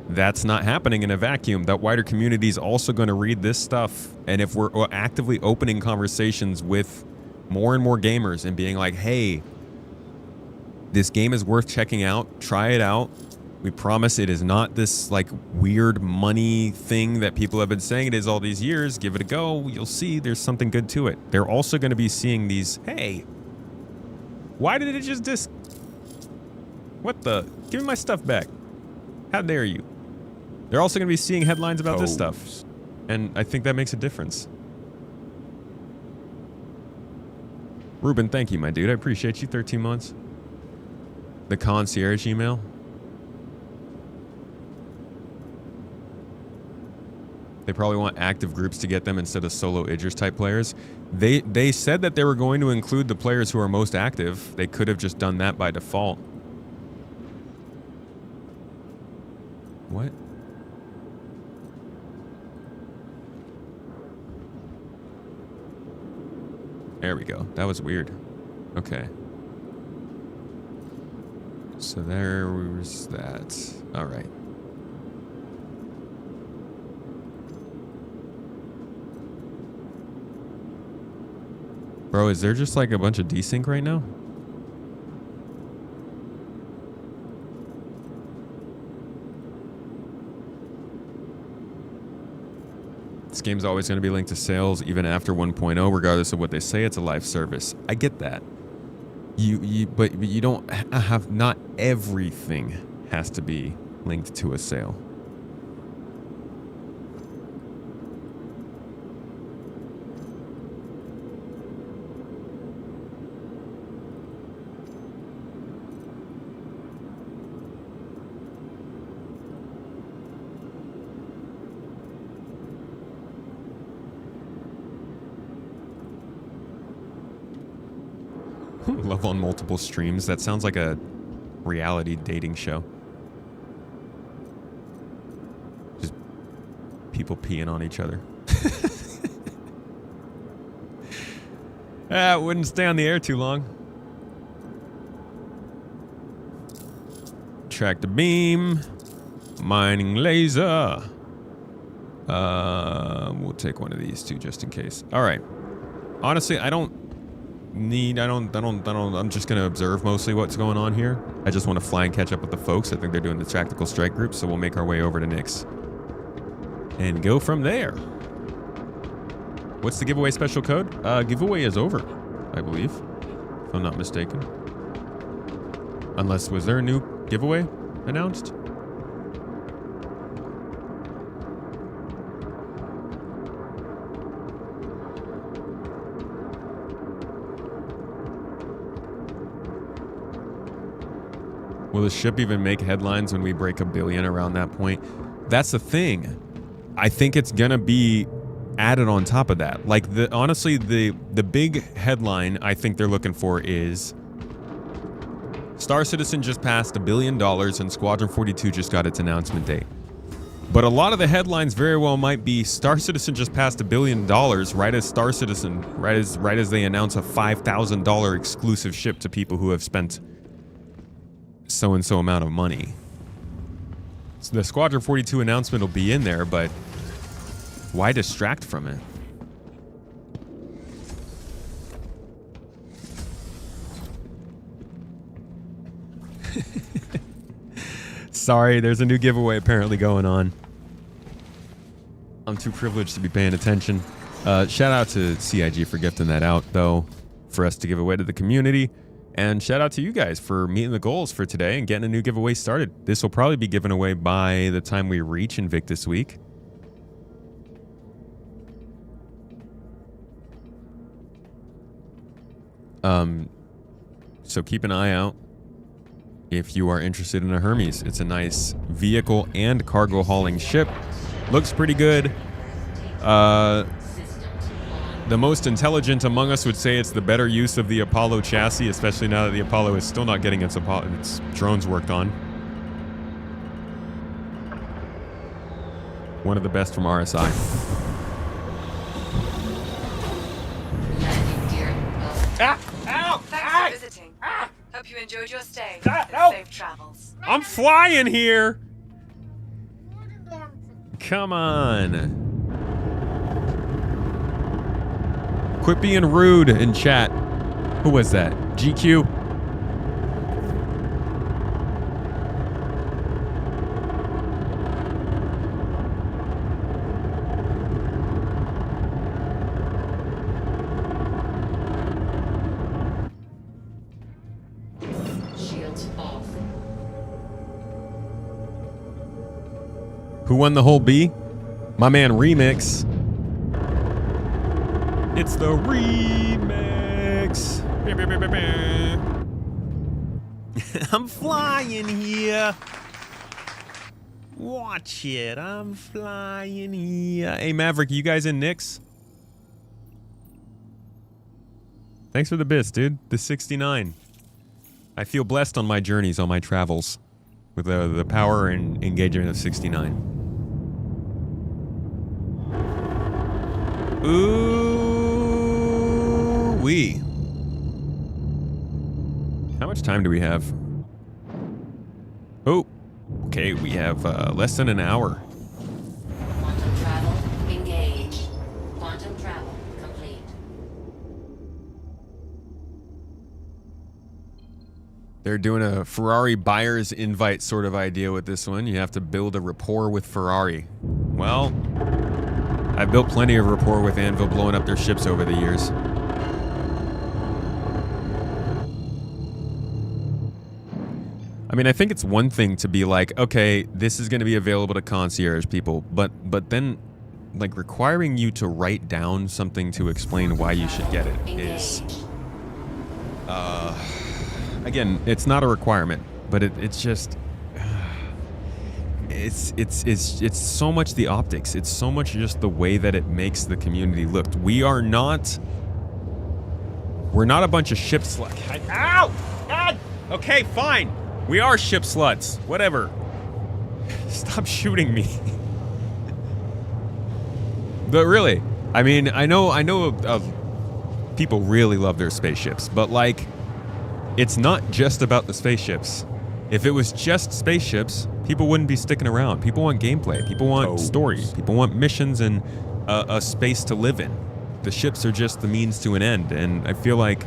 That's not happening in a vacuum. That wider community is also going to read this stuff. And if we're actively opening conversations with more and more gamers and being like, hey, this game is worth checking out, try it out. We promise it is not this like weird money thing that people have been saying it is all these years. Give it a go. You'll see there's something good to it. They're also going to be seeing these, hey, why did it just what the? Give me my stuff back. How dare you? They're also going to be seeing headlines about this stuff. And I think that makes a difference. Ruben, thank you, my dude. I appreciate you. 13 months. The concierge email. They probably want active groups to get them instead of solo Idris type players. They said that they were going to include the players who are most active. They could have just done that by default. What? There we go. That was weird. Okay. So there was that. All right. Bro, is there just like a bunch of desync right now? This game's always going to be linked to sales even after 1.0, regardless of what they say. It's a live service. I get that. But you don't have, not everything has to be linked to a sale. Love on multiple streams. That sounds like a reality dating show. Just people peeing on each other. It wouldn't stay on the air too long. Tractor beam. Mining laser. We'll take one of these two just in case. All right. Honestly, I'm just going to observe mostly what's going on here. I just want to fly and catch up with the folks. I think they're doing the tactical strike group, so we'll make our way over to Nick's and go from there. What's the giveaway special code? Giveaway is over, I believe, if I'm not mistaken. Unless, was there a new giveaway announced? Will the ship even make headlines when we break 1 billion around that point? That's the thing. I think it's gonna be added on top of that. Like, honestly, the big headline I think they're looking for is Star Citizen just passed $1 billion and Squadron 42 just got its announcement date. But a lot of the headlines very well might be Star Citizen just passed $1 billion right as Star Citizen, right as they announce a $5,000 exclusive ship to people who have spent so and so amount of money. So the Squadron 42 announcement will be in there, but why distract from it? Sorry, there's a new giveaway apparently going on. I'm too privileged to be paying attention. Shout out to CIG for gifting that out, though, for us to give away to the community. And shout out to you guys for meeting the goals for today and getting a new giveaway started. This will probably be given away by the time we reach Invictus Week. So keep an eye out if you are interested in a Hermes. It's a nice vehicle and cargo hauling ship. Looks pretty good. The most intelligent among us would say it's the better use of the Apollo chassis, especially now that the Apollo is still not getting its drones worked on. One of the best from RSI. Thanks for visiting. Hope you enjoyed your stay. Safe travels. I'm flying here! Come on. Quit being rude in chat. Who was that? GQ? Shields off. Who won the whole B? My man Remix. It's the remix. I'm flying here. Watch it. I'm flying here. Hey, Maverick, you guys in Knicks? Thanks for the bits, dude. The 69. I feel blessed on my journeys, on my travels, with the power and engagement of 69. Ooh-wee. How much time do we have? Oh, okay, we have less than an hour. Quantum travel engaged. Quantum travel complete. They're doing a Ferrari buyer's invite sort of idea with this one. You have to build a rapport with Ferrari. Well, I've built plenty of rapport with Anvil blowing up their ships over the years. I mean, I think it's one thing to be like, okay, this is going to be available to concierge people, but then, like, requiring you to write down something to explain why you should get it is, again, it's not a requirement, but it's just, it's so much the optics. It's so much just the way that it makes the community look. We're not a bunch of ship sluts. Ow! God! Okay, fine. We are ship sluts. Whatever. Stop shooting me. But really, I mean, I know people really love their spaceships, but like, it's not just about the spaceships. If it was just spaceships, people wouldn't be sticking around. People want gameplay. People want story. People want missions and a space to live in. The ships are just the means to an end, and I feel like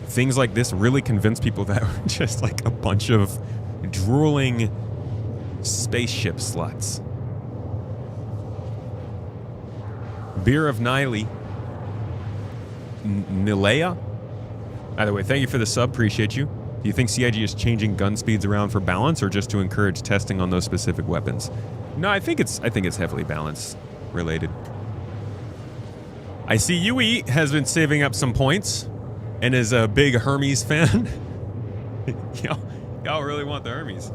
things like this really convince people that we're just like a bunch of drooling spaceship sluts. Beer of Niley. Nilea? Either way, thank you for the sub. Appreciate you. Do you think CIG is changing gun speeds around for balance or just to encourage testing on those specific weapons? No, I think it's heavily balance related. I see UE has been saving up some points and is a big Hermes fan. Y'all really want the Hermes.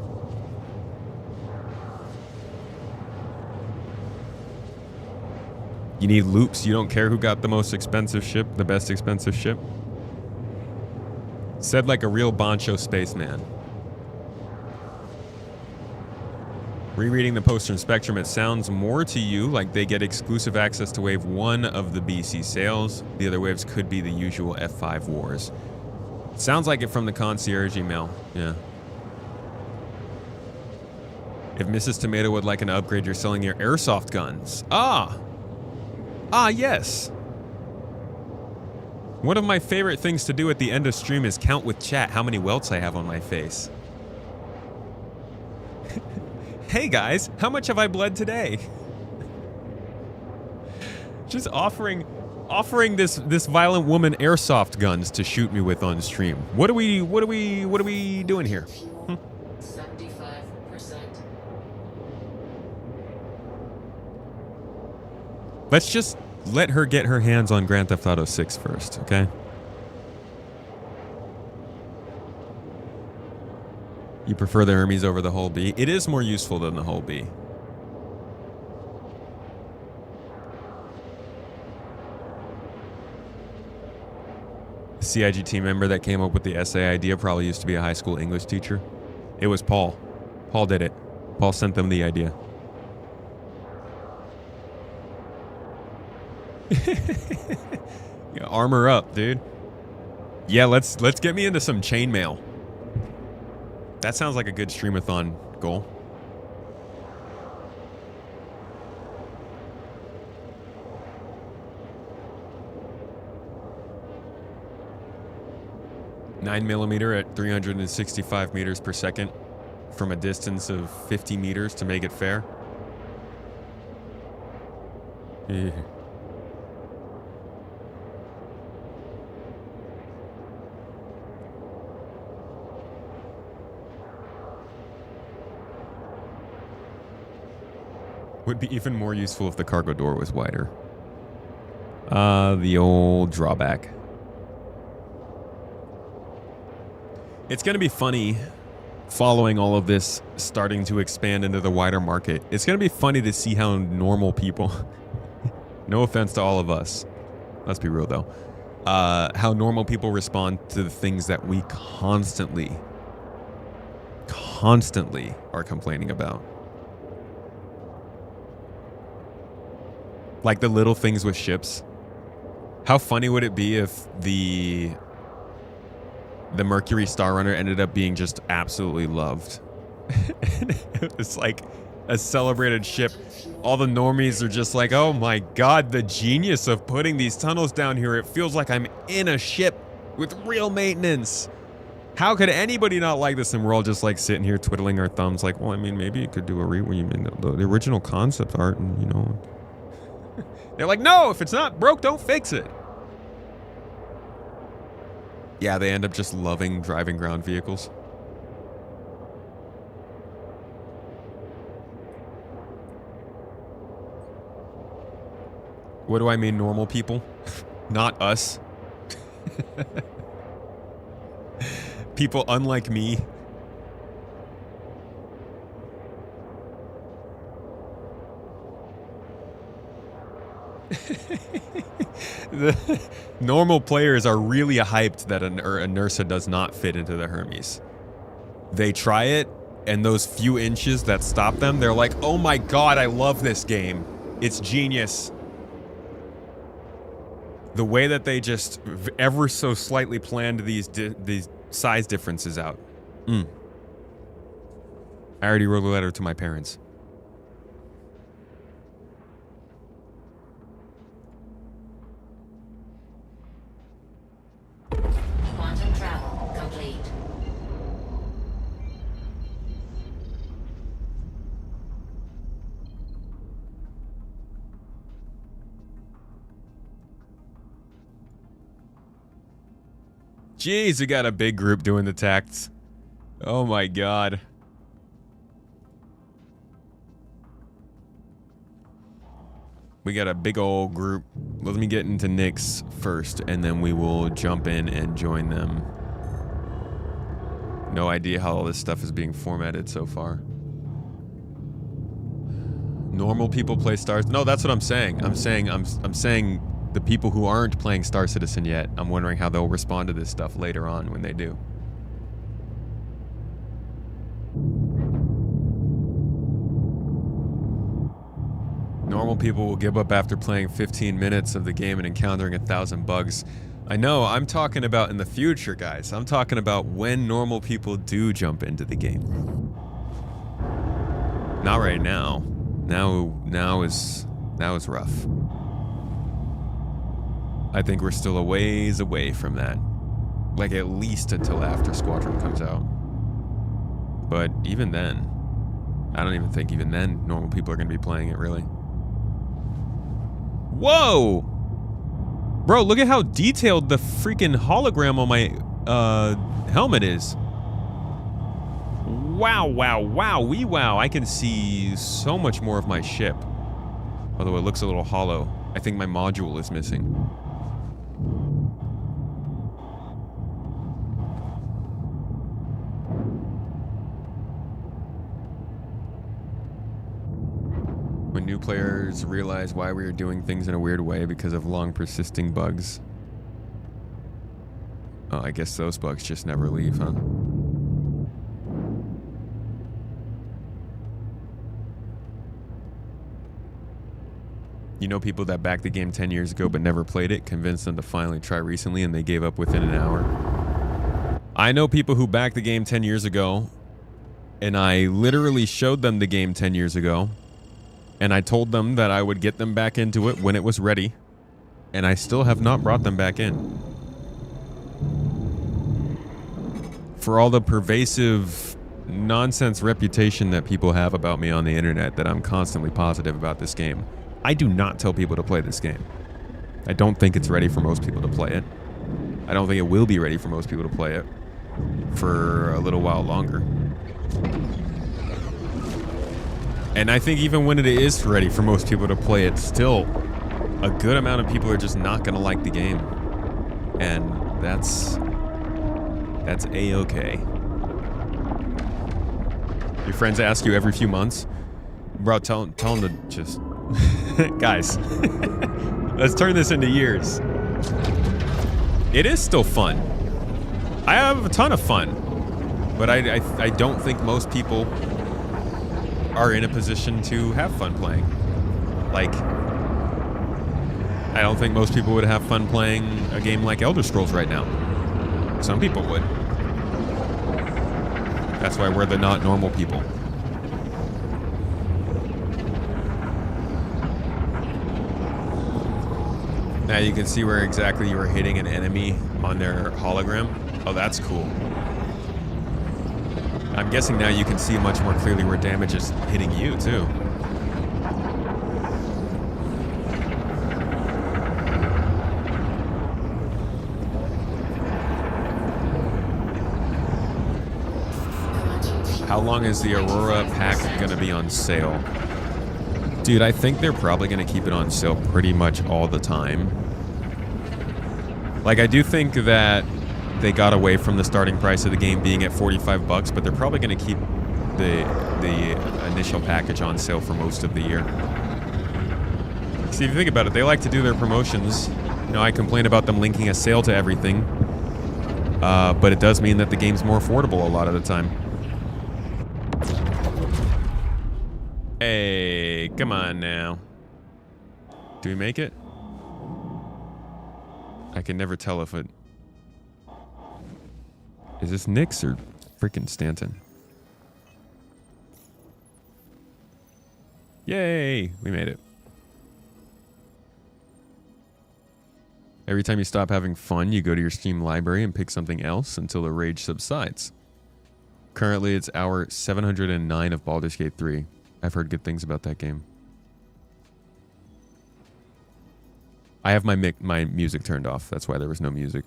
You need loops. You don't care who got the most expensive ship, the best expensive ship. Said like a real Boncho spaceman. Rereading the poster in Spectrum, it sounds more to you like they get exclusive access to Wave 1 of the BC sales. The other waves could be the usual F5 wars. Sounds like it from the concierge email. Yeah. If Mrs. Tomato would like an upgrade, you're selling your airsoft guns. Ah, yes. One of my favorite things to do at the end of stream is count with chat how many welts I have on my face. Hey guys, how much have I bled today? Just offering this violent woman airsoft guns to shoot me with on stream. What are we doing here? 75%. Let's just let her get her hands on Grand Theft Auto 6 first, okay? You prefer the Hermes over the Hull B? It is more useful than the Hull B. The CIG team member that came up with the essay idea probably used to be a high school English teacher. It was Paul. Paul did it. Paul sent them the idea. Yeah, armor up, dude. Yeah, let's get me into some chainmail. That sounds like a good streamathon goal. .9mm at 365 meters per second from a distance of 50 meters to make it fair. Yeah. Would be even more useful if the cargo door was wider. The old drawback. It's going to be funny following all of this starting to expand into the wider market. It's going to be funny to see how normal people, no offense to all of us, let's be real though, how normal people respond to the things that we constantly are complaining about. Like the little things with ships. How funny would it be if the Mercury Star Runner ended up being just absolutely loved? It was like a celebrated ship. All the normies are just like, oh my god, the genius of putting these tunnels down here. It feels like I'm in a ship with real maintenance. How could anybody not like this? And we're all just like sitting here twiddling our thumbs like, well, I mean, maybe you could do a the original concept art and, you know. They're like, no, if it's not broke, don't fix it. Yeah, they end up just loving driving ground vehicles. What do I mean, normal people? Not us. People unlike me. The normal players are really hyped that a Nursa does not fit into the Hermes. They try it, and those few inches that stop them, they're like, oh my god, I love this game. It's genius. The way that they just ever so slightly planned these size differences out. I already wrote a letter to my parents. Quantum travel complete. Jeez, we got a big group doing the tacts. Oh my god. We got a big old group. Let me get into Nick's first, and then we will jump in and join them. No idea how all this stuff is being formatted so far. Normal people play Stars. No, that's what I'm saying. I'm saying the people who aren't playing Star Citizen yet, I'm wondering how they'll respond to this stuff later on when they do. Normal people will give up after playing 15 minutes of the game and encountering 1,000 bugs. I know, I'm talking about in the future, guys. I'm talking about when normal people do jump into the game. Not right now. Now is rough. I think we're still a ways away from that. Like at least until after Squadron comes out. But even then, I don't even think even then normal people are going to be playing it really. Whoa! Bro, look at how detailed the freaking hologram on my helmet is. Wow, wow, wow, wee wow. I can see so much more of my ship. Although it looks a little hollow. I think my module is missing. When new players realize why we are doing things in a weird way because of long persisting bugs. Oh, I guess those bugs just never leave, huh? You know people that backed the game 10 years ago but never played it, convinced them to finally try recently and they gave up within an hour. I know people who backed the game 10 years ago and I literally showed them the game 10 years ago and I told them that I would get them back into it when it was ready and I still have not brought them back in. For all the pervasive nonsense reputation that people have about me on the internet that I'm constantly positive about this game, I do not tell people to play this game. I don't think it's ready for most people to play it. I don't think it will be ready for most people to play it for a little while longer. And I think even when it is ready for most people to play it, still a good amount of people are just not going to like the game. And that's A-okay. Your friends ask you every few months, bro, tell them to just... Guys, let's turn this into years. It is still fun. I have a ton of fun, but I don't think most people are in a position to have fun playing. Like, I don't think most people would have fun playing a game like Elder Scrolls right now. Some people would. That's why we're the not normal people. Now you can see where exactly you were hitting an enemy on their hologram. Oh, that's cool. I'm guessing now you can see much more clearly where damage is hitting you, too. How long is the Aurora pack going to be on sale? Dude, I think they're probably going to keep it on sale pretty much all the time. Like, I do think that they got away from the starting price of the game being at $45, but they're probably going to keep the initial package on sale for most of the year. See, if you think about it, they like to do their promotions. You know, I complain about them linking a sale to everything, but it does mean that the game's more affordable a lot of the time. Hey, come on now. Do we make it? I can never tell if it... Is this Nix or freaking Stanton? Yay! We made it. Every time you stop having fun, you go to your Steam library and pick something else until the rage subsides. Currently, it's hour 709 of Baldur's Gate 3. I've heard good things about that game. I have my music turned off. That's why there was no music.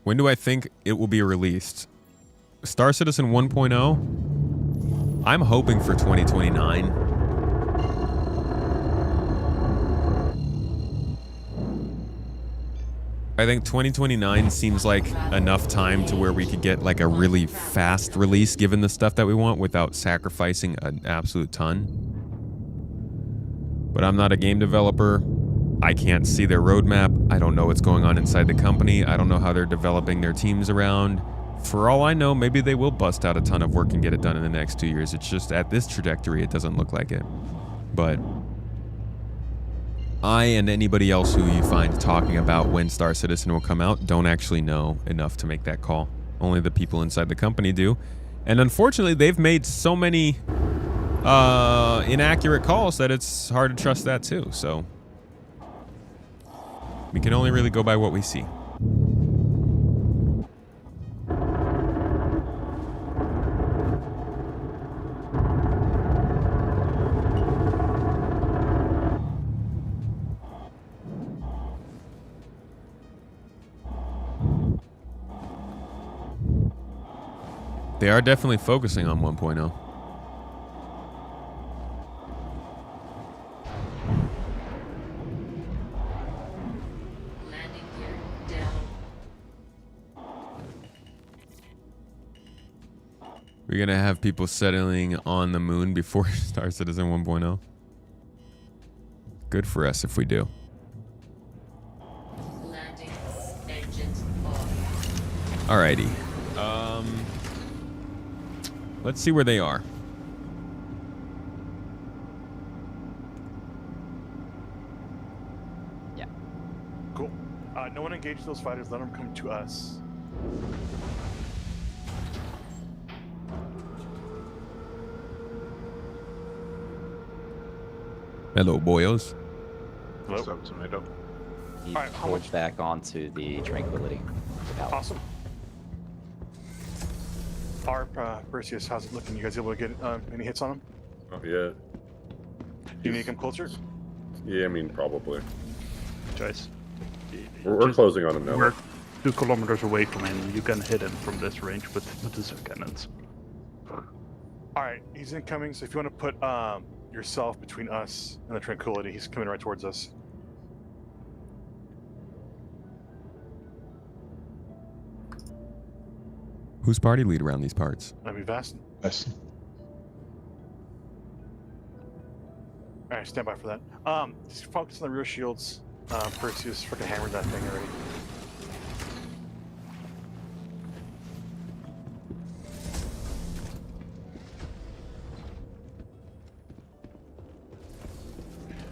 When do I think it will be released? Star Citizen 1.0? I'm hoping for 2029. I think 2029 seems like enough time to where we could get like a really fast release given the stuff that we want without sacrificing an absolute ton. But I'm not a game developer. I can't see their roadmap. I don't know what's going on inside the company. I don't know how they're developing their teams around. For all I know, maybe they will bust out a ton of work and get it done in the next 2 years. It's just at this trajectory, it doesn't look like it. But I and anybody else who you find talking about when Star Citizen will come out don't actually know enough to make that call. Only the people inside the company do. And unfortunately, they've made so many inaccurate calls that it's hard to trust that too. So we can only really go by what we see. They are definitely focusing on 1.0. We're gonna have people settling on the moon before Star Citizen 1.0. Good for us if we do. Landing. Engines off. Alrighty. Let's see where they are. Yeah. Cool. No one engage those fighters. Let them come to us. Hello, boyos. What's up, Tomato? He Alright, how pulled much? back onto the Tranquility. Awesome. Our Perseus, how's it looking? You guys able to get any hits on him? Oh, yeah. Do you need to come closer? Yeah, I mean, probably. Choice. We're closing on him now. We're 2 kilometers away from him. You can hit him from this range with the zip cannons. Alright, he's incoming, so if you want to put yourself between us and the Tranquility, he's coming right towards us. Who's party lead around these parts? That'd be Vastin. Alright, stand by for that. Just focus on the rear shields. Perseus freaking hammered that thing already.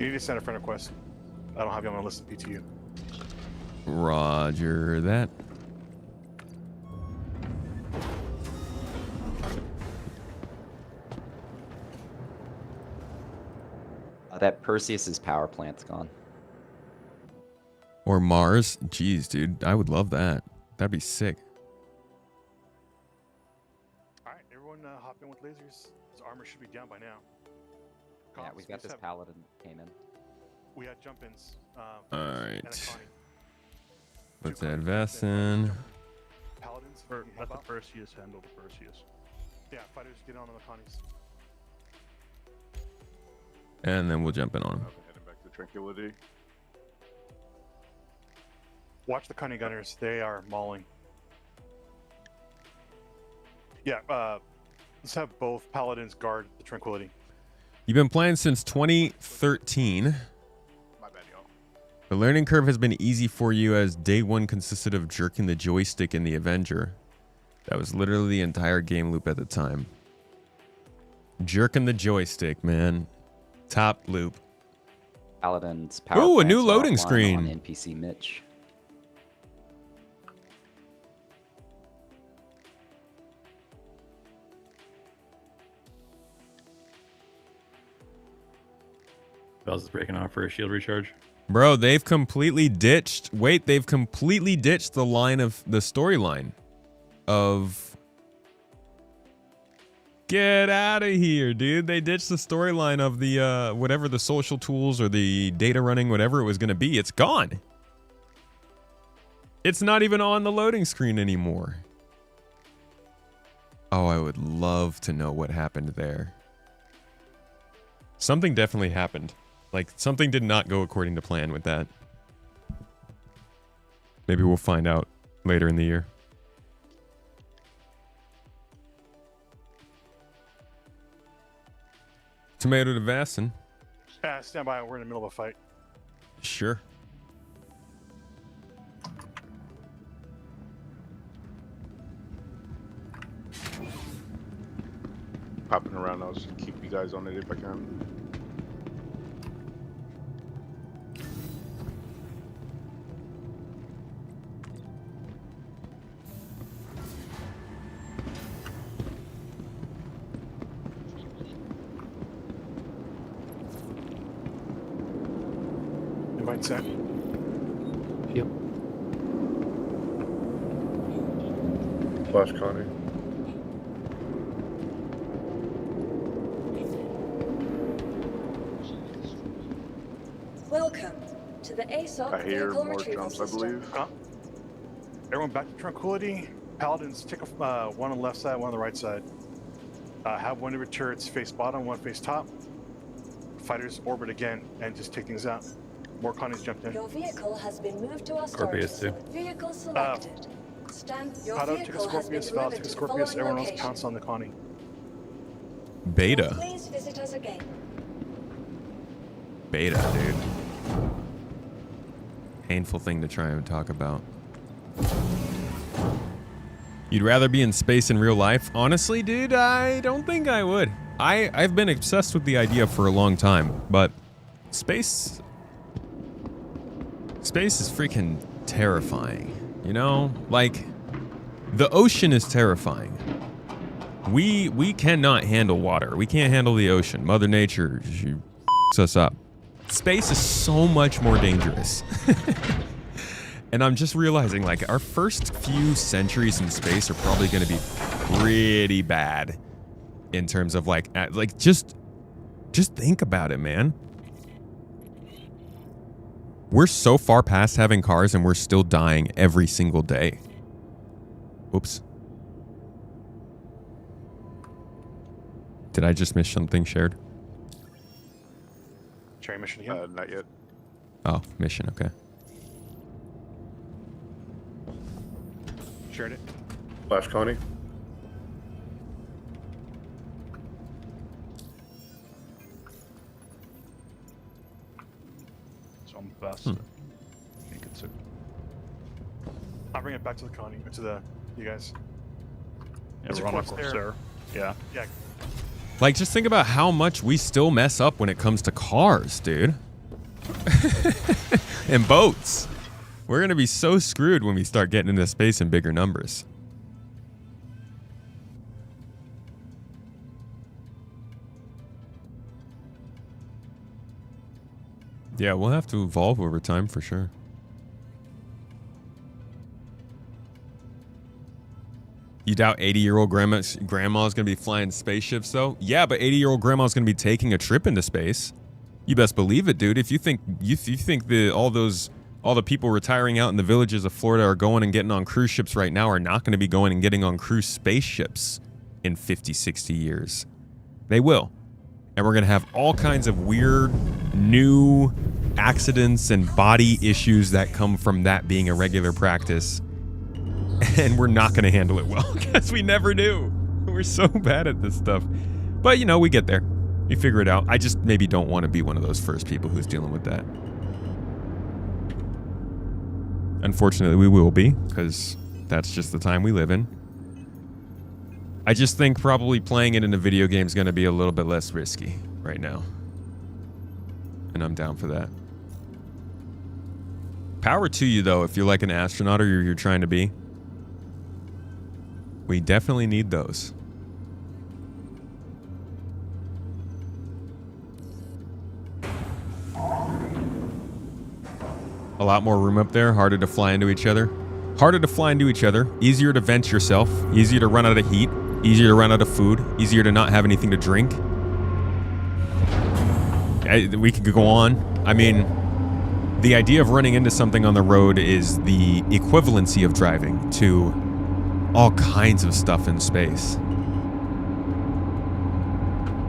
You need to send a friend request. I don't have you on my list of PTU. Roger that. That Perseus's power plant's gone. Or Mars. Jeez, dude. I would love that. That'd be sick. Alright, everyone hop in with lasers. His armor should be down by now. Yeah, we got this paladin came in. We had jump-ins. Alright. Let's add Vastin. Paladins. Or let the Perseus handle the Perseus. Yeah, fighters get on the Connies. And then we'll jump in on him. Heading back to Tranquility. Watch the Connie gunners. They are mauling. Yeah, let's have both paladins guard the Tranquility. You've been playing since 2013. My bad, y'all. The learning curve has been easy for you as day one consisted of jerking the joystick in the Avenger. That was literally the entire game loop at the time. Jerking the joystick, man. Top loop. Paladin's power Ooh, a new plants are loading offline screen. On NPC Mitch. Bell's is breaking off for a shield recharge. Bro, they've completely ditched. Wait, they've completely ditched the line of the storyline of. Get out of here, dude. They ditched the storyline of the whatever the social tools or the data running, whatever it was going to be. It's gone. It's not even on the loading screen anymore. Oh, I would love to know what happened there. Something definitely happened. Like, something did not go according to plan with that. Maybe we'll find out later in the year. Tomato to Vastin. Stand by. We're in the middle of a fight. Sure. Popping around, I'll just keep you guys on it if I can. Invite set. Yep. Flash Connie. Welcome to the ASOC I hear vehicle more retrieval jumps, I system. believe. Everyone back to Tranquility. Paladins, take one on the left side, one on the right side. Have one of your turrets face bottom, one face top. Fighters orbit again and just take things out. More Connies jumped in. Your vehicle has been moved to our Scorpius storage too. facility. Vehicle selected. Pato, take a Scorpius, Val, take a Scorpius, everyone else pounce on the Connie. Beta. Please visit us again. Beta, dude. Painful thing to try and talk about. You'd rather be in space in real life? Honestly, dude, I don't think I would. I've been obsessed with the idea for a long time, but space is freaking terrifying, you know? Like, the ocean is terrifying. We cannot handle water. We can't handle the ocean. Mother Nature, she f***s us up. Space is so much more dangerous. And I'm just realizing, like, our first few centuries in space are probably going to be pretty bad in terms of, like just think about it, man. We're so far past having cars and we're still dying every single day. Oops. Did I just miss something shared? Cherry mission again? Not yet. Oh, mission, okay. Shared it. Flash Connie. So I'm best. I'll bring it back to the Connie, to the you guys. Yeah, we're on a course there. Yeah. Yeah. Like, just think about how much we still mess up when it comes to cars, dude. And boats. We're going to be so screwed when we start getting into space in bigger numbers. Yeah, we'll have to evolve over time for sure. You doubt 80-year-old grandma's going to be flying spaceships, though? Yeah, but 80-year-old grandma's going to be taking a trip into space. You best believe it, dude. If you think all the people retiring out in the villages of Florida are going and getting on cruise ships right now are not going to be going and getting on cruise spaceships in 50, 60 years. They will. And we're going to have all kinds of weird new accidents and body issues that come from that being a regular practice. And we're not going to handle it well because we never do. We're so bad at this stuff. But, you know, we get there. We figure it out. I just maybe don't want to be one of those first people who's dealing with that. Unfortunately, we will be, because that's just the time we live in. I just think probably playing it in a video game is going to be a little bit less risky right now. And I'm down for that. Power to you, though, if you're like an astronaut or you're trying to be. We definitely need those. A lot more room up there, harder to fly into each other. Harder to fly into each other, easier to vent yourself, easier to run out of heat, easier to run out of food, easier to not have anything to drink. We could go on. I mean, the idea of running into something on the road is the equivalency of driving to all kinds of stuff in space.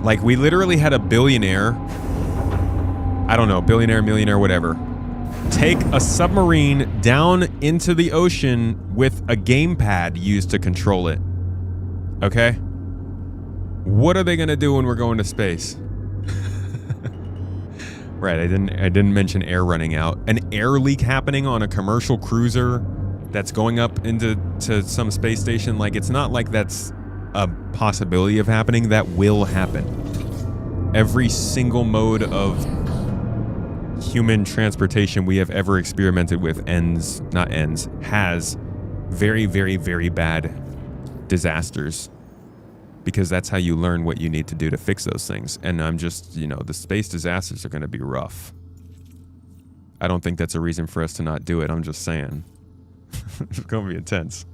Like, we literally had a billionaire, I don't know, billionaire, millionaire, whatever, take a submarine down into the ocean with a gamepad used to control it. Okay? What are they gonna do when we're going to space? Right, I didn't mention air running out. An air leak happening on a commercial cruiser that's going up into some space station. Like, it's not like that's a possibility of happening. That will happen. Every single mode of human transportation we have ever experimented with has very, very, very bad disasters, because that's how you learn what you need to do to fix those things. And I'm just, you know, the space disasters are going to be rough. I don't think that's a reason for us to not do it. I'm just saying. It's going to be intense.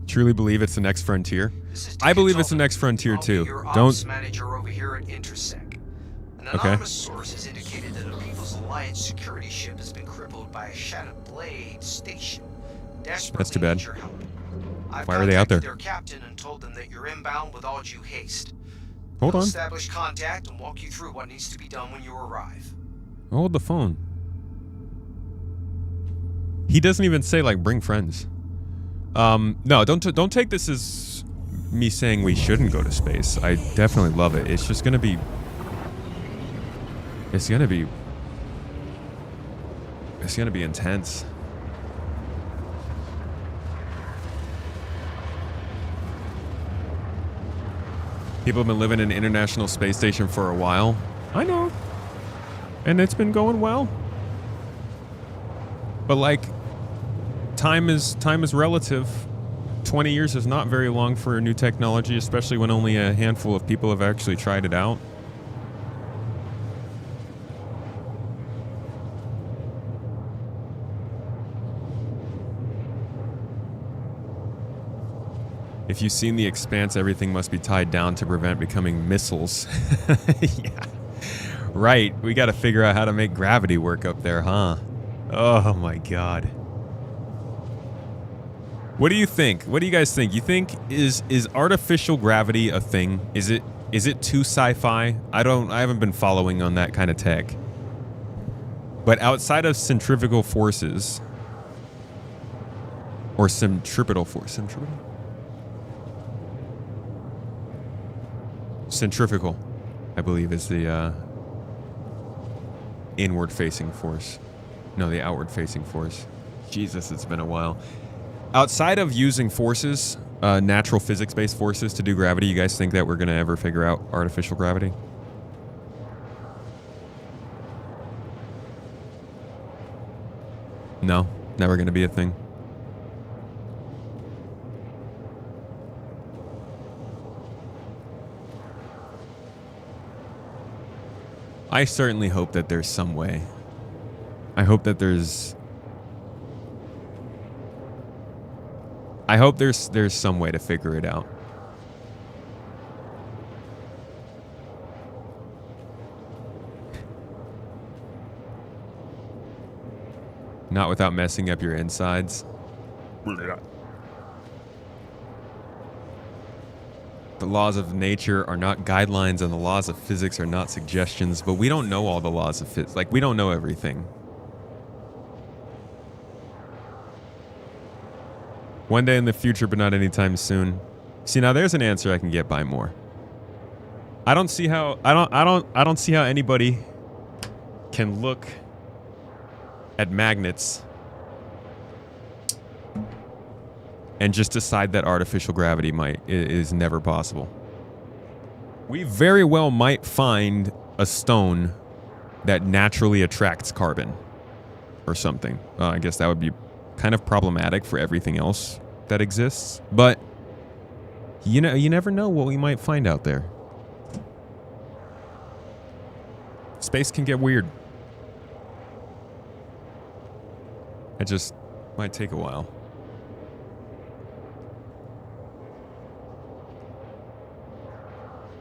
Truly believe it's the next frontier. I believe it's the next frontier too. Don't. Manager over here at Intersec. An anonymous source has indicated that a People's Alliance security ship has been crippled by a shattered blade station. That's too bad. I've Why are they out there? their captain and told them that you're inbound with all due haste. Hold on. Establish contact and walk you through what needs to be done when you arrive. Hold the phone. He doesn't even say like bring friends. No, don't take this as me saying we shouldn't go to space. I definitely love it. It's just gonna be. It's gonna be intense. People have been living in an International Space Station for a while. I know. And it's been going well. But like, time is relative. 20 years is not very long for a new technology, especially when only a handful of people have actually tried it out. If you've seen The Expanse, everything must be tied down to prevent becoming missiles. Yeah. Right. We got to figure out how to make gravity work up there, huh? Oh my god. What do you think? What do you guys think? You think is artificial gravity a thing? Is it too sci-fi? I haven't been following on that kind of tech. But outside of centrifugal forces or centripetal force, centrifugal, I believe, is the inward-facing force. No, the outward-facing force. Jesus, it's been a while. Outside of using forces, natural physics-based forces to do gravity, you guys think that we're going to ever figure out artificial gravity? No, never going to be a thing. I certainly hope that there's some way. I hope that there's some way to figure it out. Not without messing up your insides. The laws of nature are not guidelines and the laws of physics are not suggestions, but we don't know all the laws of physics. Like, we don't know everything. One day in the future, but not anytime soon. See, now there's an answer I can get by more. I don't see how anybody can look at magnets and just decide that artificial gravity is never possible. We very well might find a stone that naturally attracts carbon or something. I guess that would be kind of problematic for everything else that exists, but you never know what we might find out there. Space can get weird. It just might take a while.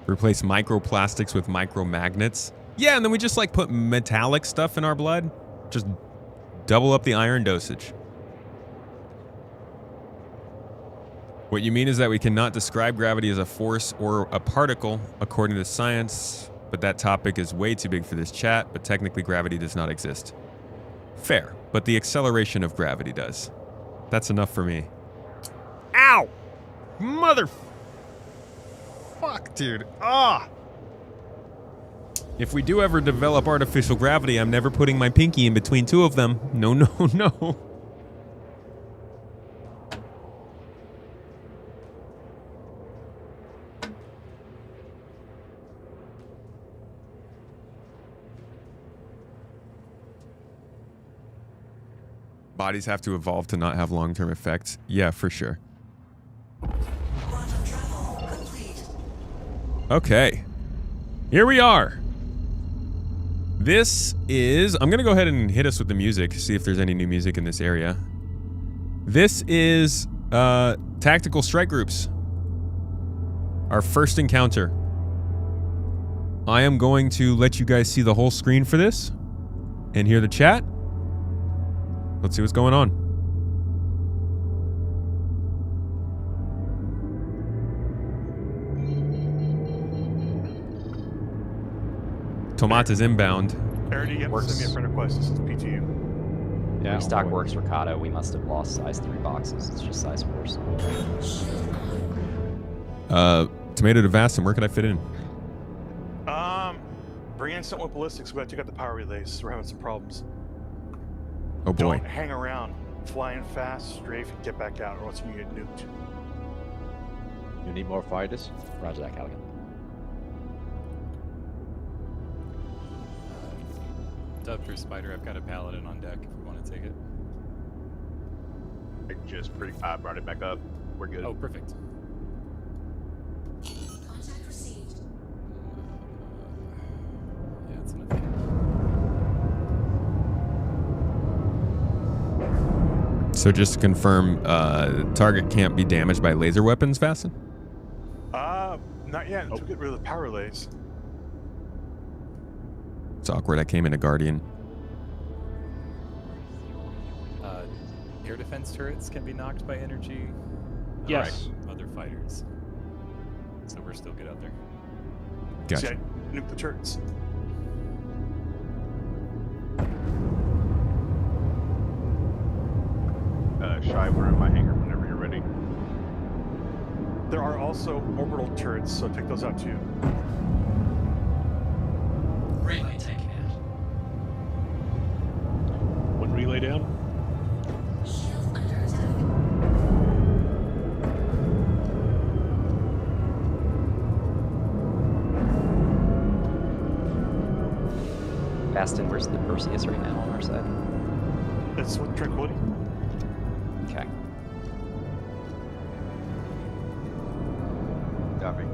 Replace microplastics with micromagnets. Yeah, and then we just like put metallic stuff in our blood. Just double up the iron dosage. What you mean is that we cannot describe gravity as a force or a particle according to science, but that topic is way too big for this chat, but technically gravity does not exist. Fair, but the acceleration of gravity does. That's enough for me. Ow! Mother... Fuck, dude. Ah! If we do ever develop artificial gravity, I'm never putting my pinky in between two of them. No, no, no. Bodies have to evolve to not have long-term effects. Yeah, for sure. Okay. Here we are. This is... I'm going to go ahead and hit us with the music, see if there's any new music in this area. This is Tactical Strike Groups. Our first encounter. I am going to let you guys see the whole screen for this and hear the chat. Let's see what's going on. Tomat is inbound. Already, you have to send me a friend request. This is PTU. Yeah, restock works for Kato. We must have lost size 3 boxes. It's just size 4s. Tomato to Vastin, where could I fit in? Bring in something with ballistics. We got to check out the power relays. We're having some problems. Oh boy. Don't hang around. Fly in fast, strafe, and get back out, or else you get nuked. You need more fighters? Roger that, Callaghan. Dub for Spider, I've got a paladin on deck if we want to take it. I brought it back up. We're good. Oh, perfect. Contact received. Yeah, it's enough. So just to confirm, target can't be damaged by laser weapons, Vastin? Not yet. Until we get rid of the power relays. It's awkward. I came in a Guardian. Air defense turrets can be knocked by energy. Yes. Other fighters. So we're still good out there. Gotcha. See, I nuke the turrets. Shy, we're in my hangar whenever you're ready. There are also orbital turrets, so take those out too. Relay taken out. One relay down. Shield under attack. Bastin, where's the Perseus right now on our side? That's with Tranquility. Okay. Copy.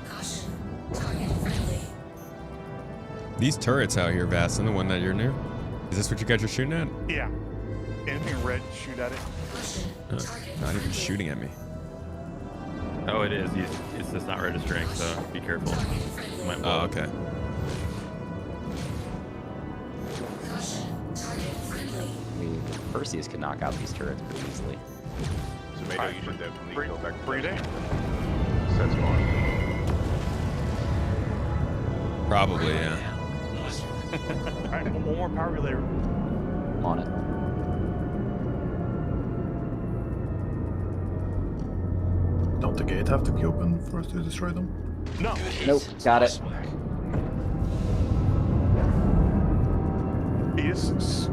Caution. Target friendly. These turrets out here, Vastin, the one that you're near, is this what you guys are shooting at? Yeah. Anything red, shoot at it. Not even shooting at me. Oh, it is. It's just not registering, so be careful. You might blow Oh, up. okay. Perseus can knock out these turrets pretty easily. Tomato, you should definitely go back to bring it in. Set spawn. Probably, yeah. Alright, one more power relay. I'm on it. Don't the gate have to be open for us to destroy them? No. Nope. Got it. You just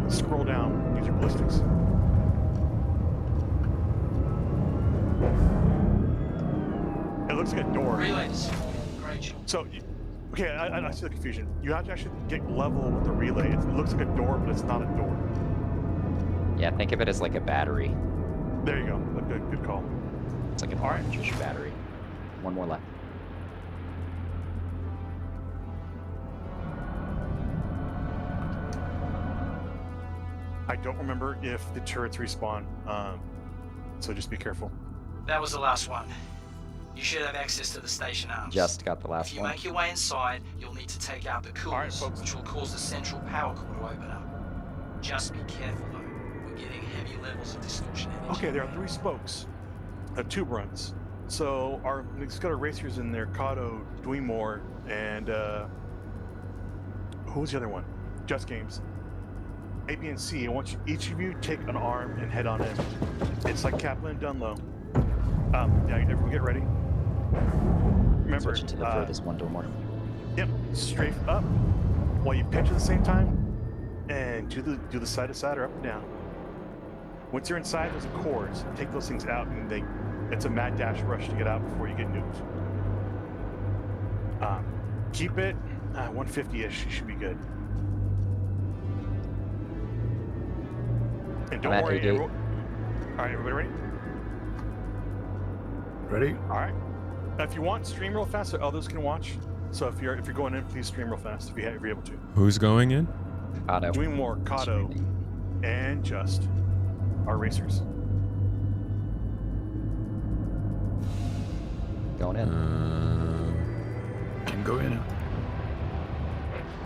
scroll down, use your ballistics. It looks like a door. Relays. Great job. So, okay, I see the confusion. You have to actually get level with the relay. It looks like a door, but it's not a door. Yeah, think of it as like a battery. There you go. Good call. It's like an orange battery. One more left. I don't remember if the turrets respawn, so just be careful. That was the last one. You should have access to the station arms. Just got the last If you one. make your way inside, you'll need to take out the coolers, which will cause the central power core to open up. Just be careful though. We're getting heavy levels of distortion energy. Okay, there are 3 spokes, tube runs. So we've got our racers in there, Kato, Dweemore, and who was the other one? Just Games. A, B, and C. I want each of you take an arm and head on in. It's like Kaplan and Dunlow. Yeah, everyone get ready. Remember, Switch to the furthest one door more. Yep, strafe up while you pitch at the same time, and do the side to side or up and down. Once you're inside, there's cores. Take those things out, and it's a mad dash rush to get out before you get nuked. Keep it 150-ish. You should be good. And don't worry, all right, everybody ready? Ready? All right. Now, if you want, stream real fast so others can watch. So if you're going in, please stream real fast if you're able to. Who's going in? Kato. Doing more, Kato, and Just our racers. Going in. Can go in.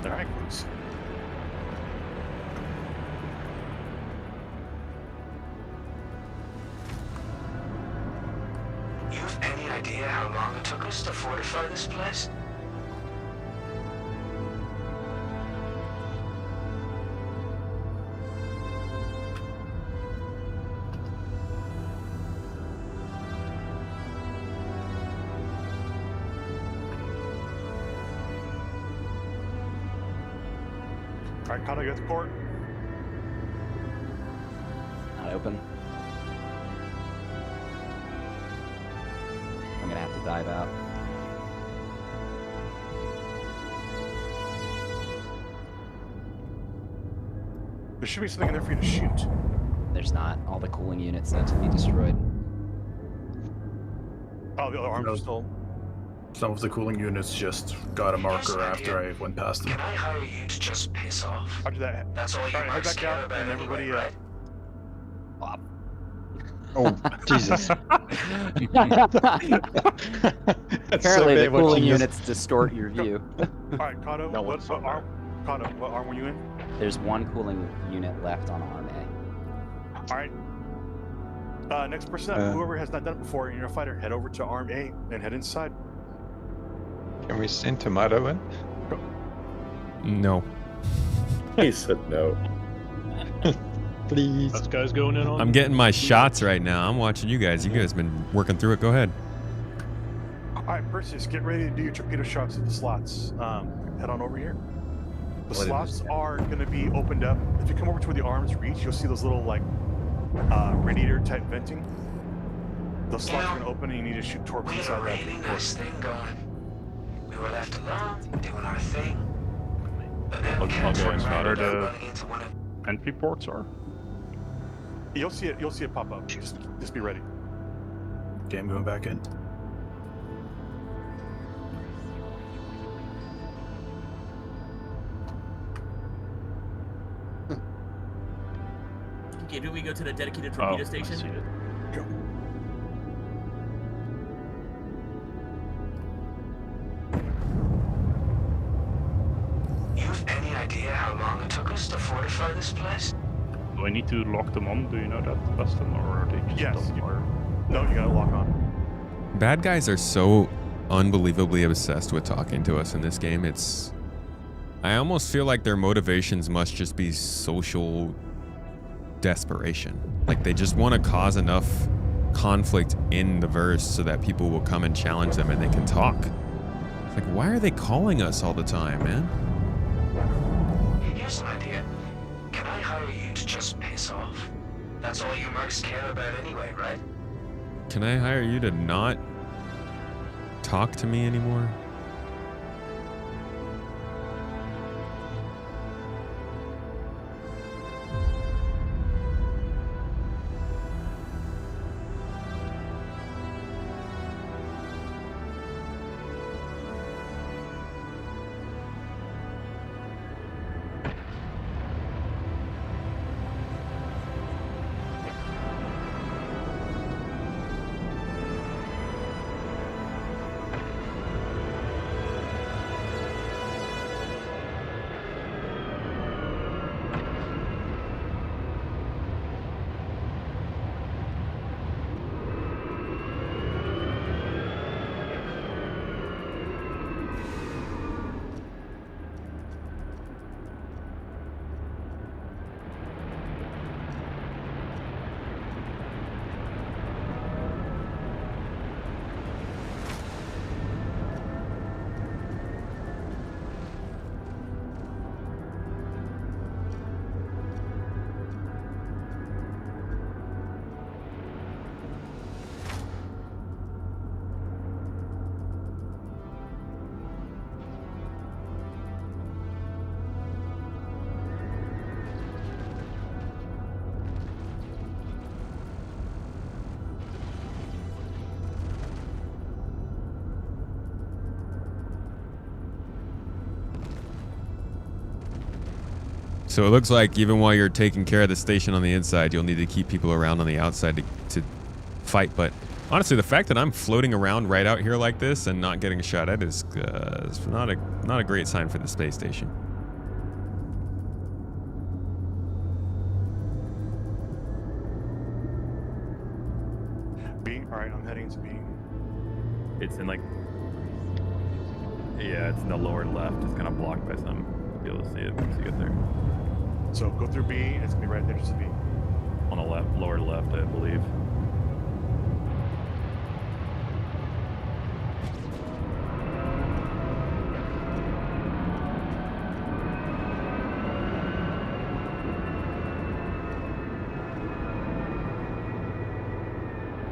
All right, Bruce. You have any idea how long it took us to fortify this place? All right, Kato, you at the port. Not open. I'm gonna have to dive out. There should be something in there for you to shoot. There's not. All the cooling units need to be destroyed. Oh, the other arms are still. Some of the cooling units just got a marker after I went past them. Can I hire you to just piss off? I'll do that. That's all you Alright, head mercs back care down, about and everybody. anyway, right? Oh, Jesus. Apparently, the cooling units distort your view. All right, Kato, what arm? Kato, what arm were you in? There's one cooling unit left on Arm A. All right. Next person up, whoever has not done it before, and you're a fighter, head over to Arm A and head inside. Can we send Tomato in? No. He said no. Please. This guy's going in on. I'm getting my shots right now. I'm watching you guys. You guys been working through it. Go ahead. All right, Perseus, get ready to do your torpedo shots at the slots. Head on over here. The slots are going to be opened up. If you come over to where the arms reach, you'll see those little like radiator type venting. Those slots are going to open, and you need to shoot torps inside that. Really nice thing going. We were left alone, doing our thing. But then I'll go inside where the running into one of entry ports are. You'll see it. You'll see it pop up. Just be ready. Okay, I'm going back in. Okay, do we go to the dedicated torpedo station? Go. You have any idea how long it took us to fortify this place? Do I need to lock them on? Do you know that, Dustin, or are they just on fire? No, you gotta lock on. Bad guys are so unbelievably obsessed with talking to us in this game. I almost feel like their motivations must just be social desperation. Like they just want to cause enough conflict in the verse so that people will come and challenge them and they can talk. It's like, why are they calling us all the time, man? Here's an idea. Can I hire you to just piss off? That's all you mercs care about anyway, right? Can I hire you to not talk to me anymore? So it looks like even while you're taking care of the station on the inside, you'll need to keep people around on the outside to fight. But honestly, the fact that I'm floating around right out here like this and not getting shot at is not a great sign for the space station. B, all right, I'm heading into B. It's in like, yeah, it's in the lower left. It's kind of blocked by some. You'll be able to see it once you get there. So go through B, and it's gonna be right there to B. On the left, lower left, I believe.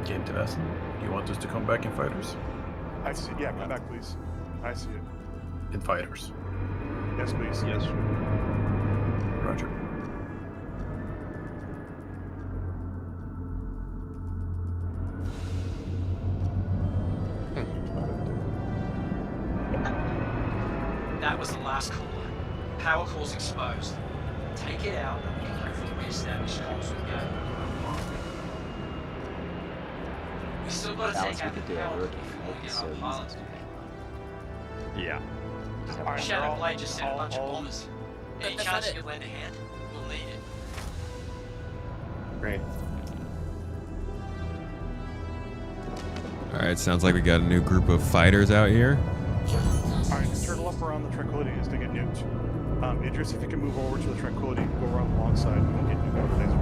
Game to us. You want us to come back in fighters? I see. Yeah, come back, please. I see it. In fighters. Yes, please. Yes. Roger. That was the last caller. Power core's exposed. Take it out, and we can hopefully re-establish comms with Go. We still gotta Balance, take we out the could do power a core rookie. before we get So our easy pilot. to do. Yeah. Alright, Shadow Blade just sent a bunch of all- bombers. Any That's chance not you it. could lend a hand? We'll need it. Great. Alright, sounds like we got a new group of fighters out here. Alright, turtle up around the Tranquility. It's gonna get nuked. Idris, if you can move over to the Tranquility, go around the long side, we'll get nuked over laser.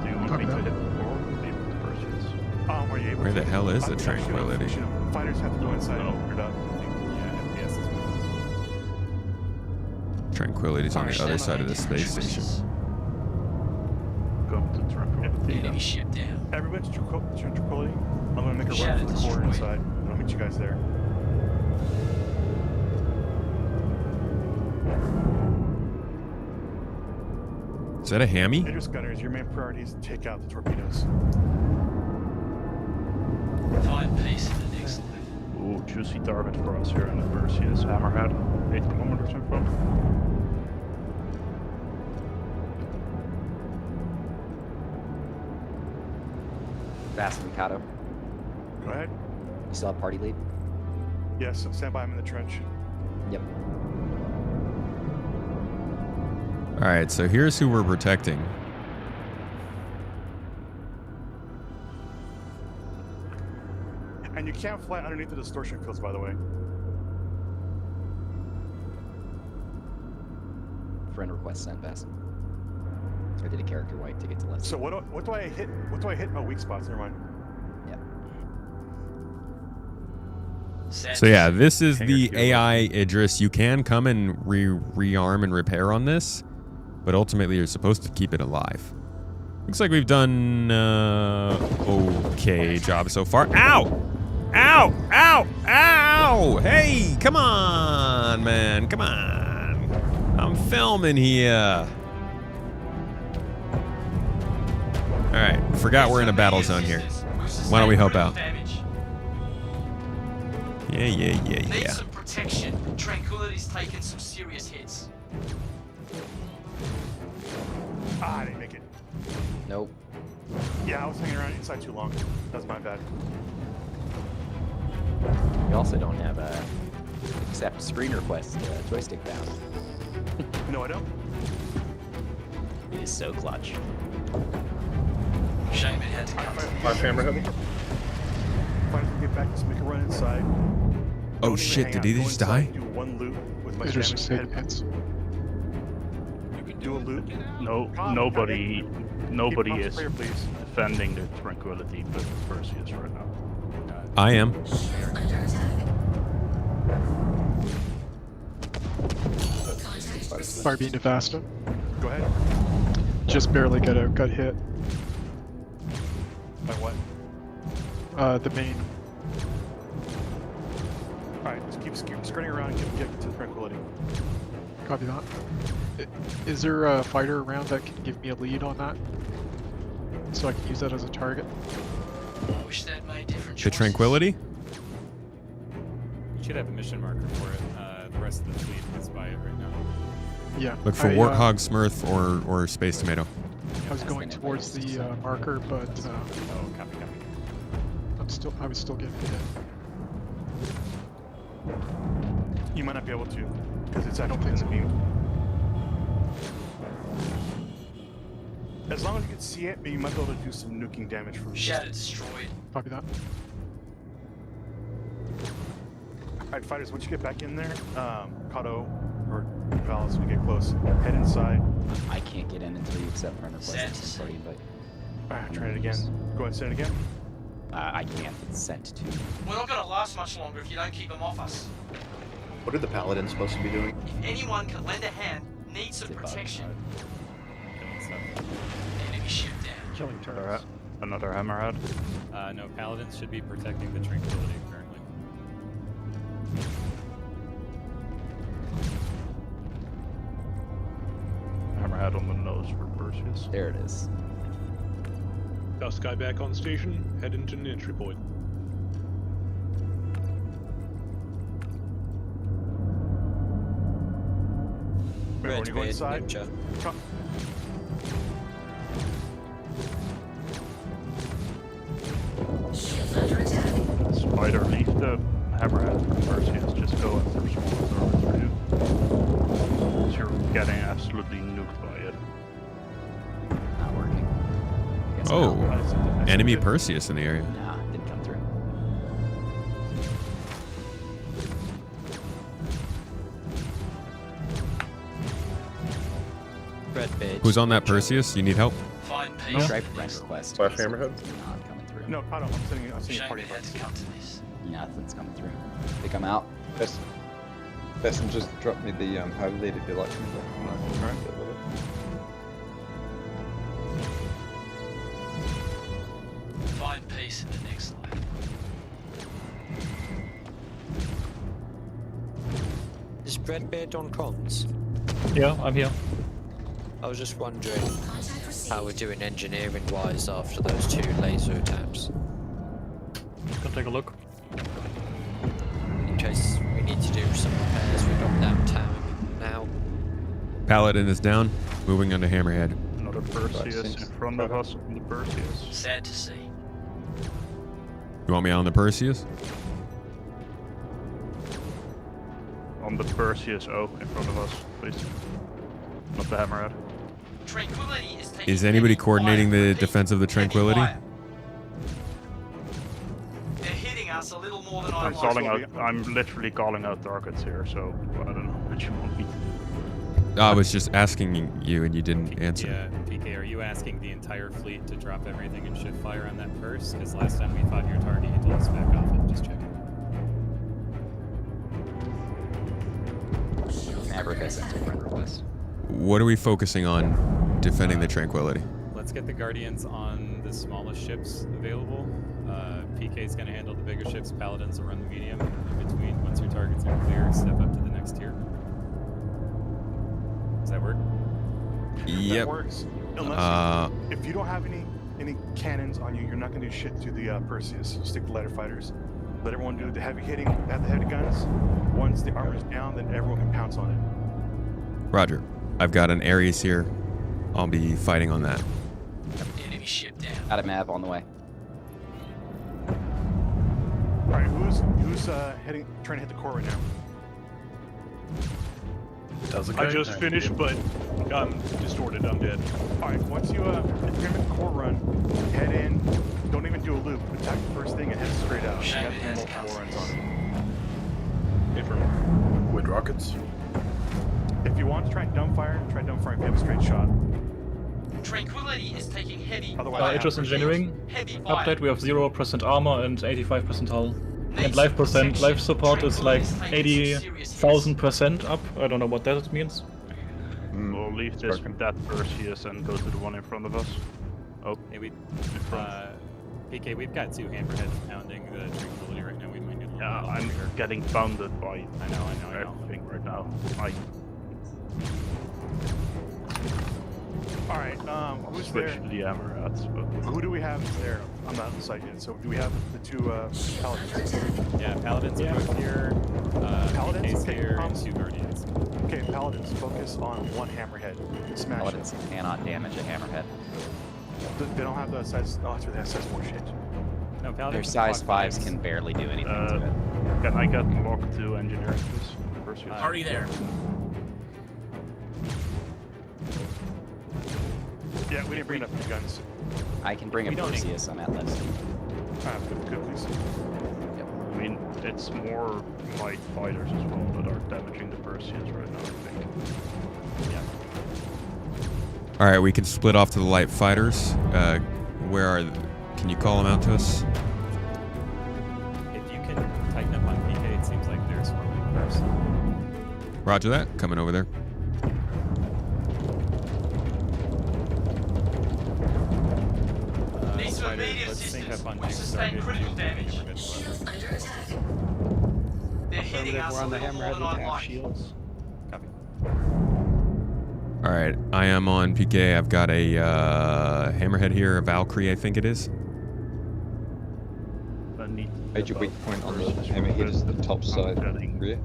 Do you want me to hit the door or leave it to Perseus? Are you able Where to? the hell is the Actually, Tranquility? Fighters have to go inside and open it up. Yeah, FPS is Tranquility's on the other side of the space station. Go to Tranquility. Enemy ship down. Everyone to Tranquility. I'm gonna make a Shadow run for the core destroyed. inside. I'll meet you guys there. Is that a hammy? Idris Gunners, your main priority is to take out the torpedoes. Timepiece in the next life. Ooh, juicy target for us here in the Perseus. Hammerhead, 8 kilometers in front. Fast Mikado. Go ahead. You still have party lead? Yes, stand by. I'm in the trench. Yep. Alright, so here's who we're protecting. And you can't fly underneath the distortion fields, by the way. Friend request sent, Bass. I did a character wipe to get to left. So what do I hit? What do I hit? Oh, weak spots. Never mind. So yeah, this is the AI Idris. You can come and rearm and repair on this, but ultimately you're supposed to keep it alive. Looks like we've done okay job so far. Ow! Ow! Ow! Ow! Hey, come on, man. Come on. I'm filming here. All right, forgot we're in a battle zone here. Why don't we help out? Yeah. Need some protection. Tranquility's taken some serious hits. Ah, I didn't make it. Nope. Yeah, I was hanging around inside too long. That's my bad. You also don't have accept screen request joystick down. No, I don't. It is so clutch. Shame it had to come. Live camera heavy. If I can get back, just make a run inside. Oh Don't even shit, hang did out. he Go just inside, die? Do one loop with my There's damage some head. hits. You can do a loop. No, Calm, nobody Keep is prayer, please. defending the Tranquility but Perseus right now. I am. Fire being Nefasta. Go ahead. Just barely got hit. By what? The main. Alright, just keep skirting around and get to the Tranquility. Copy that. Is there a fighter around that can give me a lead on that? So I can use that as a target? I wish they'd made different The choices. Tranquility? You should have a mission marker for it. The rest of the fleet is by it right now. Yeah. Look for I, Warthog, Smurf, or Space Tomato. I was going towards the marker, but Oh, copy. I was still getting hit. You might not be able to, because it's actually in the beam. As long as you can see it, you might be able to do some nuking damage from Shadow destroyed. Copy that. Alright, fighters, once you get back in there, Kato or Palace, we get close. Head inside. I can't get in until you accept friend request. Party invite. Alright, try it again. Go ahead and send it again. I can't. It's sent to. We're not going to last much longer if you don't keep them off us. What are the paladins supposed to be doing? If anyone can lend a hand, needs some protection. Enemy ship down. Killing turrets. Another hammerhead. No, paladins should be protecting the tranquility currently. Hammerhead on the nose for Perseus. There it is. Dust guy back on station. Head into an entry point. Remember, when you go inside, Spider, leave the hammerhead for Perseus. Just go after small targets for you. Because you're getting absolutely nuked by it. Not working. Oh, enemy Perseus in the area. Nah, didn't come through. Who's on that Perseus? You need help? No. Stripe friend request. Flash hammerhead? Not coming through. No, Kato, I'm sending a party invite. Nothing's coming through. Think I'm out. Best and just drop me the powder lead if you like. Alright. Find peace in the next life. Is Breadbeard on comms? Yeah, I'm here. I was just wondering how we're doing engineering-wise after those 2 laser attacks. Go take a look. In case we need to do some repairs, we drop downtown now. Paladin is down. Moving on to Hammerhead. Another Perseus in front of us on the Perseus. Sad to see. You want me on the Perseus? On the Perseus O in front of us, please. Not the hammerhead. Tranquility is taking Is anybody heavy coordinating fire. the defense of the Tranquility? They're hitting us a little more than I want. I'm literally calling out targets here, so I don't know what you want me to do. I was just asking you and you didn't answer. Yeah, PK, are you asking the entire fleet to drop everything and shift fire on that purse? Because last time we fought your target, you told us to back off it. Just checking. Maverick, I sent a friend request. What are we focusing on defending the Tranquility? Let's get the Guardians on the smallest ships available. PK's going to handle the bigger ships. Paladins will run the medium. In between, once your targets are clear, step up to the next tier. Does that work? Yep. That works. Unless if you don't have any cannons on you, you're not going to do shit to the Perseus. Stick to lighter fighters. Let everyone do the heavy hitting at the heavy guns. Once the armor's down, then everyone can pounce on it. Roger. I've got an Ares here. I'll be fighting on that. Enemy ship down. Got a map on the way. All right, who's trying to hit the core right now? I just finished, but I'm distorted. I'm dead. All right, once you if you're in the core run, head in. Don't even do a loop. Attack the first thing and head straight out. You got to multiple runs on it. With rockets? If you want to try dumbfire if you have a straight shot. Tranquility is taking heavy Aegis Engineering Heavy fire. update. We have 0% armor and 85% hull. And life support is like 80,000% up. I don't know what that means. We'll leave this that Perseus and go to the one in front of us. Oh, hey, PK, we've got 2 hammerheads pounding the Tranquility right now. We might need a little help I'm here. getting pounded by I know. everything right now. All right, who's Switch there? to the hammerheads, but Who do we have there? I'm not on the site yet. So do we have the 2 paladins? Yeah, Paladins are both here. Paladins? PK's Okay, here, and 2 Guardians. Okay, Paladins, focus on 1 hammerhead. Smash Paladins it. cannot damage a hammerhead. They don't have the size. Oh, that's where they have size 4 shit. No, Paladins. Their size 5s can barely do anything to it. can I get locked to engineering, please? Perseus. Already there. Yeah, we didn't bring enough the guns. I can bring a Perseus. I'm at list. Good, please. I mean, It's more light fighters as well that are damaging the Perseus right now, I think. Yeah. All right, we can split off to the light fighters. Where are? Can you call them out to us? If you can tighten up on PK, it seems like they're swarming first. Roger that. Coming over there. Spider, let's sync up on Jake's target. They're hitting us on the hammerhead with half shields. Copy. All right, I am on PK. I've got a hammerhead here, a Valkyrie, I think it is. Major weak point on the hammerhead is the top side rear.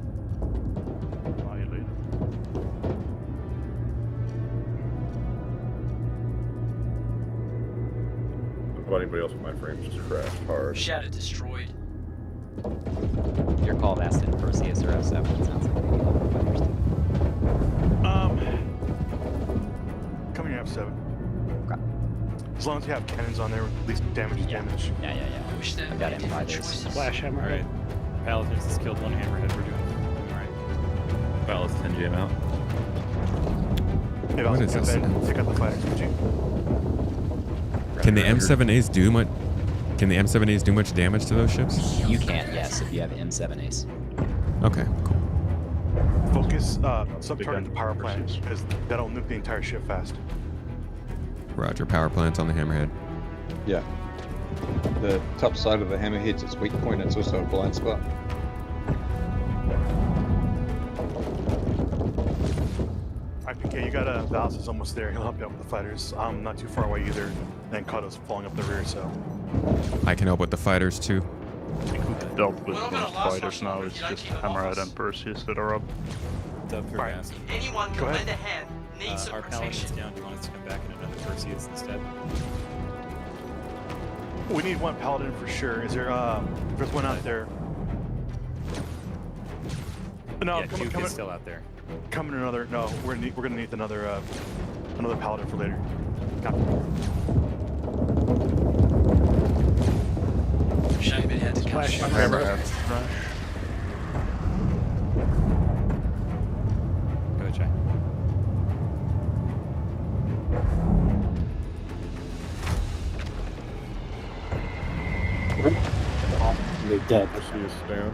Anybody else with my frames just crashed hard. Shatter destroyed. Your call asked in Perseus or F7. It sounds like maybe level fighters too. Coming in F7. Okay. As long as you have cannons on there, at least damage is damage. Yeah. I've got M5s. Splash hammerhead. Alright. Paladins has killed one hammerhead. We're doing alright. Palace 10 GM out. Maybe I'll What is this? pick up the fighters, would you? Can the M7As do much? Can the M7As do much damage to those ships? You can, yes, if you have M7As. Okay, cool. Focus sub-target the power plant, because that'll nuke the entire ship fast. Roger. Power plants on the hammerhead. Yeah. The top side of the hammerhead's its weak point. It's also a blind spot. Alright, PK, you got Valus is almost there. He'll help you out with the fighters. I'm not too far away either. And Kato's falling up the rear, so. I can help with the fighters too. I think we've dealt with most fighters now. It's just Hammerhead and Perseus that are up. Dub for gas. Anyone can lend a hand. Needs some Our Paladin's protection. down. Do you want us to come back in another Perseus instead? We need one Paladin for sure. Is there, there's one out there. No, yeah, Duke is still out there. Coming another, no, we're gonna need another, another Paladin for later. Copy. Shame it had to Flash hammerhead. Go ahead, Jay. They're dead. Perseus down.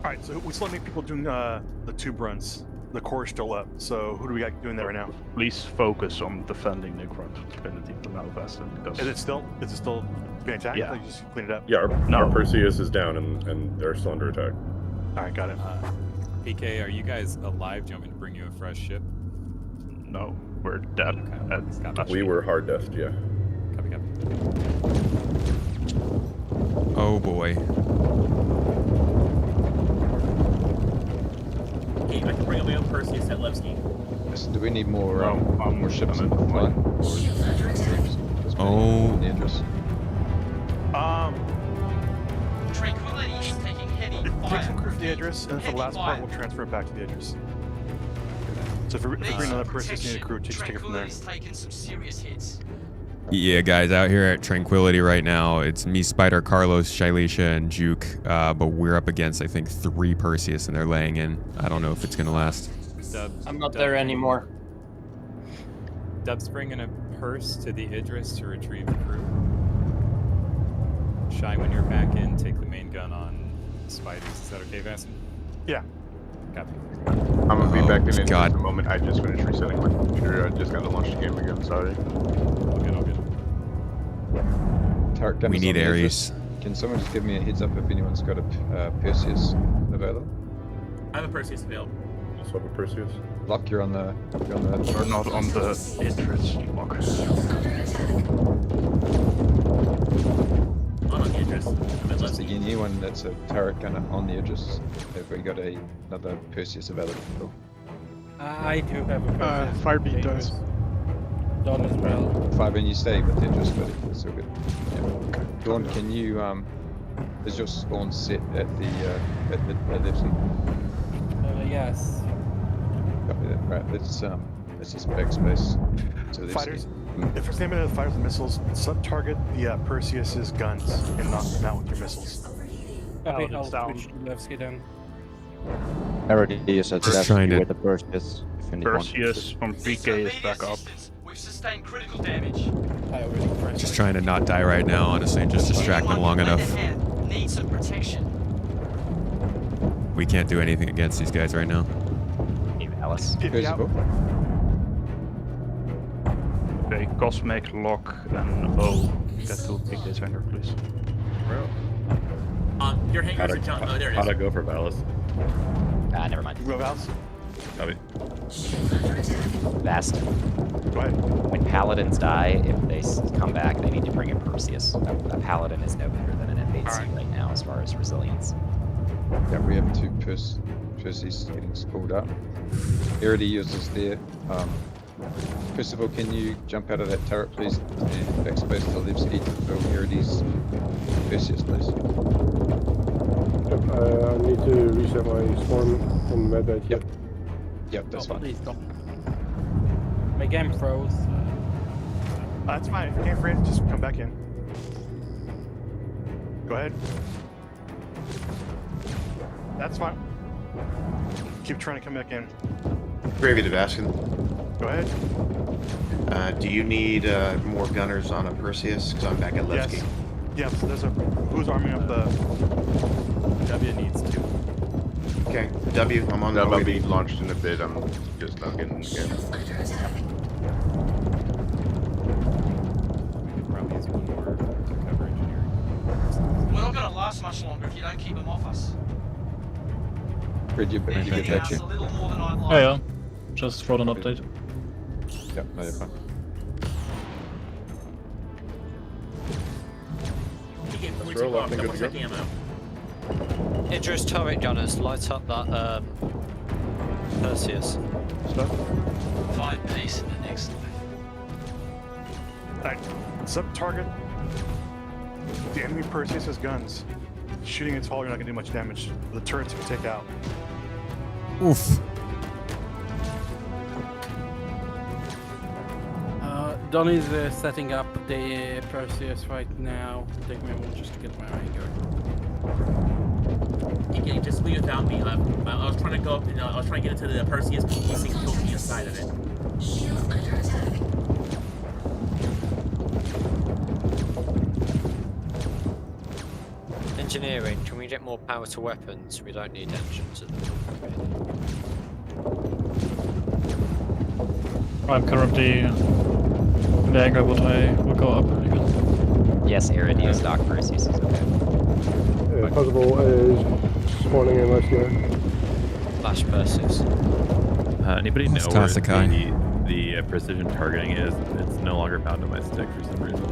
Alright, so we still need people doing the tube runs. The core is still up, so who do we got doing that right now? Please focus on defending the front vicinity for now, Veston. Is it still being attacked? Yeah. Like, just clean it up? Yeah, our Perseus is down and they're still under attack. Alright, got it. PK, are you guys alive? Do you want me to bring you a fresh ship? No, we're dead. Okay. We were hard deaths, yeah. Copy. Oh boy. Okay, I can bring up my own Perseus at Levski. So do we need more more ships in the flight? Oh. Tranquility is taking heavy Take some fire. crew to the address, and for the last part, we'll transfer it back to the address. So if we bring another Perseus, need a crew, just take it from there. Tranquility's taking some serious hits. Yeah, guys, out here at Tranquility right now, it's me, Spider, Carlos, Shailisha, and Juke, but we're up against, I think, 3 Perseus, and they're laying in. I don't know if it's going to last. I'm not there anymore. Dub's bringing a purse to the Idris to retrieve the crew. Shy, when you're back in, take the main gun on Spiders. Is that okay, Vasson? Yeah. Copy. I'm gonna be back in just God. a moment. I just finished resetting my computer. I just got to launch the game again. Sorry. All good. Tarek, We need Ares. Can someone just give me a heads up if anyone's got a Perseus available? I have a Perseus available. Also have a Perseus. Lock, you're on the. We're not on the Idris block. I'm on the Idris. I'm at Just Levski. again, anyone that's a Tarek gunner on the Idris, have we got another Perseus available? Cool. I do have a Firebeat does. Done as well. Five, you stay with the Idris, buddy. That's all good. Yeah. Dawn, can you is your spawn set at the Yes. Copy that. Right, let's just backspace. So Fighters, If there's anybody that fires the missiles, sub-target the Perseus's guns and knock them out with your missiles. Okay, Paladin's I'll down. switch to Levski then. Already is at Just trying to- with the Perseus. If you need one. Perseus from PK is back up. We've sustained critical damage. I already pressed. Just trying to not die right now, honestly, and just distract them long enough. Need some protection. We can't do anything against these guys right now. Hey, Alice. Visible. Okay, Cosmic, Lock, and O. Get to PK's hangar, please. Your hangars are John. Oh, there it is. How'd I go for Valis? Ah, never mind. Move out. Copy. Vast. Go ahead. When paladins die, if they come back, they need to bring in Perseus. A paladin is no better than an F8C right now as far as resilience. Yeah, we have two Perseus getting spooled up. Iridius is there. First of all, can you jump out of that turret, please, and backspace to Levski to fill Iridius Perseus, please? Yep, I need to reset my storm on medbay. Yep, that's fine. Please don't. My game froze. That's fine. If you can't freeze, just come back in. Go ahead. That's fine. Keep trying to come back in. Gravy to Baskin. Go ahead. Do you need more gunners on a Perseus? Because I'm back at Levski. Yes. Yeah, so there's a... Who's arming up the... W needs 2. Okay, W, I'm on the I'll way. be launched in a bit. I'm just not getting again. We could probably use one more to cover engineering. We're not going to last much longer if you don't keep them off us. Fred, you better get back here. A little more than I'd like. Yeah, just for an update. Yep, no, you're fine. PK, roll, I think double it's check good. ammo. Idris turret gunners, light up that Perseus. Stuff. 5 piece in the next. Alright, sub-target the enemy Perseus has guns. Shooting its hull, you're not going to do much damage. The turrets you can take out. Oof. Donnie's setting up the Perseus right now. Take me a moment just to get my hangar. PK, just leave without me. I was trying to go up and I was trying to get into the Perseus PK and kill me inside of it. Engineering, can we get more power to weapons? We don't need engines at the moment. I'm currently in the hangar, but I will go up again. Yes, Iridius stock Perseus is okay. Possible is spawning in Levski. Flash Perseus. Anybody know Let's where toss a guy. the precision targeting is? It's no longer found on my stick for some reason.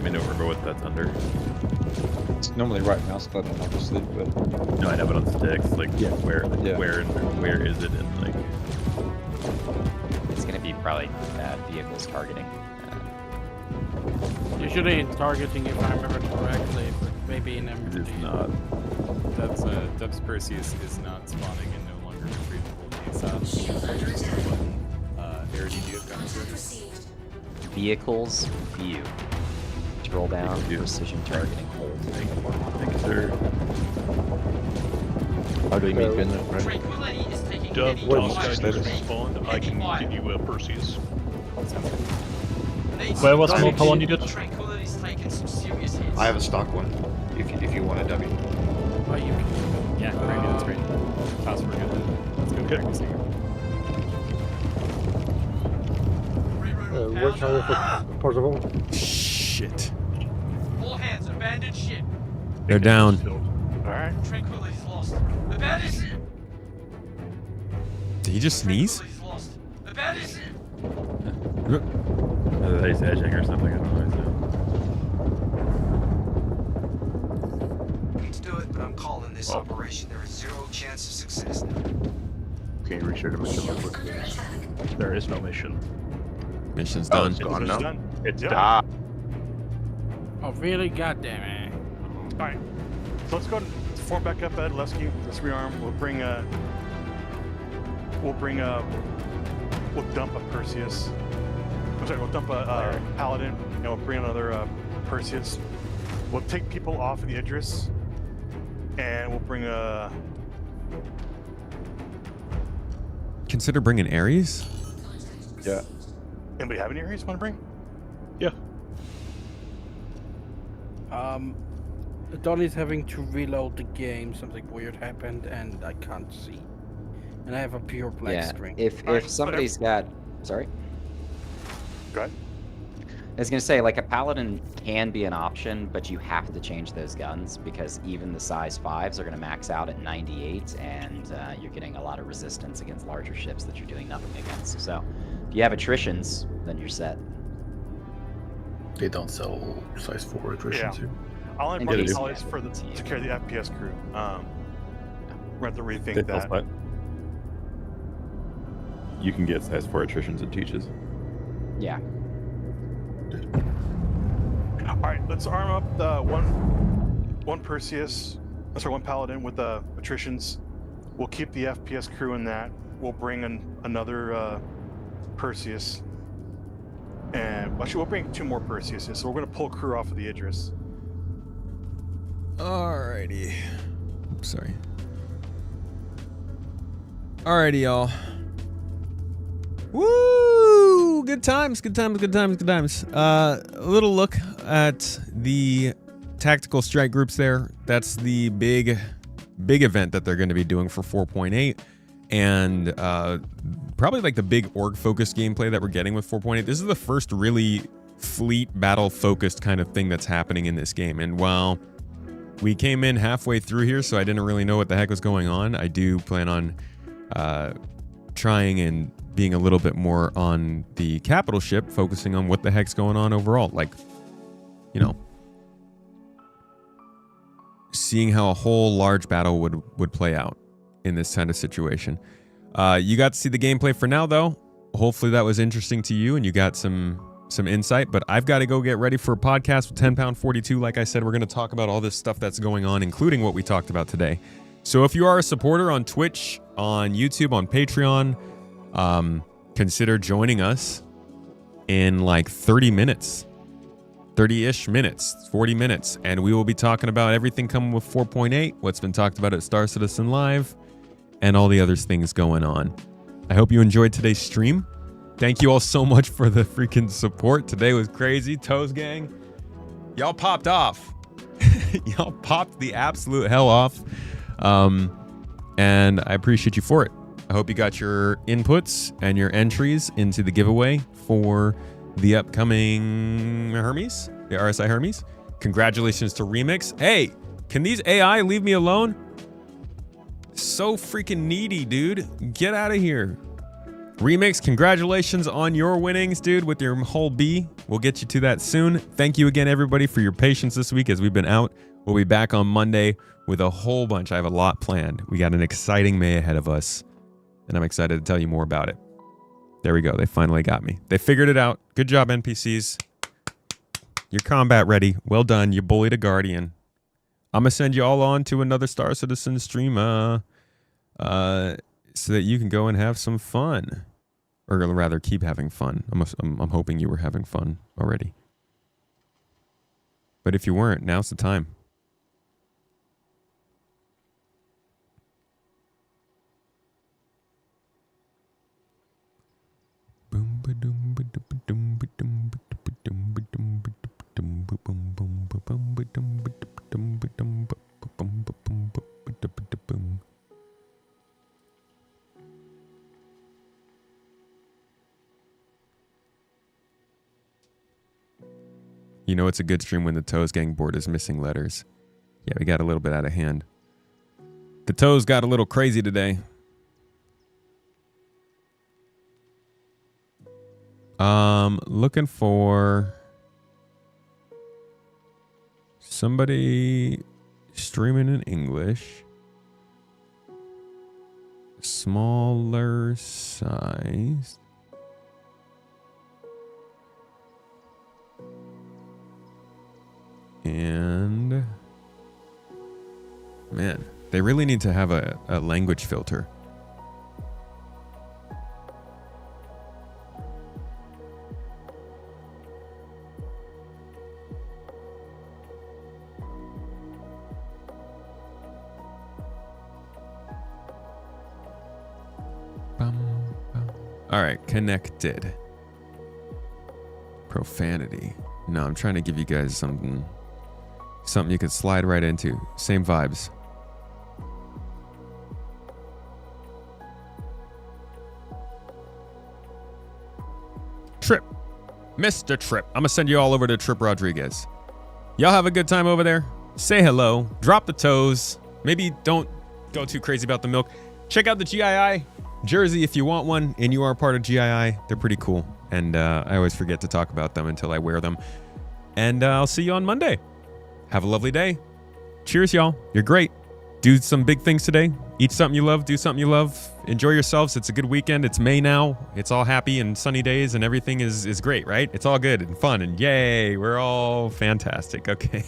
I don't remember what that's under. It's normally right mouse button, obviously, but... No, I know, but on sticks, like, Yeah. where is it in, like... It's going to be probably vehicles targeting. Usually in targeting, if I remember correctly, but maybe in MPD. It's not. That's Dubs Perseus is not spawning and no longer retrievable. Arity, do you have guns? Vehicles, view. Scroll down, precision targeting, hold. Thank you, sir. How do we meet Finland, right? Tranquility is taking Dub, heavy once damage. guys respond, I can give you a Perseus. Where was more power needed? Tranquility's taken some serious hits. I have a stock one, if you want a W. Oh, you can. Yeah, great, that's great. Toss, we're good. Let's go practicing. What time for possible? Shit. All hands, abandoned ship. They're down. Alright. Tranquility's lost. Abandoned ship. Did he just sneeze? Tranquility's lost. Abandoned ship. He's edging or something, I don't know. Need to do it, but I'm calling this operation. There is 0 chance of success now. Can you reshare the mission real quick? There is no mission. Mission's Oh, done. it's gone now? Done. It's Yep. done. Oh, really? Goddamn it. Alright. So let's go and form back up at Levski. Let's rearm. We'll bring we'll dump a Perseus. I'm sorry, we'll dump a Paladin, and we'll bring another Perseus. We'll take people off of the Idris, and we'll bring a... Consider bringing Ares? Yeah. Anybody have any Ares want to bring? Yeah. Donnie's having to reload the game. Something weird happened, and I can't see. And I have a pure black screen. If somebody's got... Sorry? Go ahead. I was going to say, like, a Paladin can be an option, but you have to change those guns, because even the size 5s are going to max out at 98, and you're getting a lot of resistance against larger ships that you're doing nothing against. So, if you have attritions, then you're set. They don't sell size 4 attritions here. I'll only bring the allies for to carry the FPS crew. We're going to rethink that. You can get size 4 attritions and teaches. Yeah. All right, let's arm up the one Perseus. Sorry, one Paladin with the attritions. We'll keep the FPS crew in that. We'll bring in another Perseus, and actually we'll bring 2 more Perseuses. So we're going to pull crew off of the Idris. Alrighty. Oops, sorry. Alrighty, y'all. Woo! Good times, good times, good times, good times. A little look at the tactical strike groups there. That's the big event that they're going to be doing for 4.8. And probably like the big org-focused gameplay that we're getting with 4.8. This is the first really fleet battle-focused kind of thing that's happening in this game. And while we came in halfway through here, so I didn't really know what the heck was going on, I do plan on trying and being a little bit more on the capital ship, focusing on what the heck's going on overall. Like, you know, seeing how a whole large battle would play out in this kind of situation. You got to see the gameplay for now, though. Hopefully that was interesting to you and you got some insight, but I've got to go get ready for a podcast with 10 Pound 42. Like I said, we're going to talk about all this stuff that's going on, including what we talked about today. So if you are a supporter on Twitch, on YouTube, on Patreon, consider joining us in like 30 minutes, 30-ish minutes, 40 minutes, and we will be talking about everything coming with 4.8, what's been talked about at Star Citizen Live, and all the other things going on. I hope you enjoyed today's stream. Thank you all so much for the freaking support. Today was crazy. Toes gang, y'all popped off. Y'all popped the absolute hell off. And I appreciate you for it. I hope you got your inputs and your entries into the giveaway for the upcoming Hermes, the RSI Hermes. Congratulations to Remix. Hey, can these AI leave me alone? So freaking needy, dude. Get out of here. Remix, congratulations on your winnings, dude, with your whole B. We'll get you to that soon. Thank you again, everybody, for your patience this week as we've been out. We'll be back on Monday with a whole bunch. I have a lot planned. We got an exciting May ahead of us, and I'm excited to tell you more about it. There we go. They finally got me. They figured it out. Good job, NPCs. You're combat ready. Well done. You bullied a Guardian. I'm going to send you all on to another Star Citizen stream so that you can go and have some fun. Or rather, keep having fun. I'm hoping you were having fun already. But if you weren't, now's the time. You know it's a good stream when the Toes Gang board is missing letters. Yeah, we got a little bit out of hand. The Toes got a little crazy today. Looking for somebody streaming in English. Smaller size. And man, they really need to have a language filter. All right, connected. Profanity. No, I'm trying to give you guys something you could slide right into. Same vibes. Trip. Mr. Trip. I'm going to send you all over to Trip Rodriguez. Y'all have a good time over there. Say hello. Drop the toes. Maybe don't go too crazy about the milk. Check out the GII jersey if you want one and you are part of GII. They're pretty cool. And I always forget to talk about them until I wear them. And I'll see you on Monday. Have a lovely day. Cheers, y'all. You're great. Do some big things today. Eat something you love. Do something you love. Enjoy yourselves. It's a good weekend. It's May now. It's all happy and sunny days and everything is great, right? It's all good and fun and yay. We're all fantastic. Okay.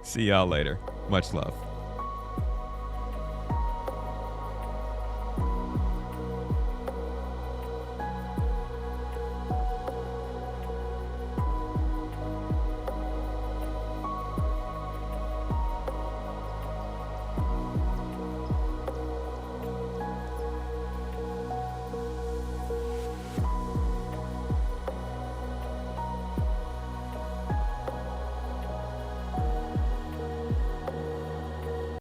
See y'all later. Much love.